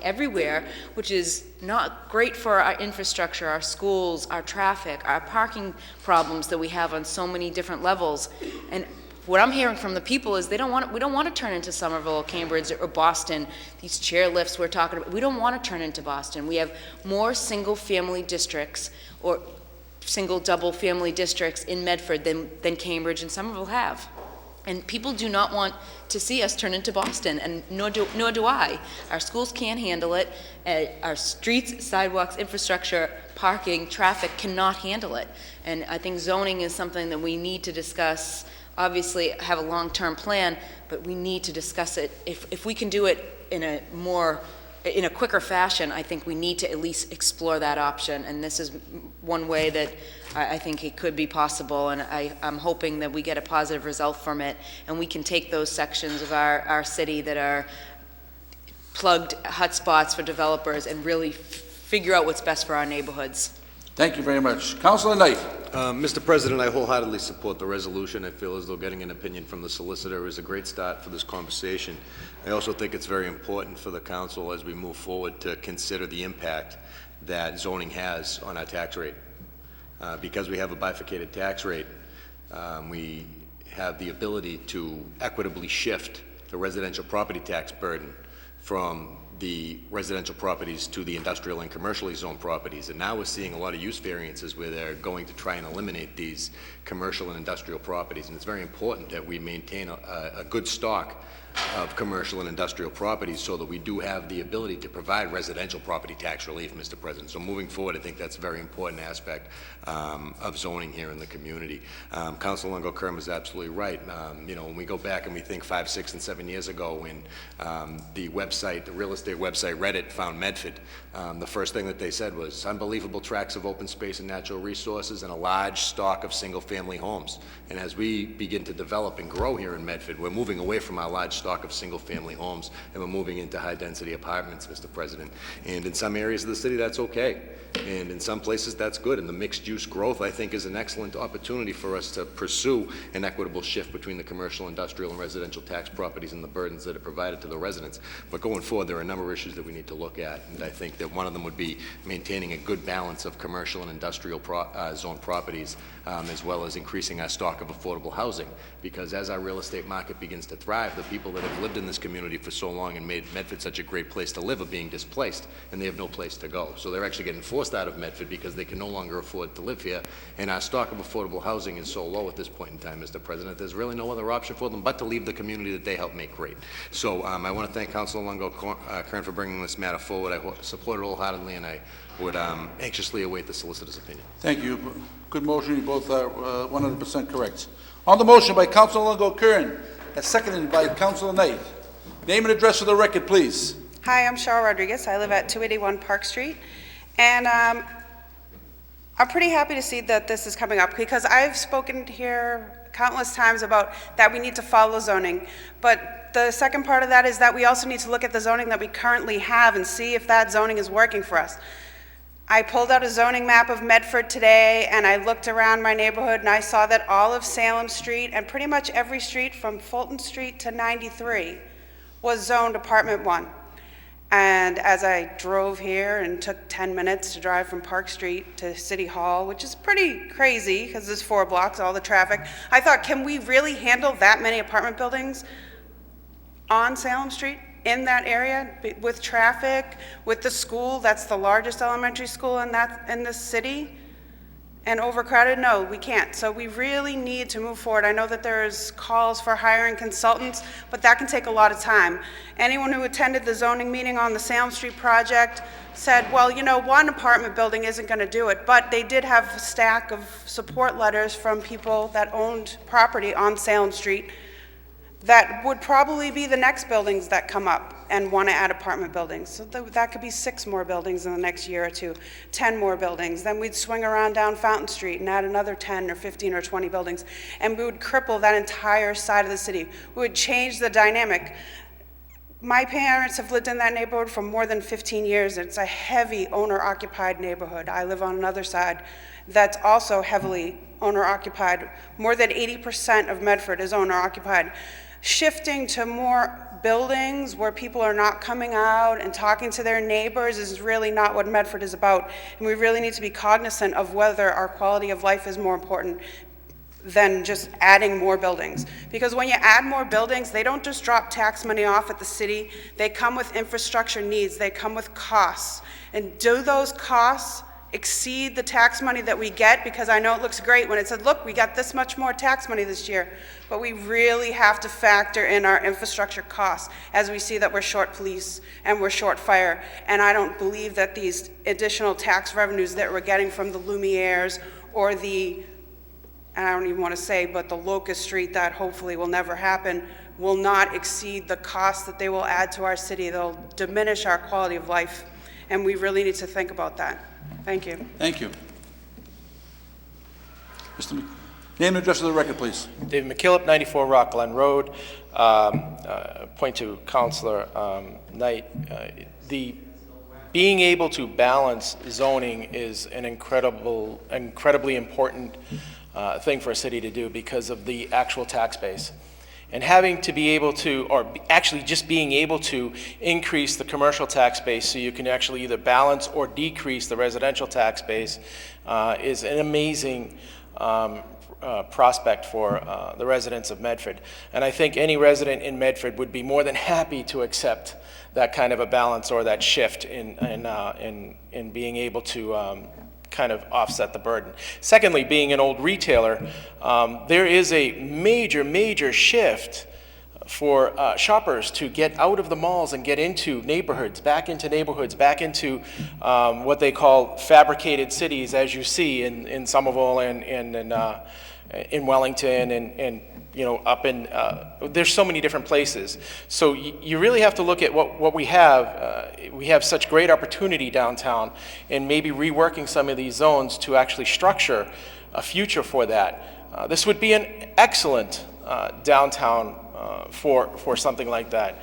everywhere, which is not great for our infrastructure, our schools, our traffic, our parking problems that we have on so many different levels. And what I'm hearing from the people is we don't want to turn into Somerville or Cambridge or Boston. These chairlifts we're talking about, we don't want to turn into Boston. We have more single-family districts or single, double family districts in Medford than Cambridge and Somerville have. And people do not want to see us turn into Boston, and nor do I. Our schools can't handle it. Our streets, sidewalks, infrastructure, parking, traffic cannot handle it. And I think zoning is something that we need to discuss. Obviously, have a long-term plan, but we need to discuss it. If we can do it in a quicker fashion, I think we need to at least explore that option. And this is one way that I think it could be possible, and I'm hoping that we get a positive result from it, and we can take those sections of our city that are plugged hotspots for developers and really figure out what's best for our neighborhoods. Thank you very much. Councilor Knight. Mr. President, I wholeheartedly support the resolution. I feel as though getting an opinion from the solicitor is a great start for this conversation. I also think it's very important for the council as we move forward to consider the impact that zoning has on our tax rate. Because we have a bifurcated tax rate, we have the ability to equitably shift the residential property tax burden from the residential properties to the industrial and commercially zoned properties. And now we're seeing a lot of use variances where they're going to try and eliminate these commercial and industrial properties. And it's very important that we maintain a good stock of commercial and industrial properties so that we do have the ability to provide residential property tax relief, Mr. President. So moving forward, I think that's a very important aspect of zoning here in the community. Councilor Longo-Kern was absolutely right. You know, when we go back and we think 5, 6, and 7 years ago when the real estate website Reddit found Medford, the first thing that they said was unbelievable tracts of open space and natural resources and a large stock of single-family homes. And as we begin to develop and grow here in Medford, we're moving away from our large stock of single-family homes, and we're moving into high-density apartments, Mr. President. And in some areas of the city, that's okay. And in some places, that's good. And the mixed-use growth, I think, is an excellent opportunity for us to pursue an equitable shift between the commercial, industrial, and residential tax properties and the burdens that are provided to the residents. But going forward, there are a number of issues that we need to look at. And I think that one of them would be maintaining a good balance of commercial and industrial zone properties, as well as increasing our stock of affordable housing. Because as our real estate market begins to thrive, the people that have lived in this community for so long and made Medford such a great place to live are being displaced, and they have no place to go. So they're actually getting forced out of Medford because they can no longer afford to live here. And our stock of affordable housing is so low at this point in time, Mr. President, there's really no other option for them but to leave the community that they helped make great. So I want to thank Councilor Longo-Kern for bringing this matter forward. I support it wholeheartedly, and I would anxiously await the solicitor's opinion. Thank you. Good motion. You both are 100% correct. On the motion by Councilor Longo-Kern, as seconded by Councilor Knight. Name and address for the record, please. Hi, I'm Cheryl Rodriguez. I live at 281 Park Street. And I'm pretty happy to see that this is coming up because I've spoken here countless times about that we need to follow zoning. But the second part of that is that we also need to look at the zoning that we currently have and see if that zoning is working for us. I pulled out a zoning map of Medford today, and I looked around my neighborhood, and I saw that all of Salem Street and pretty much every street from Fulton Street to 93 was zoned apartment 1. And as I drove here and took 10 minutes to drive from Park Street to City Hall, which is pretty crazy because there's 4 blocks, all the traffic, I thought, can we really handle that many apartment buildings on Salem Street? In that area, with traffic, with the school, that's the largest elementary school in the city, and overcrowded? No, we can't. So we really need to move forward. I know that there's calls for hiring consultants, but that can take a lot of time. Anyone who attended the zoning meeting on the Salem Street project said, well, you know, one apartment building isn't going to do it, but they did have a stack of support letters from people that owned property on Salem Street that would probably be the next buildings that come up and want to add apartment buildings. So that could be 6 more buildings in the next year or 2, 10 more buildings. Then we'd swing around down Fountain Street and add another 10 or 15 or 20 buildings, and we would cripple that entire side of the city. We would change the dynamic. My parents have lived in that neighborhood for more than 15 years. It's a heavy owner-occupied neighborhood. I live on another side that's also heavily owner-occupied. More than 80% of Medford is owner-occupied. Shifting to more buildings where people are not coming out and talking to their neighbors is really not what Medford is about. And we really need to be cognizant of whether our quality of life is more important than just adding more buildings. Because when you add more buildings, they don't just drop tax money off at the city. They come with infrastructure needs. They come with costs. And do those costs exceed the tax money that we get? Because I know it looks great when it said, look, we got this much more tax money this year, but we really have to factor in our infrastructure costs as we see that we're short police and we're short fire. And I don't believe that these additional tax revenues that we're getting from the Lumieres or the, and I don't even want to say, but the Locust Street that hopefully will never happen, will not exceed the cost that they will add to our city. They'll diminish our quality of life, and we really need to think about that. Thank you. Thank you. Name and address of the record, please. David McKillop, 94 Rock Glen Road. Point to Councilor Knight. The being able to balance zoning is an incredibly important thing for a city to do because of the actual tax base. And having to be able to, or actually just being able to increase the commercial tax base so you can actually either balance or decrease the residential tax base is an amazing prospect for the residents of Medford. And I think any resident in Medford would be more than happy to accept that kind of a balance or that shift in being able to kind of offset the burden. Secondly, being an old retailer, there is a major shift for shoppers to get out of the malls and get into neighborhoods, back into what they call fabricated cities, as you see in Somerville and in Wellington and you know, up in, there's so many different places. So you really have to look at what we have. We have such great opportunity downtown, and maybe reworking some of these zones to actually structure a future for that. This would be an excellent downtown for something like that.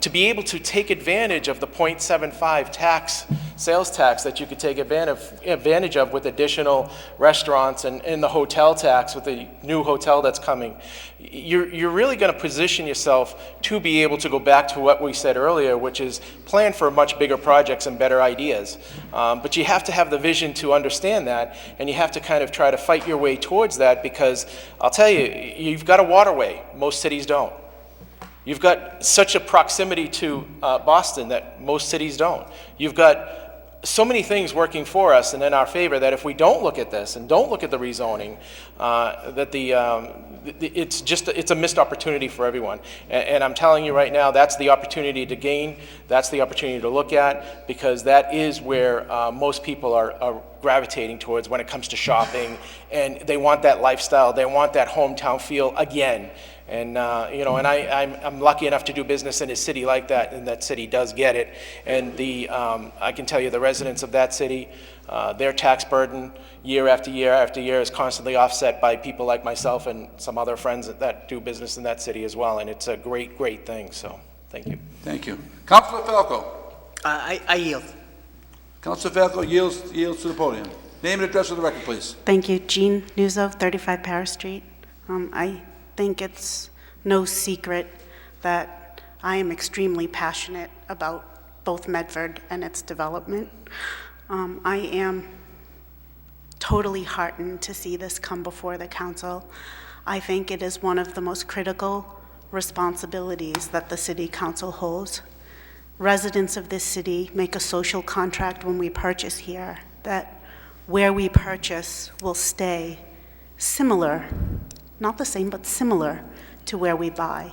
To be able to take advantage of the 0.75 sales tax that you could take advantage of with additional restaurants and the hotel tax with the new hotel that's coming. You're really going to position yourself to be able to go back to what we said earlier, which is plan for much bigger projects and better ideas. But you have to have the vision to understand that, and you have to kind of try to fight your way towards that, because I'll tell you, you've got a waterway. Most cities don't. You've got such a proximity to Boston that most cities don't. You've got so many things working for us and in our favor that if we don't look at this and don't look at the rezoning, it's a missed opportunity for everyone. And I'm telling you right now, that's the opportunity to gain. That's the opportunity to look at, because that is where most people are gravitating towards when it comes to shopping, and they want that lifestyle. They want that hometown feel again. And, and I'm lucky enough to do business in a city like that, and that city does get it. And I can tell you the residents of that city, their tax burden year after year after year is constantly offset by people like myself and some other friends that do business in that city as well. And it's a great, great thing. So thank you. Thank you. Councilor Falco. I yield. Councilor Falco yields to the podium. Name and address for the record, please. Thank you. Jean Nuzzo, 35 Paris Street. I think it's no secret that I am extremely passionate about both Medford and its development. I am totally heartened to see this come before the council. I think it is one of the most critical responsibilities that the city council holds. Residents of this city make a social contract when we purchase here that where we purchase will stay similar, not the same, but similar to where we buy.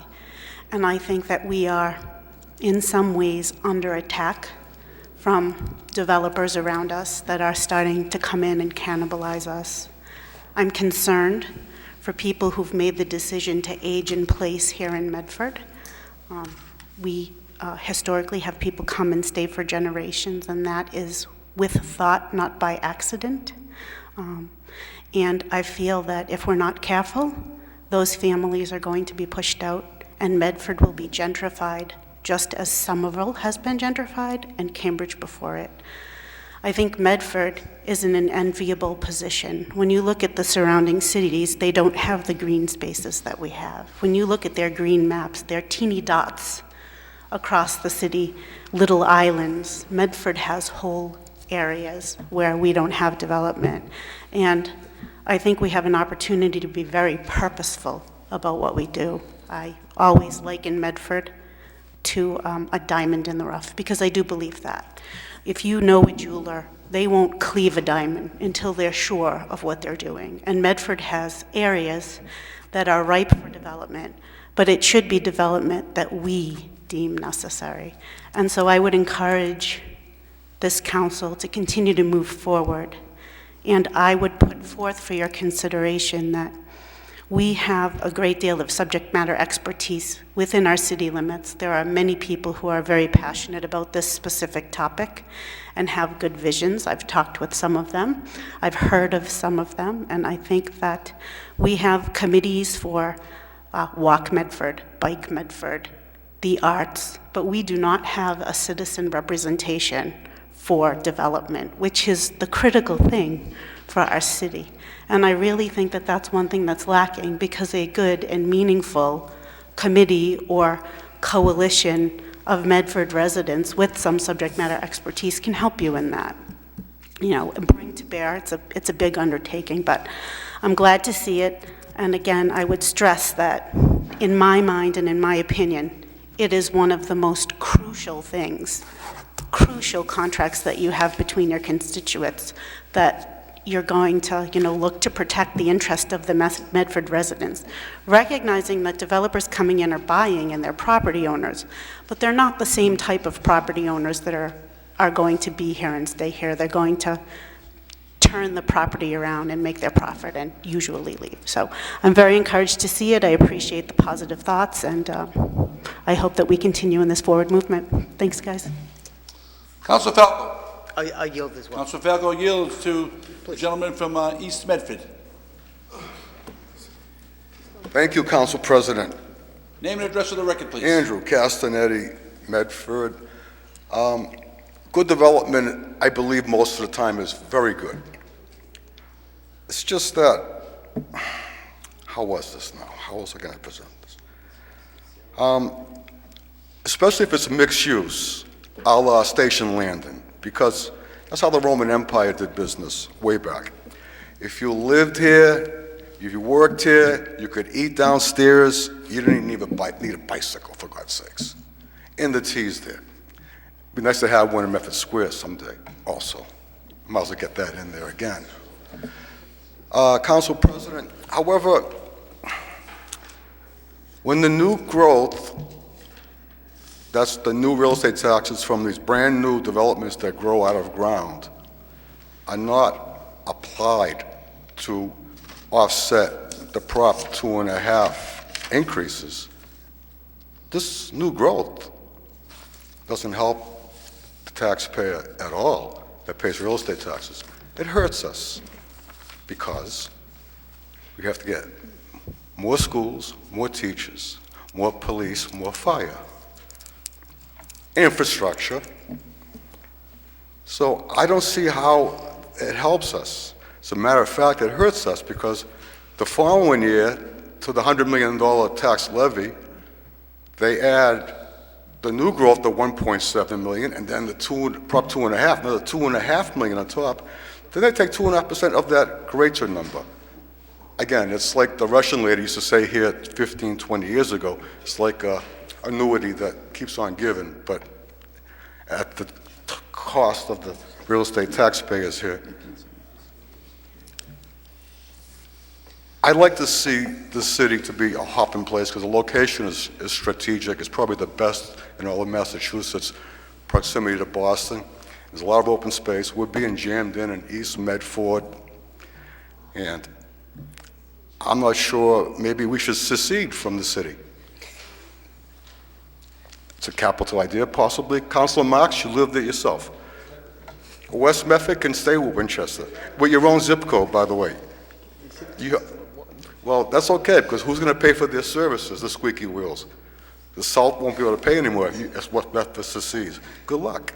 And I think that we are in some ways under attack from developers around us that are starting to come in and cannibalize us. I'm concerned for people who've made the decision to age in place here in Medford. We historically have people come and stay for generations, and that is with thought, not by accident. And I feel that if we're not careful, those families are going to be pushed out, and Medford will be gentrified, just as Somerville has been gentrified and Cambridge before it. I think Medford is in an enviable position. When you look at the surrounding cities, they don't have the green spaces that we have. When you look at their green maps, they're teeny dots across the city, little islands. Medford has whole areas where we don't have development. And I think we have an opportunity to be very purposeful about what we do. I always liken Medford to a diamond in the rough, because I do believe that. If you know a jeweler, they won't cleave a diamond until they're sure of what they're doing. And Medford has areas that are ripe for development, but it should be development that we deem necessary. And so I would encourage this council to continue to move forward. And I would put forth for your consideration that we have a great deal of subject matter expertise within our city limits. There are many people who are very passionate about this specific topic and have good visions. I've talked with some of them. I've heard of some of them, and I think that we have committees for Walk Medford, Bike Medford, the arts, but we do not have a citizen representation for development, which is the critical thing for our city. And I really think that that's one thing that's lacking, because a good and meaningful committee or coalition of Medford residents with some subject matter expertise can help you in that. You know, and bring to bear, it's a big undertaking, but I'm glad to see it. And again, I would stress that in my mind and in my opinion, it is one of the most crucial things, crucial contracts that you have between your constituents, that you're going to, look to protect the interest of the Medford residents, recognizing that developers coming in are buying and they're property owners, but they're not the same type of property owners that are going to be here and stay here. They're going to turn the property around and make their profit and usually leave. So I'm very encouraged to see it. I appreciate the positive thoughts, and I hope that we continue in this forward movement. Thanks, guys. Councilor Falco. I yield as well. Councilor Falco yields to the gentleman from East Medford. Thank you, Council President. Name and address for the record, please. Andrew Castanetti, Medford. Good development, I believe most of the time, is very good. It's just that, how was this now? How was I going to present this? Especially if it's mixed use, a la Station Landing, because that's how the Roman Empire did business way back. If you lived here, if you worked here, you could eat downstairs. You didn't even need a bicycle, for God's sakes. In the T's there. It'd be nice to have one in Medford Square someday also. Might as well get that in there again. Council President, however, when the new growth, that's the new real estate taxes from these brand new developments that grow out of ground, are not applied to offset the Prop 2.5 increases, this new growth doesn't help the taxpayer at all that pays real estate taxes. It hurts us because we have to get more schools, more teachers, more police, more fire, infrastructure. So I don't see how it helps us. As a matter of fact, it hurts us because the following year, to the $100 million tax levy, they add the new growth to 1.7 million, and then the Prop 2.5, another 2.5 million on top. Then they take 2.5% of that greater number. Again, it's like the Russian lady used to say here 15, 20 years ago. It's like an annuity that keeps on giving, but at the cost of the real estate taxpayers here. I'd like to see the city to be a hopping place because the location is strategic. It's probably the best in all of Massachusetts, proximity to Boston. There's a lot of open space. We're being jammed in East Medford, and I'm not sure, maybe we should secede from the city. It's a capital idea, possibly. Councilor Marks, you live there yourself. West Medford can stay with Winchester, with your own zip code, by the way. Well, that's okay, because who's going to pay for their services, the squeaky wheels? The South won't be able to pay anymore. That's what Medford secedes. Good luck.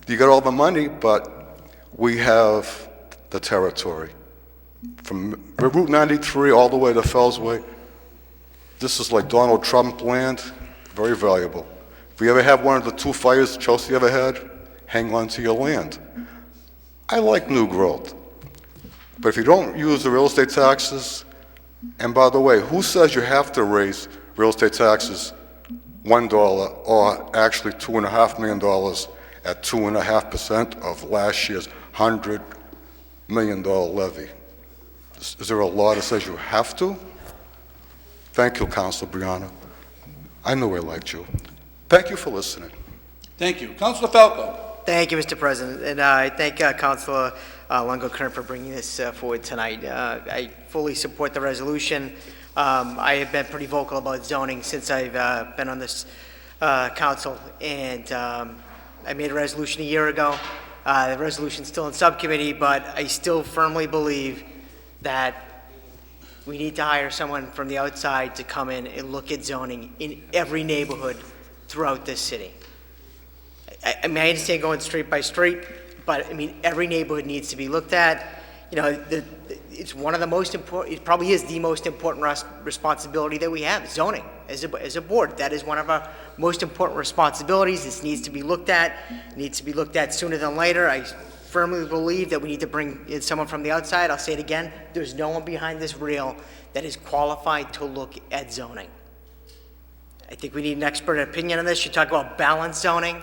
You got all the money, but we have the territory. From Route 93 all the way to Fellsway, this is like Donald Trump land, very valuable. If we ever have one of the two fires Chelsea ever had, hang on to your land. I like new growth, but if you don't use the real estate taxes, and by the way, who says you have to raise real estate taxes $1 or actually $2.5 million at 2.5% of last year's $100 million levy? Is there a law that says you have to? Thank you, Councilor Brianna. I knew I liked you. Thank you for listening. Thank you. Councilor Falco. Thank you, Mr. President, and I thank Councilor Longo-Kern for bringing this forward tonight. I fully support the resolution. I have been pretty vocal about zoning since I've been on this council, and I made a resolution a year ago. The resolution's still in subcommittee, but I still firmly believe that we need to hire someone from the outside to come in and look at zoning in every neighborhood throughout this city. I mean, I understand going street by street, but I mean, every neighborhood needs to be looked at. You know, it's one of the most important, it probably is the most important responsibility that we have, zoning. As a board, that is one of our most important responsibilities. This needs to be looked at, sooner than later. I firmly believe that we need to bring in someone from the outside. I'll say it again, there's no one behind this reel that is qualified to look at zoning. I think we need an expert opinion on this. You talk about balanced zoning.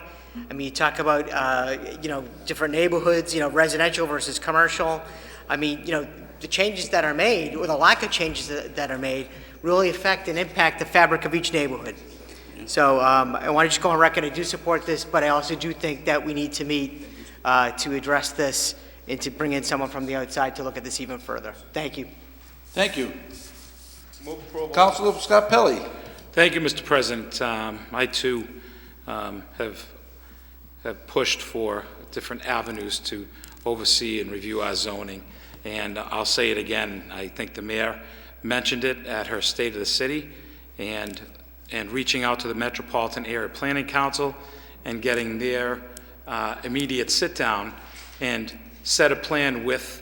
I mean, you talk about, different neighborhoods, residential versus commercial. I mean, the changes that are made, or the lack of changes that are made, really affect and impact the fabric of each neighborhood. So I want to just go on record, I do support this, but I also do think that we need to meet to address this and to bring in someone from the outside to look at this even further. Thank you. Thank you. Councilor Scott Pelley. Thank you, Mr. President. I too have pushed for different avenues to oversee and review our zoning. And I'll say it again, I think the mayor mentioned it at her State of the City, and reaching out to the Metropolitan Area Planning Council and getting their immediate sit-down and set a plan with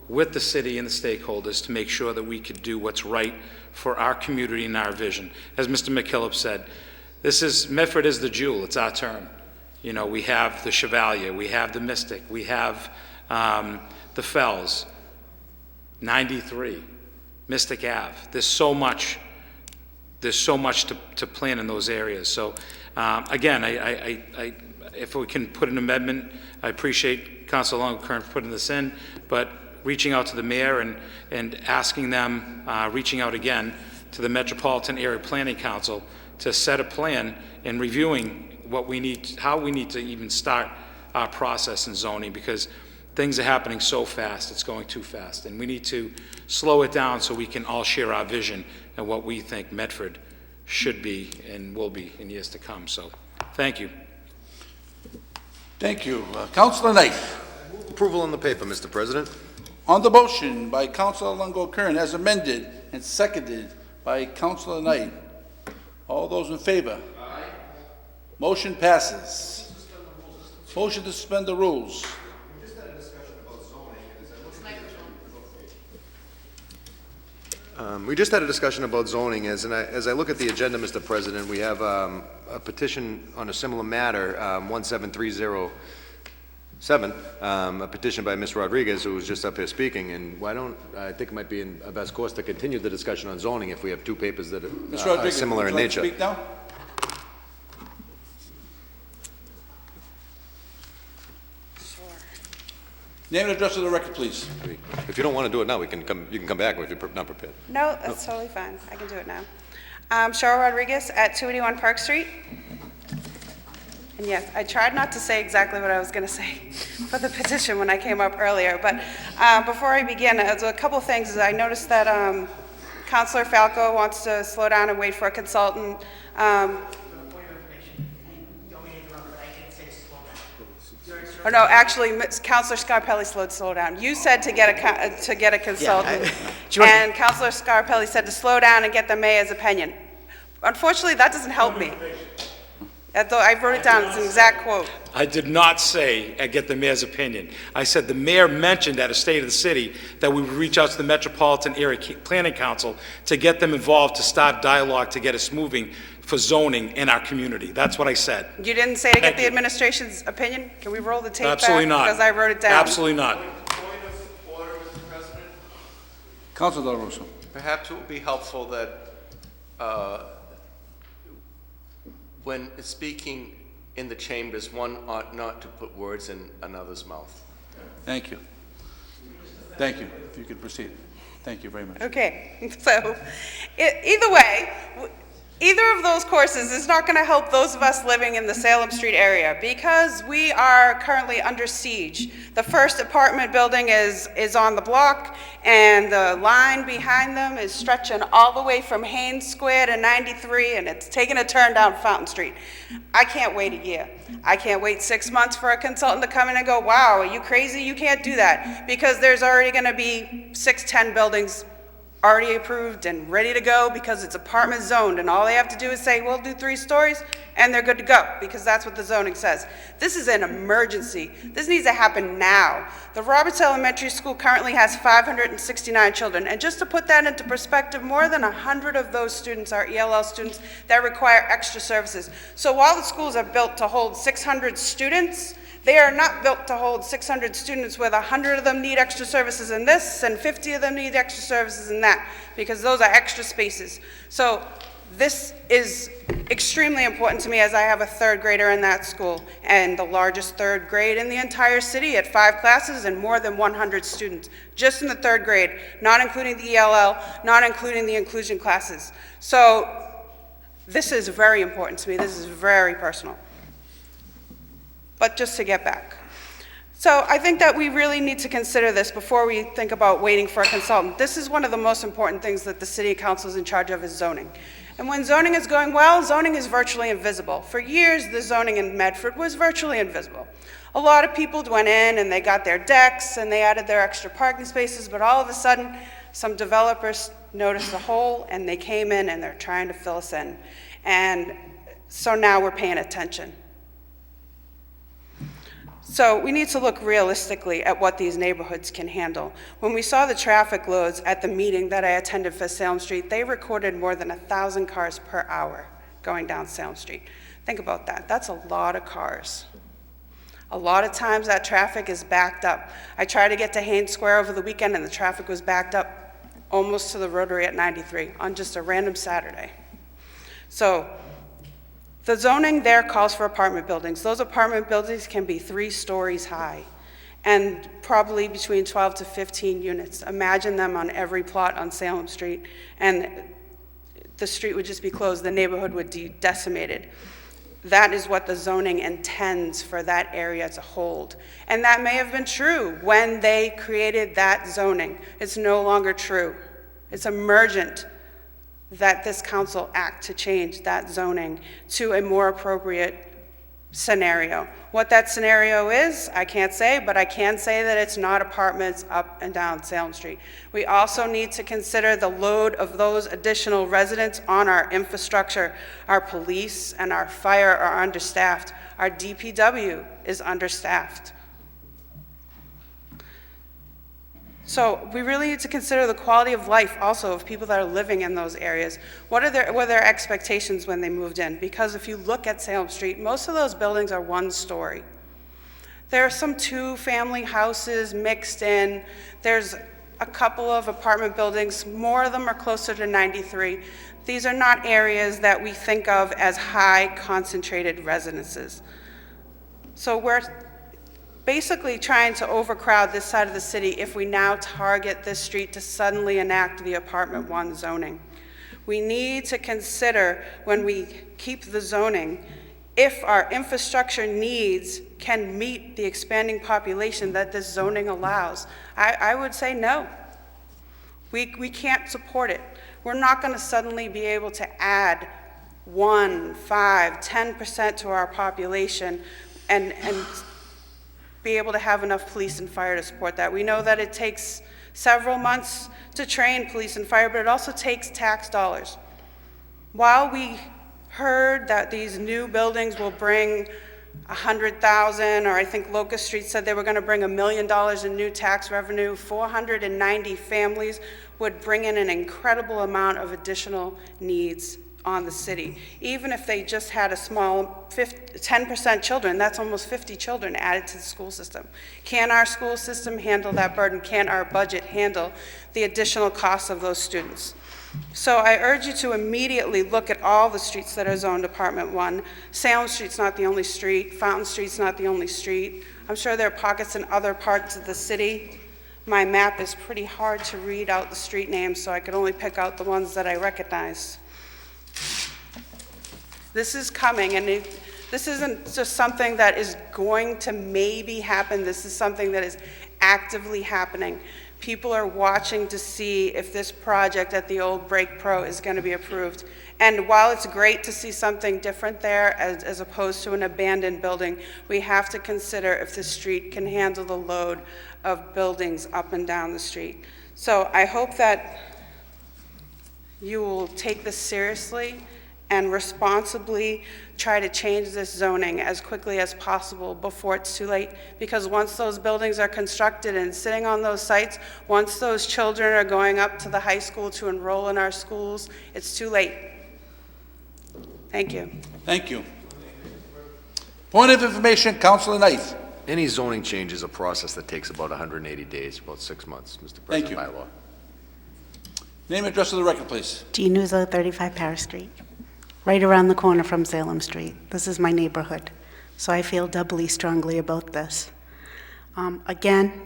the city and the stakeholders to make sure that we could do what's right for our community and our vision. As Mr. McKillop said, Medford is the jewel, it's our turn. We have the Chevalier, we have the Mystic, we have the Fells, 93, Mystic Ave. There's so much to plan in those areas. So again, if we can put an amendment, I appreciate Councilor Longo-Kern for putting this in, but reaching out to the mayor and asking them, reaching out again to the Metropolitan Area Planning Council to set a plan and reviewing what we need, how we need to even start our process in zoning, because things are happening so fast, it's going too fast. And we need to slow it down so we can all share our vision and what we think Medford should be and will be in years to come. So, thank you. Thank you. Councilor Knight. Approval on the paper, Mr. President. On the motion by Councilor Longo-Kern as amended and seconded by Councilor Knight. All those in favor? Aye. Motion passes. Motion to suspend the rules. We just had a discussion about zoning. As I look at the agenda, Mr. President, we have a petition on a similar matter, 17307, a petition by Ms. Rodriguez, who was just up here speaking. And I think it might be in our best course to continue the discussion on zoning if we have two papers that are similar in nature. Ms. Rodriguez, would you like to speak now? Name and address of the record, please. If you don't want to do it now, you can come back if you're not prepared. No, that's totally fine. I can do it now. Cheryl Rodriguez at 281 Park Street. And yes, I tried not to say exactly what I was going to say for the petition when I came up earlier. But before I begin, there's a couple things. I noticed that Councilor Falco wants to slow down and wait for a consultant. Oh, no, actually, Councilor Scarpelli slow down. You said to get a consultant, and Councilor Scarpelli said to slow down and get the mayor's opinion. Unfortunately, that doesn't help me. I wrote it down, it's an exact quote. I did not say get the mayor's opinion. I said the mayor mentioned at a State of the City that we would reach out to the Metropolitan Area Planning Council to get them involved to start dialogue to get us moving for zoning in our community. That's what I said. You didn't say to get the administration's opinion? Can we roll the tape Absolutely back? not. Because I wrote it down. Absolutely not. Point of order, Mr. President. Councilor Del Russo. Perhaps it would be helpful that when speaking in the chambers, one ought not to put words in another's mouth. Thank you. Thank you. If you could proceed. Thank you very much. Okay, so either way, either of those courses is not going to help those of us living in the Salem Street area because we are currently under siege. The first apartment building is on the block, and the line behind them is stretching all the way from Haynes Square to 93, and it's taking a turn down Fountain Street. I can't wait a year. I can't wait 6 months for a consultant to come in and go, wow, are you crazy? You can't do that, because there's already going to be 10 buildings already approved and ready to go because it's apartment zoned, and all they have to do is say, we'll do 3 stories, and they're good to go, because that's what the zoning says. This is an emergency. This needs to happen now. The Roberts Elementary School currently has 569 children, and just to put that into perspective, more than 100 of those students are ELL students that require extra services. So while the schools are built to hold 600 students, they are not built to hold 600 students where 100 of them need extra services in this and 50 of them need extra services in that, because those are extra spaces. So this is extremely important to me, as I have a 3rd grader in that school, and the largest 3rd grade in the entire city at 5 classes and more than 100 students, just in the 3rd grade, not including the ELL, not including the inclusion classes. So this is very important to me. This is very personal. But just to get back. So I think that we really need to consider this before we think about waiting for a consultant. This is one of the most important things that the city council is in charge of, is zoning. And when zoning is going well, zoning is virtually invisible. For years, the zoning in Medford was virtually invisible. A lot of people went in and they got their decks and they added their extra parking spaces, but all of a sudden, some developers noticed a hole and they came in and they're trying to fill us in. And so now we're paying attention. So we need to look realistically at what these neighborhoods can handle. When we saw the traffic loads at the meeting that I attended for Salem Street, they recorded more than 1,000 cars per hour going down Salem Street. Think about that. That's a lot of cars. A lot of times that traffic is backed up. I tried to get to Haynes Square over the weekend and the traffic was backed up almost to the Rotary at 93 on just a random Saturday. So the zoning there calls for apartment buildings. Those apartment buildings can be 3 stories high and probably between 12 to 15 units. Imagine them on every plot on Salem Street, and the street would just be closed. The neighborhood would be decimated. that is what the zoning intends for that area to hold. And that may have been true when they created that zoning. It's no longer true. It's emergent that this council act to change that zoning to a more appropriate scenario. What that scenario is, I can't say, but I can say that it's not apartments up and down Salem Street. We also need to consider the load of those additional residents on our infrastructure. Our police and our fire are understaffed. Our DPW is understaffed. So we really need to consider the quality of life also of people that are living in those areas. What were their expectations when they moved in? Because if you look at Salem Street, most of those buildings are one story. There are some two-family houses mixed in. There's a couple of apartment buildings. More of them are closer to 93. These are not areas that we think of as high concentrated residences. So we're basically trying to overcrowd this side of the city if we now target this street to suddenly enact the apartment 1 zoning. We need to consider when we keep the zoning if our infrastructure needs can meet the expanding population that this zoning allows. I would say no. We can't support it. We're not going to suddenly be able to add 1, 5, 10% to our population and be able to have enough police and fire to support that. We know that it takes several months to train police and fire, but it also takes tax dollars. While we heard that these new buildings will bring 100,000, or I think Locust Street said they were going to bring $1 million in new tax revenue, 490 families would bring in an incredible amount of additional needs on the city. Even if they just had a small 10% children, that's almost 50 children added to the school system. Can our school system handle that burden? Can our budget handle the additional costs of those students? So I urge you to immediately look at all the streets that are zoned Apartment 1. Salem Street's not the only street. Fountain Street's not the only street. I'm sure there are pockets in other parts of the city. My map is pretty hard to read out the street names, so I could only pick out the ones that I recognize. This is coming, and this isn't just something that is going to maybe happen. This is something that is actively happening. People are watching to see if this project at the old Break Pro is going to be approved. And while it's great to see something different there as opposed to an abandoned building, we have to consider if the street can handle the load of buildings up and down the street. So I hope that you will take this seriously and responsibly try to change this zoning as quickly as possible before it's too late. Because once those buildings are constructed and sitting on those sites, once those children are going up to the high school to enroll in our schools, it's too late. Thank you. Thank you. Point of information, Councilor Knight. Any zoning change is a process that takes about 180 days, about 6 months, Mr. President. Thank you. By law. Name and address of the record, please. Jean Nuzzo, 35 Paris Street, right around the corner from Salem Street. This is my neighborhood, so I feel doubly strongly about this. Again,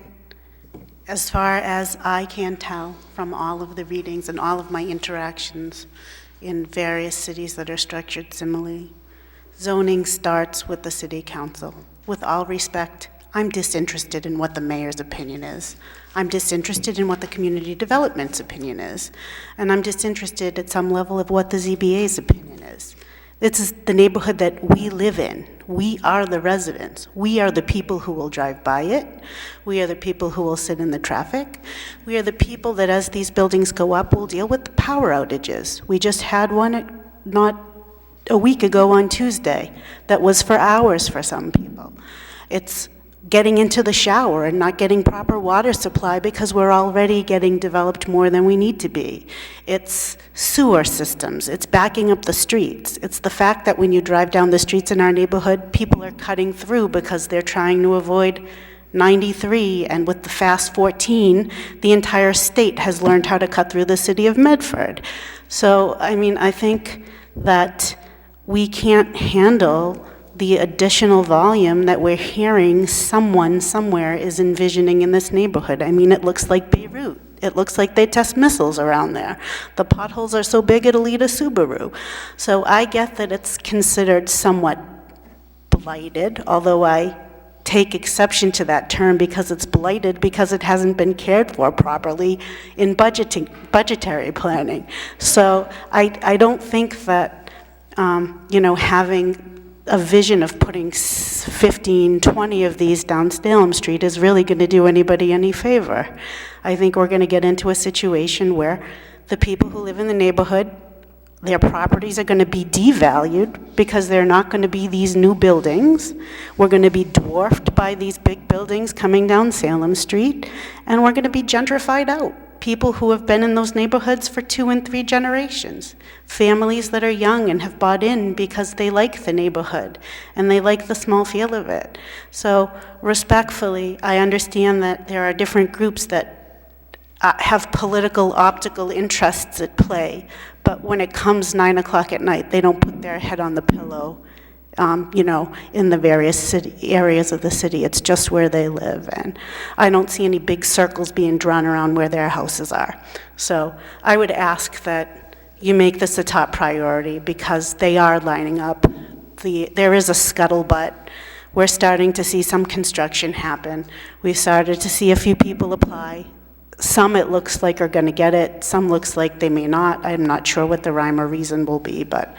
as far as I can tell from all of the readings and all of my interactions in various cities that are structured similarly, zoning starts with the city council. With all respect, I'm disinterested in what the mayor's opinion is. I'm disinterested in what the community development's opinion is. And I'm disinterested at some level of what the ZBA's opinion is. This is the neighborhood that we live in. We are the residents. We are the people who will drive by it. We are the people who will sit in the traffic. We are the people that, as these buildings go up, will deal with the power outages. We just had one not a week ago on Tuesday that was for hours for some people. It's getting into the shower and not getting proper water supply because we're already getting developed more than we need to be. It's sewer systems. It's backing up the streets. It's the fact that when you drive down the streets in our neighborhood, people are cutting through because they're trying to avoid 93, and with the Fast 14, the entire state has learned how to cut through the city of Medford. So, I mean, I think that we can't handle the additional volume that we're hearing someone somewhere is envisioning in this neighborhood. I mean, it looks like Beirut. It looks like they test missiles around there. The potholes are so big it'll eat a Subaru. So I get that it's considered somewhat blighted, although I take exception to that term because it's blighted because it hasn't been cared for properly in budgetary planning. So I don't think that, having a vision of putting 15, 20 of these down Salem Street is really going to do anybody any favor. I think we're going to get into a situation where the people who live in the neighborhood, their properties are going to be devalued because they're not going to be these new buildings. We're going to be dwarfed by these big buildings coming down Salem Street, and we're going to be gentrified out. People who have been in those neighborhoods for 2 and 3 generations. Families that are young and have bought in because they like the neighborhood and they like the small feel of it. So respectfully, I understand that there are different groups that have political, optical interests at play, but when it comes 9 o'clock at night, they don't put their head on the pillow, in the various areas of the city. It's just where they live, and I don't see any big circles being drawn around where their houses are. So I would ask that you make this a top priority because they are lining up. There is a scuttlebutt. We're starting to see some construction happen. We've started to see a few people apply. Some it looks like are going to get it. Some looks like they may not. I'm not sure what the rhyme or reason will be, but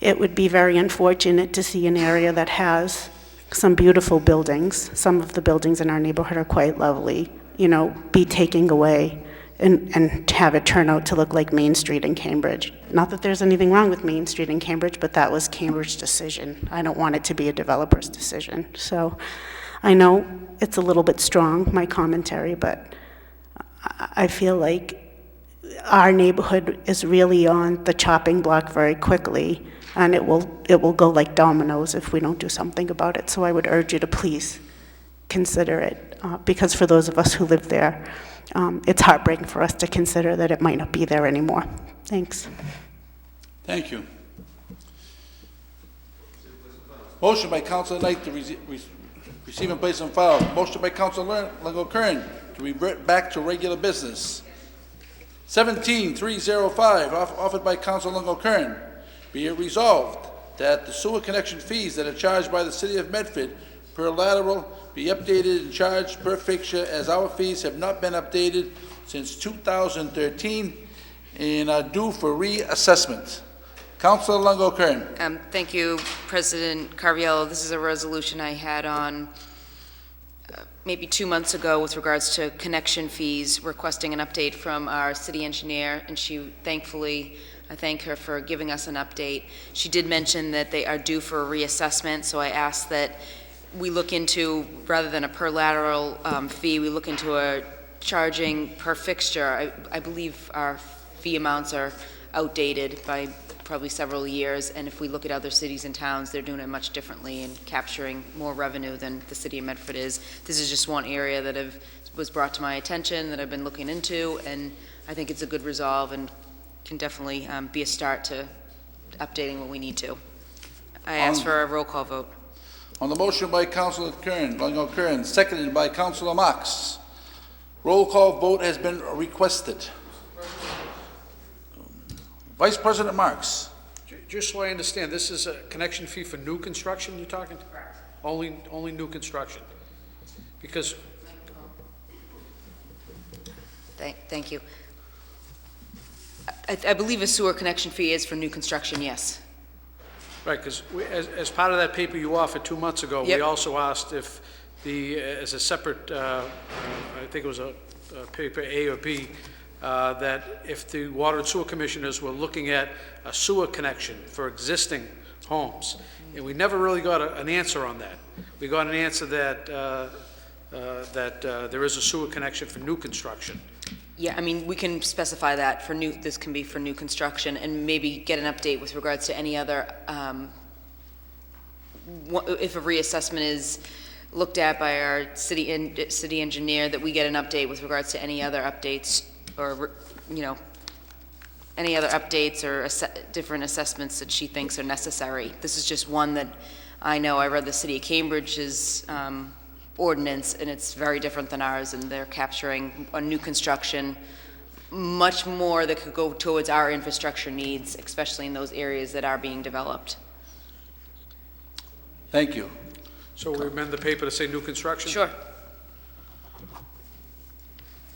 it would be very unfortunate to see an area that has some beautiful buildings. Some of the buildings in our neighborhood are quite lovely, be taken away and have it turn out to look like Main Street in Cambridge. Not that there's anything wrong with Main Street in Cambridge, but that was Cambridge's decision. I don't want it to be a developer's decision. So I know it's a little bit strong, my commentary, but I feel like our neighborhood is really on the chopping block very quickly, and it will go like dominoes if we don't do something about it. So I would urge you to please consider it, because for those of us who live there, it's heartbreaking for us to consider that it might not be there anymore. Thanks. Thank you. Motion by Councilor Knight to receive and place on file. Motion by Councilor Longo-Kern to revert back to regular business. 17305, offered by Councilor Longo-Kern. Be it resolved that the sewer connection fees that are charged by the City of Medford per lateral be updated and charged per fixture, as our fees have not been updated since 2013 and are due for reassessment. Councilor Longo-Kern. Thank you, President Carviello. This is a resolution I had on maybe 2 months ago with regards to connection fees, requesting an update from our city engineer, and I thank her for giving us an update. She did mention that they are due for a reassessment, so I asked that we look into, rather than a per lateral fee, we look into a charging per fixture. I believe our fee amounts are outdated by probably several years, and if we look at other cities and towns, they're doing it much differently and capturing more revenue than the city of Medford is. This is just one area that was brought to my attention that I've been looking into, and I think it's a good resolve and can definitely be a start to updating what we need to. I ask for a roll call vote. On the motion by Councilor Longo-Kern, seconded by Councilor Marks. Roll call vote has been requested. Vice President Marks. Just so I understand, this is a connection fee for new construction you're talking? Correct. Only new construction? Because... Thank you. I believe a sewer connection fee is for new construction, yes. Right, because as part of that paper you offered 2 months ago, Yep. we also asked if as a separate, I think it was a paper A or B, that if the Water and Sewer Commissioners were looking at a sewer connection for existing homes, and we never really got an answer on that. We got an answer that there is a sewer connection for new construction. Yeah, I mean, we can specify that for this can be for new construction, and maybe get an update with regards to any other, if a reassessment is looked at by our city engineer, that we get an update with regards to any other updates, or, any other updates or different assessments that she thinks are necessary. This is just one that I know. I read the City of Cambridge's ordinance, and it's very different than ours, and they're capturing on new construction much more that could go towards our infrastructure needs, especially in those areas that are being developed. Thank you. So we amend the paper to say new construction? Sure.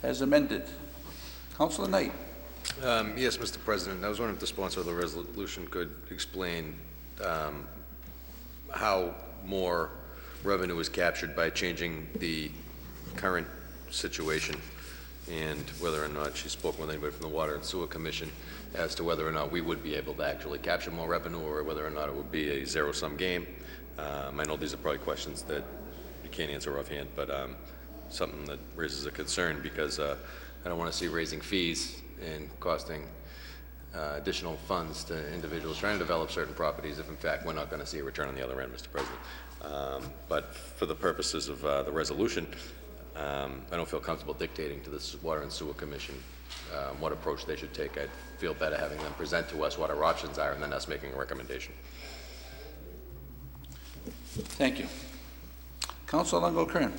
As amended. Councilor Knight. Yes, Mr. President. I was wondering if the sponsor of the resolution could explain how more revenue is captured by changing the current situation, and whether or not she's spoken with anybody from the Water and Sewer Commission as to whether or not we would be able to actually capture more revenue, or whether or not it would be a zero-sum game. I know these are probably questions that you can't answer offhand, but something that raises a concern, because I don't want to see raising fees and costing additional funds to individuals trying to develop certain properties if in fact we're not going to see a return on the other end, Mr. President. But for the purposes of the resolution, I don't feel comfortable dictating to the Water and Sewer Commission what approach they should take. I'd feel better having them present to us what our options are and then us making a recommendation. Thank you. Councilor Longo-Kern.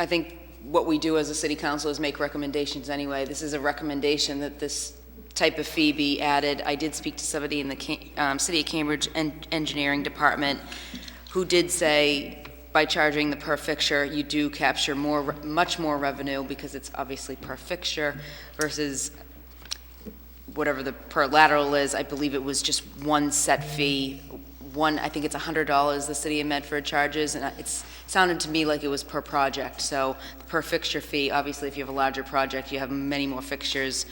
I think what we do as a city council is make recommendations anyway. This is a recommendation that this type of fee be added. I did speak to somebody in the City of Cambridge Engineering Department who did say by charging the per fixture, you do capture much more revenue, because it's obviously per fixture versus whatever the per lateral is. I believe it was just one set fee. I think it's $100 the city of Medford charges, and it sounded to me like it was per project. So the per fixture fee, obviously if you have a larger project, you have many more fixtures,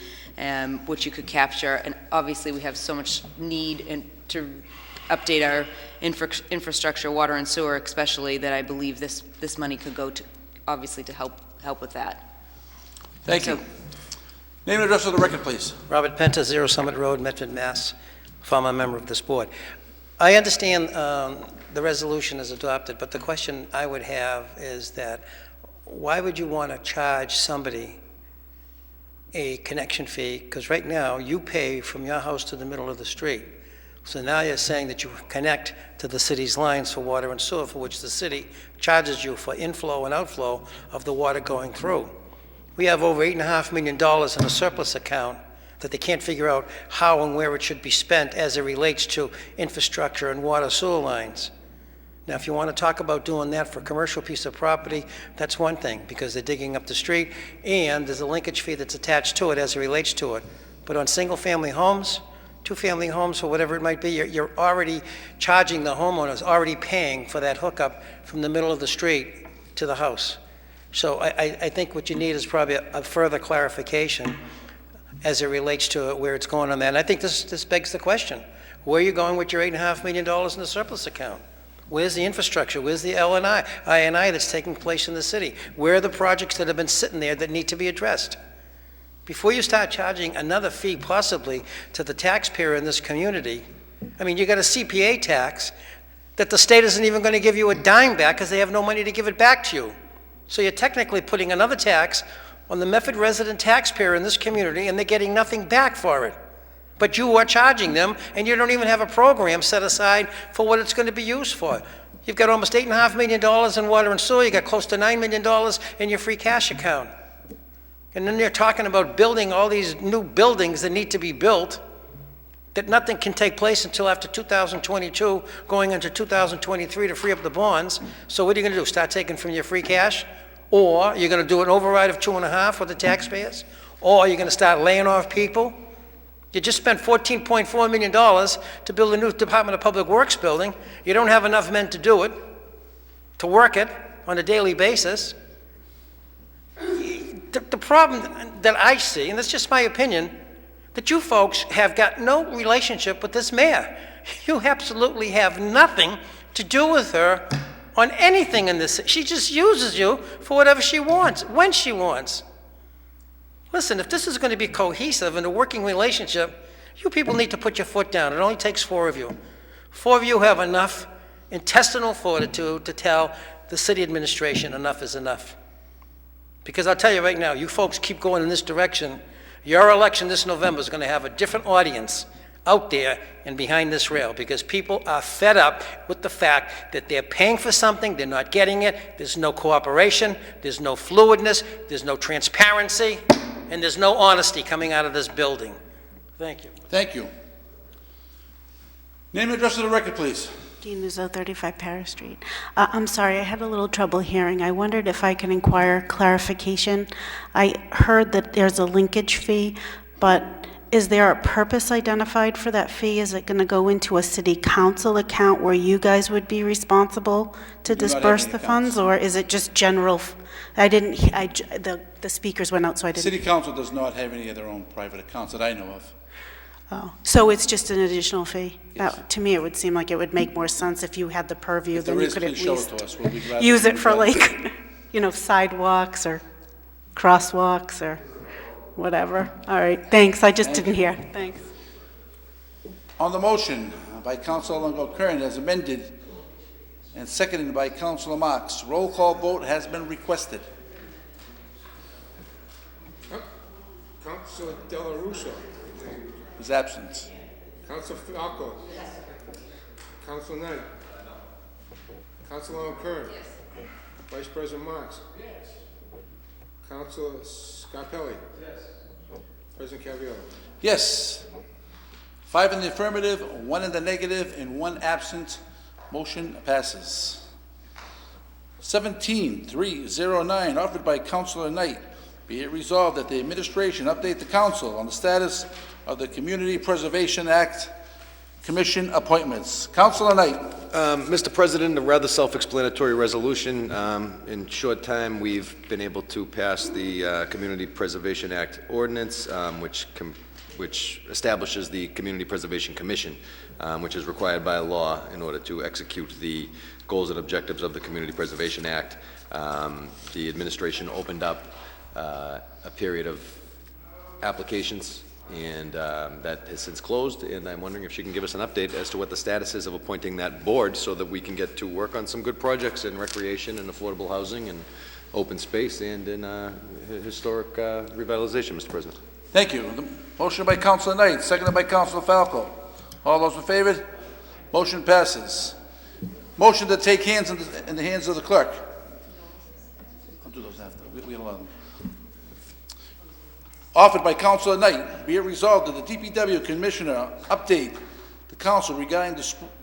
which you could capture. And obviously we have so much need to update our infrastructure, water and sewer especially, that I believe this money could go to, obviously, to help with that. Thank you. Name and address for the record, please. Robert Penta, 0 Summit Road, Medford, Mass. Former member of this board. I understand the resolution is adopted, but the question I would have is that why would you want to charge somebody a connection fee? Because right now you pay from your house to the middle of the street. So now you're saying that you connect to the city's lines for water and sewer, for which the city charges you for inflow and outflow of the water going through. We have over $8.5 million in a surplus account that they can't figure out how and where it should be spent as it relates to infrastructure and water sewer lines. Now, if you want to talk about doing that for a commercial piece of property, that's one thing, because they're digging up the street, and there's a linkage fee that's attached to it as it relates to it. But on single-family homes, two-family homes, or whatever it might be, you're already charging the homeowners, already paying for that hookup from the middle of the street to the house. So I think what you need is probably a further clarification as it relates to where it's going on that. And I think this begs the question. Where are you going with your $8.5 million in the surplus account? Where's the infrastructure? Where's the I&I that's taking place in the city? Where are the projects that have been sitting there that need to be addressed? Before you start charging another fee possibly to the taxpayer in this community, I mean, you got a CPA tax that the state isn't even going to give you a dime back because they have no money to give it back to you. So you're technically putting another tax on the Medford resident taxpayer in this community, and they're getting nothing back for it. But you are charging them, and you don't even have a program set aside for what it's going to be used for. You've got almost $8.5 million in water and sewer. You got close to $9 million in your free cash account. And then you're talking about building all these new buildings that need to be built, that nothing can take place until after 2022, going into 2023 to free up the bonds. So what are you going to do, start taking from your free cash? Or you're going to do an override of 2.5 for the taxpayers? Or you're going to start laying off people? You just spent $14.4 million to build a new Department of Public Works building. You don't have enough men to do it, to work it on a daily basis. The problem that I see, and that's just my opinion, that you folks have got no relationship with this mayor. You absolutely have nothing to do with her on anything in this. She just uses you for whatever she wants, when she wants. Listen, if this is going to be cohesive and a working relationship, you people need to put your foot down. It only takes 4 of you. 4 of you have enough intestinal fortitude to tell the city administration enough is enough. Because I'll tell you right now, you folks keep going in this direction, your election this November is going to have a different audience out there and behind this rail, because people are fed up with the fact that they're paying for something, they're not getting it, there's no cooperation, there's no fluidness, there's no transparency, and there's no honesty coming out of this building. Thank you. Thank you. Name and address of the record, please. Dean Nuzzo, 35 Paris Street. I'm sorry, I had a little trouble hearing. I wondered if I can inquire clarification. I heard that there's a linkage fee, but is there a purpose identified for that fee? Is it going to go into a city council account where you guys would be responsible to disperse the funds, or is it just general? The speakers went out, so I didn't. City council does not have any of their own private accounts that I know of. Oh, so it's just an additional fee? Yes. To me, it would seem like it would make more sense if you had the purview, If then there you is, could at please show it least to us. We'll be glad use to it for do that. like, sidewalks or crosswalks or whatever. All right, thanks, I just didn't hear. Thanks. On the motion by Councilor Longo Kern as amended and seconded by Councilor Marks, roll call vote has been requested. Councilor Della Russo. His absence. Councilor Falco. Councilor Knight. Councilor Kern. Vice President Marks. Councilor Scarpelli. President Cavallaro. Yes. 5 in the affirmative, 1 in the negative, and 1 absent. Motion passes. 17-309, offered by Councilor Knight. Be it resolved that the administration update the council on the status of the Community Preservation Act Commission appointments. Councilor Knight. Mr. President, a rather self-explanatory resolution. In short time, we've been able to pass the Community Preservation Act ordinance, which establishes the Community Preservation Commission, which is required by law in order to execute the goals and objectives of the Community Preservation Act. The administration opened up a period of applications, and that has since closed, and I'm wondering if she can give us an update as to what the status is of appointing that board so that we can get to work on some good projects in recreation and affordable housing and open space and in historic revitalization, Mr. President. Thank you. The motion by Councilor Knight, seconded by Councilor Falco. All those in favor? Motion passes. Motion to take hands in the hands of the clerk. I'll do those after. We allow them. Offered by Councilor Knight, be it resolved that the DPW Commissioner update the council regarding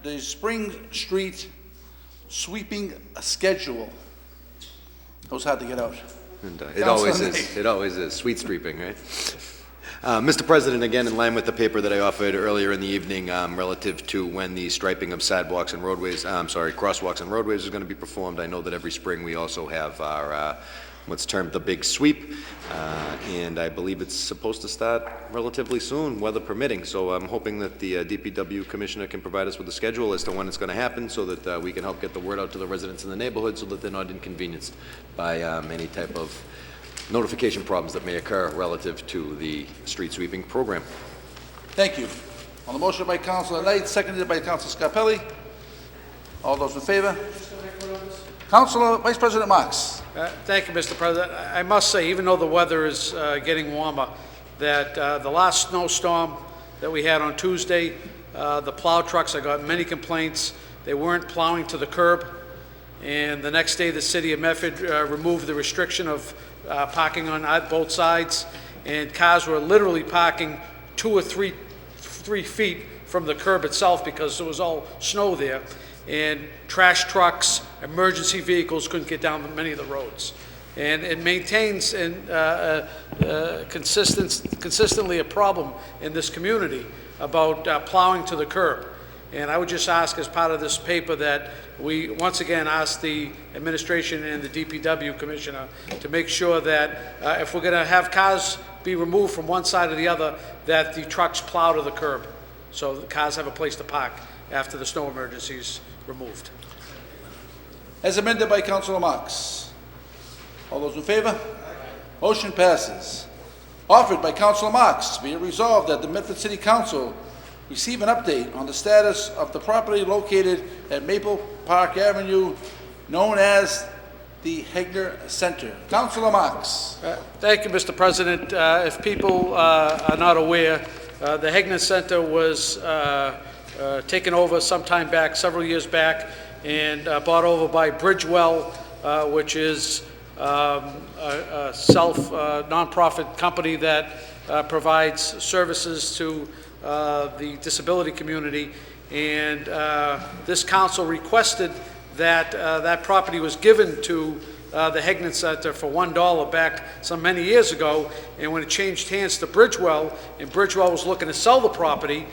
the Spring Street sweeping schedule. That was hard to get out. And it always is. It always is. Sweet sweeping, right? Mr. President, again, in line with the paper that I offered earlier in the evening relative to when the striping of sidewalks and roadways, crosswalks and roadways is going to be performed, I know that every spring we also have our what's termed the big sweep, and I believe it's supposed to start relatively soon, weather permitting. So I'm hoping that the DPW Commissioner can provide us with a schedule as to when it's going to happen so that we can help get the word out to the residents in the neighborhood so that they're not inconvenienced by any type of notification problems that may occur relative to the street sweeping program. Thank you. On the motion by Councilor Knight, seconded by Councilor Scarpelli. All those in favor? Councilor Vice President Marks. Thank you, Mr. President. I must say, even though the weather is getting warmer, that the last snowstorm that we had on Tuesday, the plow trucks, I got many complaints. They weren't plowing to the curb. And the next day, the city of Medford removed the restriction of parking on both sides, and cars were literally parking 2 or 3 feet from the curb itself because there was all snow there. And trash trucks, emergency vehicles couldn't get down many of the roads. And it maintains consistently a problem in this community about plowing to the curb. And I would just ask, as part of this paper, that we once again ask the administration and the DPW Commissioner to make sure that if we're going to have cars be removed from one side or the other, that the trucks plow to the curb so the cars have a place to park after the snow emergency is removed. As amended by Councilor Marks. All those in favor? Motion passes. Offered by Councilor Marks, be it resolved that the Medford City Council receive an update on the status of the property located at Maple Park Avenue, known as the Hegner Center. Councilor Marks. Thank you, Mr. President. If people are not aware, the Hegnan Center was taken over sometime back, several years back, and bought over by Bridgewell, which is a nonprofit company that provides services to the disability community. And this council requested that that property was given to the Hegnan Center for $1 back some many years ago, and when it changed hands to Bridgewell, and Bridgewell was looking to sell the property,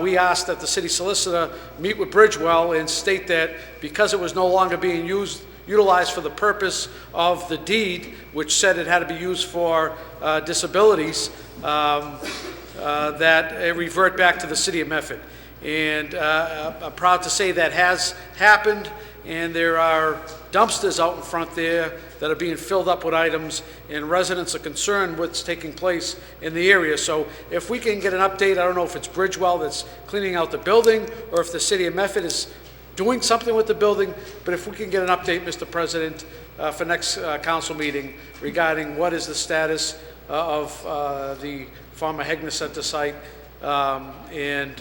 we asked that the city solicitor meet with Bridgewell and state that because it was no longer being utilized for the purpose of the deed, which said it had to be used for disabilities, that it revert back to the city of Medford. And I'm proud to say that has happened, and there are dumpsters out in front there that are being filled up with items, and residents are concerned what's taking place in the area. So if we can get an update, I don't know if it's Bridgewell that's cleaning out the building or if the city of Medford is doing something with the building, but if we can get an update, Mr. President, for next council meeting regarding what is the status of the former Hegnan Center site and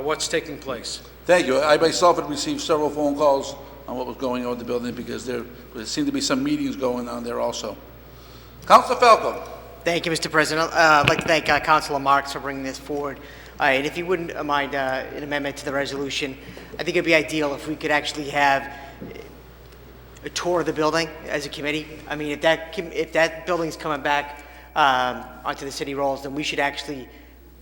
what's taking place. Thank you. I myself had received several phone calls on what was going on with the building because there seemed to be some meetings going on there also. Councilor Falco. Thank you, Mr. President. I'd like to thank Councilor Marks for bringing this forward. And if you wouldn't mind an amendment to the resolution, I think it'd be ideal if we could actually have a tour of the building as a committee. I mean, if that building's coming back onto the city rolls, then we should actually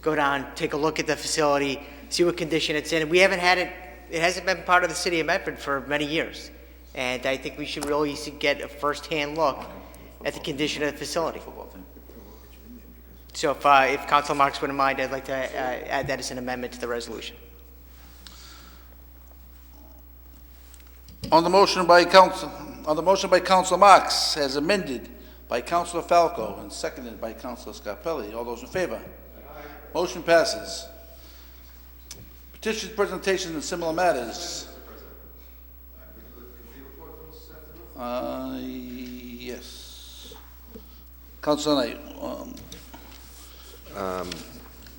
go down, take a look at the facility, see what condition it's in. We haven't had it. It hasn't been part of the city of Medford for many years. And I think we should really get a first-hand look at the condition of the facility. So if Councilor Marks wouldn't mind, I'd like to add that as an amendment to the resolution. On the motion by Councilor Marks, as amended by Councilor Falco and seconded by Councilor Scarpelli. All those in favor? Aye. Motion passes. Petitions, presentations, and similar matters. Yes. Councilor Knight.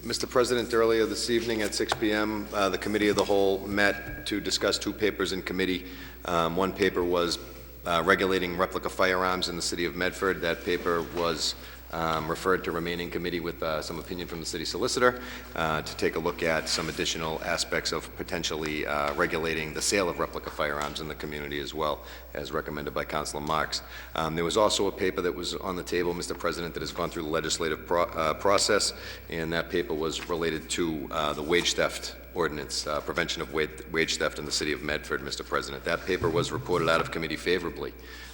Mr. President, earlier this evening at 6 p.m., the Committee of the Whole met to discuss two papers in committee. One paper was regulating replica firearms in the city of Medford. That paper was referred to remaining committee with some opinion from the city solicitor to take a look at some additional aspects of potentially regulating the sale of replica firearms in the community as well, as recommended by Councilor Marks. There was also a paper that was on the table, Mr. President, that has gone through the legislative process, and that paper was related to the wage theft ordinance, prevention of wage theft in the city of Medford, Mr. President. That paper was reported out of committee favorably.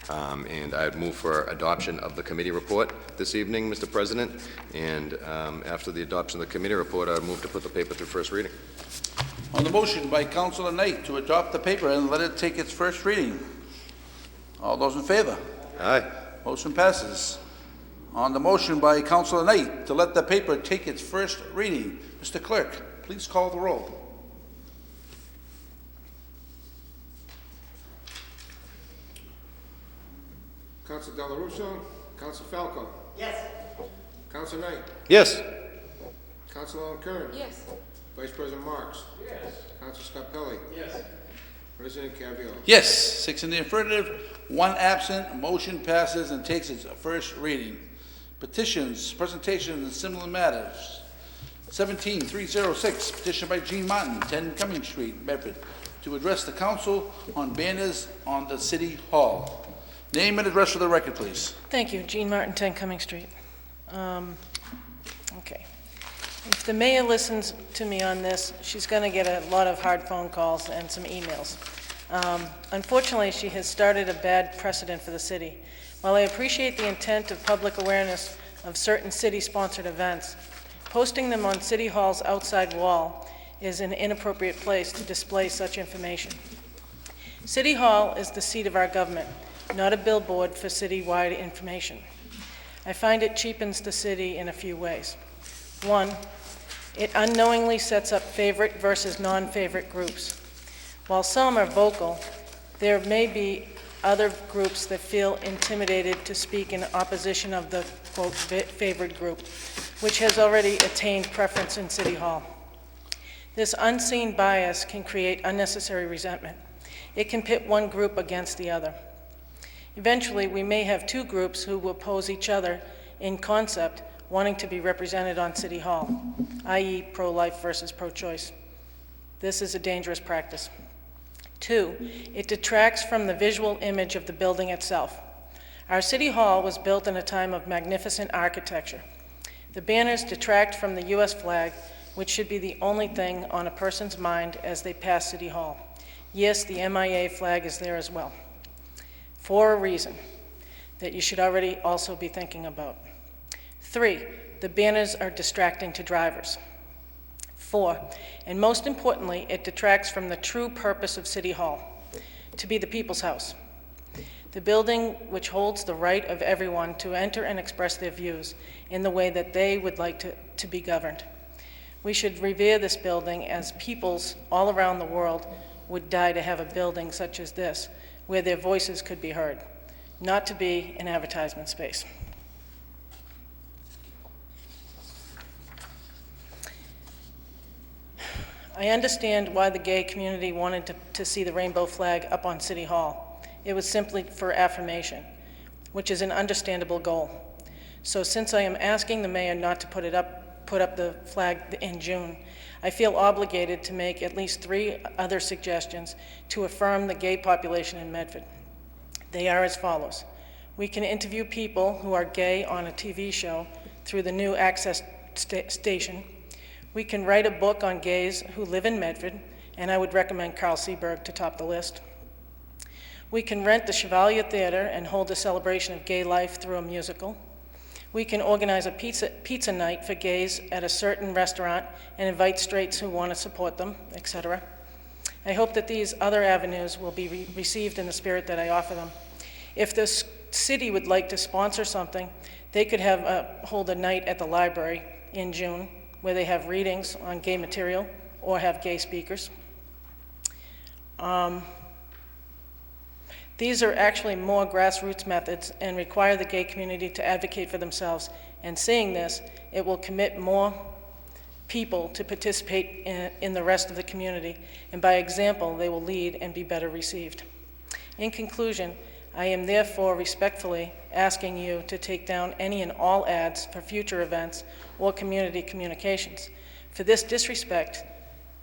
And I would move for adoption of the committee report this evening, Mr. President. And after the adoption of the committee report, I would move to put the paper through first reading. On the motion by Councilor Knight to adopt the paper and let it take its first reading. All those in favor? Aye. Motion passes. On the motion by Councilor Knight to let the paper take its first reading, Mr. Clerk, please call the roll. Councilor Della Russo, Councilor Falco. Yes. Councilor Knight. Yes. Councilor Kern. Yes. Vice President Marks. Yes. Councilor Scarpelli. Yes. President Caviola. Yes, 6 in the affirmative, 1 absent. Motion passes and takes its first reading. Petitions, presentations, and similar matters. 17306, petition by Jean Martin, 10 Cumming Street, Medford, to address the council on banners on the city hall. Name and address for the record, please. Thank you. Jean Martin, 10 Cumming Street. Okay. If the mayor listens to me on this, she's going to get a lot of hard phone calls and some emails. Unfortunately, she has started a bad precedent for the city. While I appreciate the intent of public awareness of certain city-sponsored events, posting them on City Hall's outside wall is an inappropriate place to display such information. City Hall is the seat of our government, not a billboard for citywide information. I find it cheapens the city in a few ways. One, it unknowingly sets up favorite versus non-favorite groups. While some are vocal, there may be other groups that feel intimidated to speak in opposition of the, quote, favored group. which has already attained preference in City Hall. This unseen bias can create unnecessary resentment. It can pit one group against the other. Eventually, we may have two groups who will oppose each other in concept, wanting to be represented on City Hall, i.e. pro-life versus pro-choice. This is a dangerous practice. 2, it detracts from the visual image of the building itself. Our City Hall was built in a time of magnificent architecture. The banners detract from the U.S. flag, which should be the only thing on a person's mind as they pass City Hall. Yes, the MIA flag is there as well, for a reason that you should already also be thinking about. 3, the banners are distracting to drivers. 4, and most importantly, it detracts from the true purpose of City Hall, to be the people's house. The building which holds the right of everyone to enter and express their views in the way that they would like to be governed. We should revere this building as peoples all around the world would die to have a building such as this, where their voices could be heard, not to be an advertisement space. I understand why the gay community wanted to see the rainbow flag up on City Hall. It was simply for affirmation, which is an understandable goal. So since I am asking the mayor not to put up the flag in June, I feel obligated to make at least 3 other suggestions to affirm the gay population in Medford. They are as follows. We can interview people who are gay on a TV show through the new Access station. We can write a book on gays who live in Medford, and I would recommend Carl Seaberg to top the list. We can rent the Chevalier Theater and hold a celebration of gay life through a musical. We can organize a pizza night for gays at a certain restaurant and invite straights who want to support them, etc. I hope that these other avenues will be received in the spirit that I offer them. If the city would like to sponsor something, they could hold a night at the library in June where they have readings on gay material or have gay speakers. These are actually more grassroots methods and require the gay community to advocate for themselves. And seeing this, it will commit more people to participate in the rest of the community, and by example, they will lead and be better received. In conclusion, I am therefore respectfully asking you to take down any and all ads for future events or community communications, for they disrespect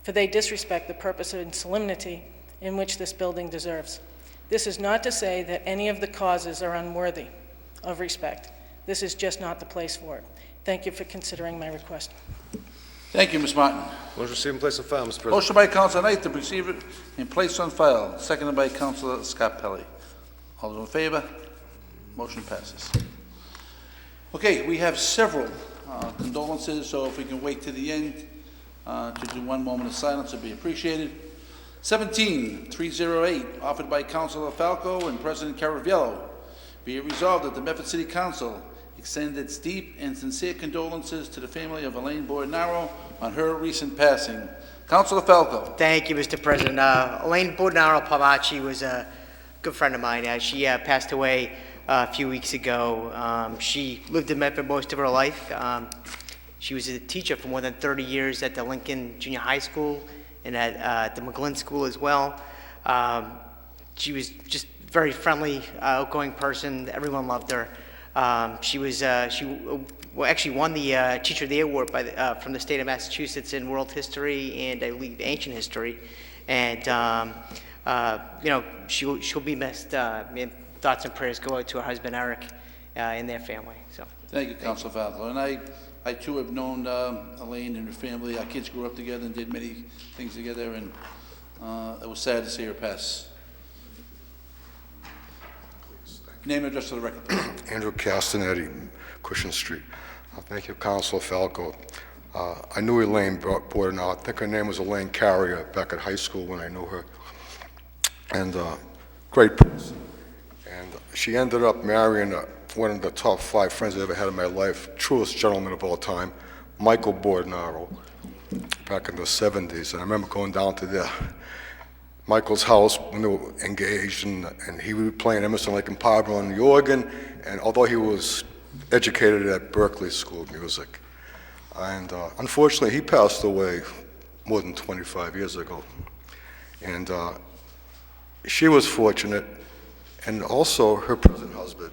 the purpose and solemnity in which this building deserves. This is not to say that any of the causes are unworthy of respect. This is just not the place for it. Thank you for considering my request. Thank you, Ms. Martin. Motion received and placed on file, Mr. President. Motion by Councilor Knight to receive it and place on file, seconded by Councilor Scarpelli. All those in favor? Motion passes. Okay, we have several condolences, so if we can wait to the end to do one moment of silence, it'd be appreciated. 17308, offered by Councilor Falco and President Caraviello. Be it resolved that the Medford City Council extend its deep and sincere condolences to the family of Elaine Bordenaro on her recent passing. Councilor Falco. Thank you, Mr. President. Elaine Bordenaro Pavacci was a good friend of mine. She passed away a few weeks ago. She lived in Medford most of her life. She was a teacher for more than 30 years at the Lincoln Junior High School and at the McGlynn School as well. She was just a very friendly, outgoing person. Everyone loved her. She actually won the Teacher of the Year Award from the state of Massachusetts in World History and I believe Ancient History. And she'll be missed. Thoughts and prayers go out to her husband Eric and their family. So thank you, Councilor Falco. And I too have known Elaine and her family. Our kids grew up together and did many things together, and it was sad to see her pass. Name and address for the record, please. Andrew Castanetti, Cushion Street. Thank you, Councilor Falco. I knew Elaine Bordenaro. I think her name was Elaine Carrier back at high school when I knew her. And great person. And she ended up marrying one of the top 5 friends I ever had in my life, truest gentleman of all time, Michael Bordenaro, back in the 70s. And I remember going down to Michael's house when they were engaged, and he would be playing Emerson, Lake and Palmer on the organ. And although he was educated at Berkeley School of Music, And unfortunately, he passed away more than 25 years ago. And she was fortunate, and also her present husband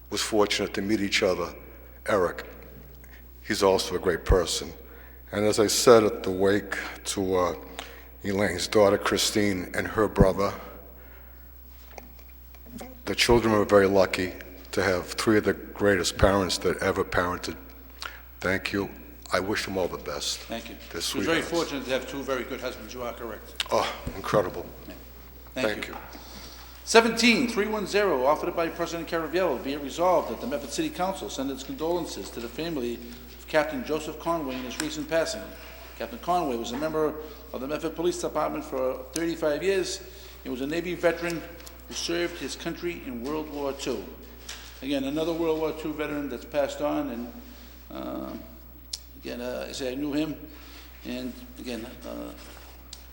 was fortunate to meet each other, Eric. He's also a great person. And as I said at the wake to Elaine's daughter, Christine, and her brother, the children were very lucky to have three of the greatest parents that ever parented. Thank you. I wish them all the best. Thank you. They're She was very sweethearts. fortunate to have two very good husbands. You are correct. Oh, incredible. Thank you. 17-310, offered by President Caraviello, be it resolved that the Medford City Council send its condolences to the family of Captain Joseph Conway in his recent passing. Captain Conway was a member of the Medford Police Department for 35 years. He was a Navy veteran who served his country in World War II. Again, another World War II veteran that's passed on, and again, I say I knew him, and again,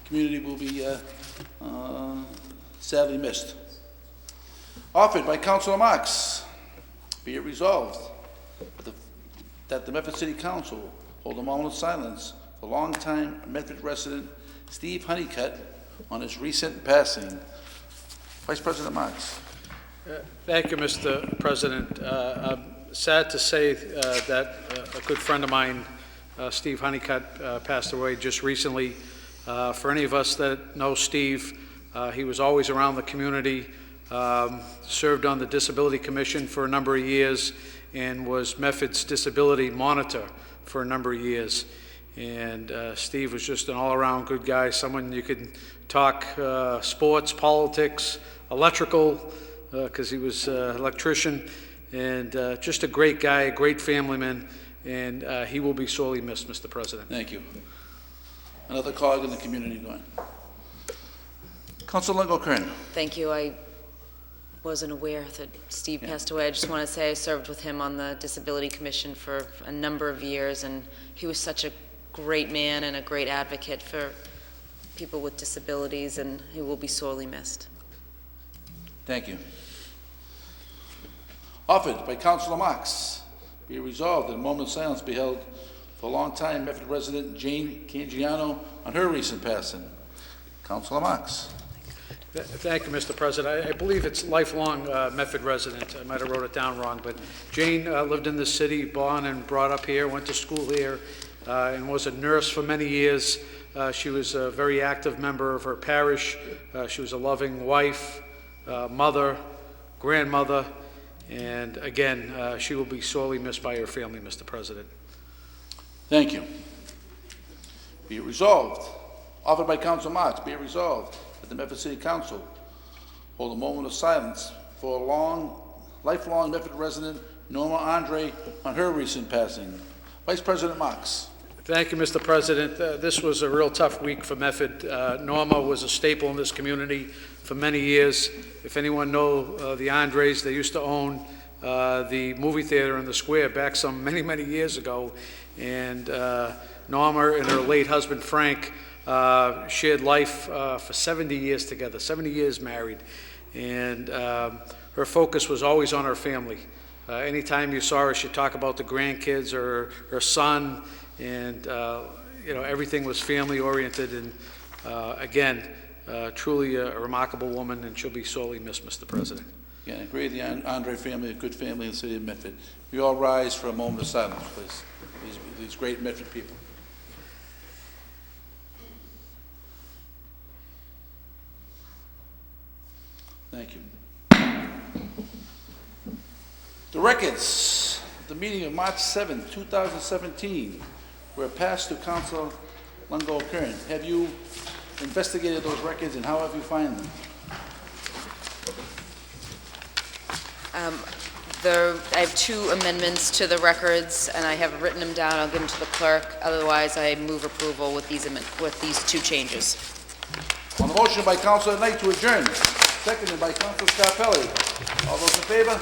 community will be sadly missed. Offered by Councilor Marks, be it resolved that the Medford City Council hold a moment of silence for longtime Medford resident Steve Honeycutt on his recent passing. Vice President Marks. Thank you, Mr. President. I'm sad to say that a good friend of mine, Steve Honeycutt, passed away just recently. For any of us that know Steve, he was always around the community, served on the Disability Commission for a number of years, and was Medford's disability monitor for a number of years. And Steve was just an all-around good guy, someone you could talk sports, politics, electrical, because he was an electrician, and just a great guy, a great family man, and he will be sorely missed, Mr. President. Thank you. Another cog in the community going. Councilor Longo-Kern. Thank you. I wasn't aware that Steve passed away. I just want to say I served with him on the Disability Commission for a number of years, and he was such a great man and a great advocate for people with disabilities, and he will be sorely missed. Thank you. Offered by Councilor Marks, be resolved that a moment of silence be held for longtime Medford resident Jane Cangiano on her recent passing. Councilor Marks. Thank you, Mr. President. I believe it's lifelong Medford resident. I might have wrote it down wrong, but Jane lived in the city, born and brought up here, went to school here, and was a nurse for many years. She was a very active member of her parish. She was a loving wife, mother, grandmother, and again, she will be sorely missed by her family, Mr. President. Thank you. Be it resolved, offered by Councilor Marks, be it resolved that the Medford City Council hold a moment of silence for a lifelong Medford resident, Norma Andre, on her recent passing. Vice President Marks. Thank you, Mr. President. This was a real tough week for Medford. Norma was a staple in this community for many years. If anyone know the Andres, they used to own the movie theater in the square back some many years ago. And Norma and her late husband, Frank, shared life for 70 years together, 70 years married. And her focus was always on her family. Anytime you saw her, she'd talk about the grandkids or her son, and everything was family oriented. And again, truly a remarkable woman, and she'll be sorely missed, Mr. President. Yeah, I agree with the Andre family, a good family in the city of Medford. We all rise for a moment of silence, please. These great Medford people. Thank you. The records of the meeting of March 7, 2017 were passed to Councilor Longo-Kern. Have you investigated those records, and how have you found them? I have two amendments to the records, and I have written them down. I'll give them to the clerk. Otherwise, I move approval with these two changes. On the motion by Councilor Knight to adjourn, seconded by Councilor Scarpelli. All those in favor?